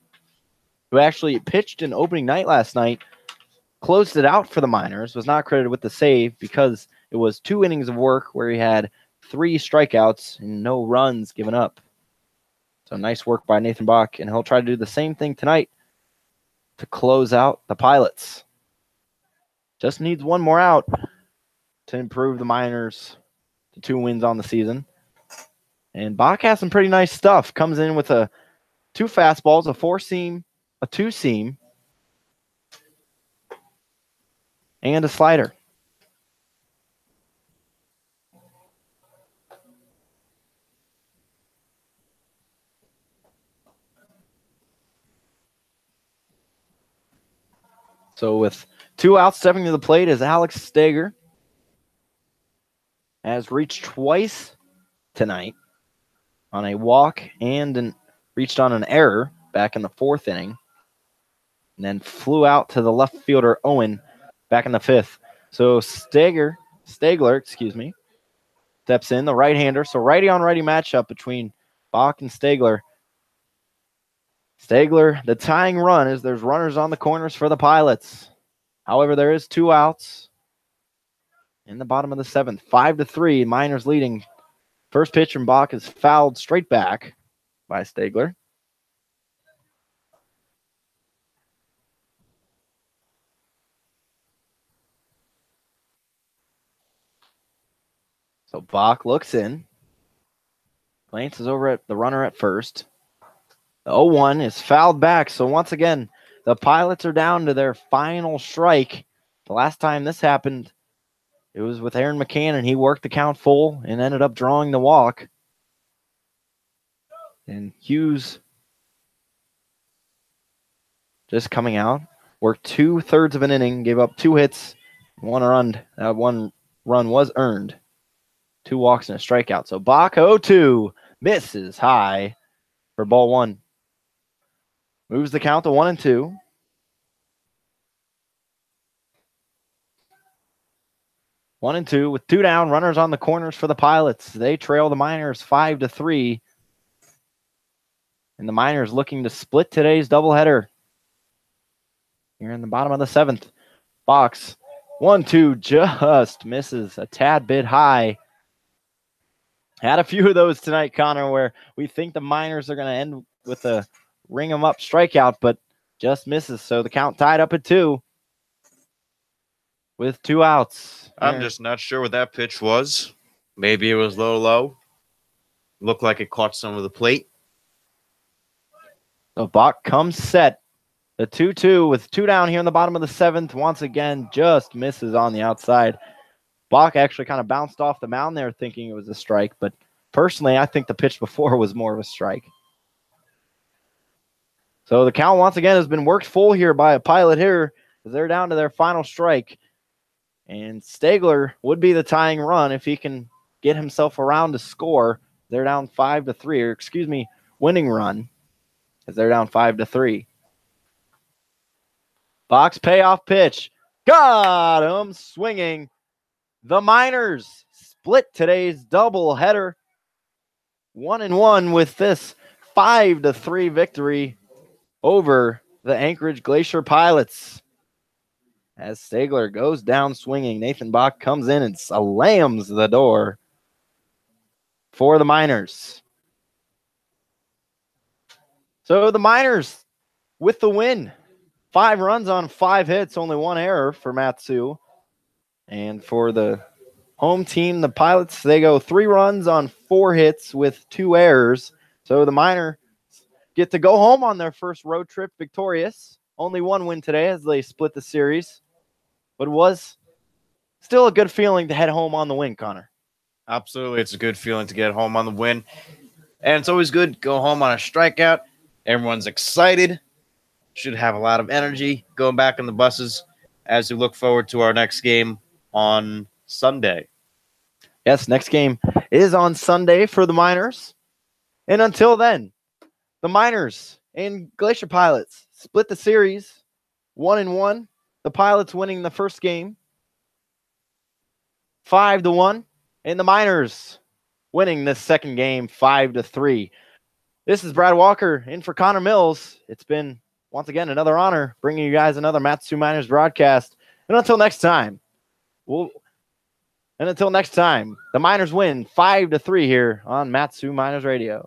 who actually pitched in opening night last night, closed it out for the Miners, was not credited with the save because it was 2 innings of work where he had 3 strikeouts and no runs given up. So nice work by Nathan Bach, and he'll try to do the same thing tonight to close out the Pilots. Just needs 1 more out to improve the Miners to 2 wins on the season. And Bach has some pretty nice stuff. Comes in with 2 fastballs, a 4-seam, a 2-seam, and a slider. So with 2 outs, stepping to the plate is Alex Steger. Has reached twice tonight on a walk and reached on an error back in the 4th inning. And then flew out to the left fielder, Owen, back in the 5th. So Stegler, steps in, the right-hander. So righty-on-righty matchup between Bach and Stegler. Stegler, the tying run is there's runners on the corners for the Pilots. However, there is 2 outs in the bottom of the 7th. 5-3, Miners leading. First pitch from Bach is fouled straight back by Stegler. So Bach looks in, glances over at the runner at first. The 0-1 is fouled back. So once again, the Pilots are down to their final strike. The last time this happened, it was with Aaron McCann, and he worked the count full and ended up drawing the walk. And Hughes just coming out, worked 2/3 of an inning, gave up 2 hits, 1 run. That 1 run was earned. 2 walks and a strikeout. So Bach 0-2 misses high for ball 1. Moves the count to 1-2. 1-2 with 2 down, runners on the corners for the Pilots. They trail the Miners 5-3. And the Miners looking to split today's doubleheader. Here in the bottom of the 7th. Box 1-2 just misses a tad bit high. Had a few of those tonight, Connor, where we think the Miners are going to end with a ring 'em up strikeout, but just misses. So the count tied up at 2 with 2 outs. I'm just not sure what that pitch was. Maybe it was low. Looked like it caught some of the plate. So Bach comes set. The 2-2 with 2 down here in the bottom of the 7th. Once again, just misses on the outside. Bach actually kind of bounced off the mound there thinking it was a strike, but personally, I think the pitch before was more of a strike. So the count once again has been worked full here by a Pilot hitter as they're down to their final strike. And Stegler would be the tying run if he can get himself around to score. They're down 5-3, or excuse me, winning run as they're down 5-3. Bach's payoff pitch. Got him swinging. The Miners split today's doubleheader. 1-1 with this 5-3 victory over the Anchorage Glacier Pilots. As Stegler goes down swinging, Nathan Bach comes in and slams the door for the Miners. So the Miners with the win. 5 runs on 5 hits, only 1 error for Matsu. And for the home team, the Pilots, they go 3 runs on 4 hits with 2 errors. So the Miners get to go home on their first road trip victorious. Only 1 win today as they split the series. But it was still a good feeling to head home on the win, Connor. Absolutely. It's a good feeling to get home on the win. And it's always good to go home on a strikeout. Everyone's excited. Should have a lot of energy going back on the buses as we look forward to our next game on Sunday. Yes, next game is on Sunday for the Miners. And until then, the Miners and Glacier Pilots split the series 1-1. The Pilots winning the first game 5-1, and the Miners winning this second game 5-3. This is Brad Walker in for Connor Mills. It's been once again another honor bringing you guys another Matsu Miners broadcast. And until next time, the Miners win 5-3 here on Matsu Miners Radio.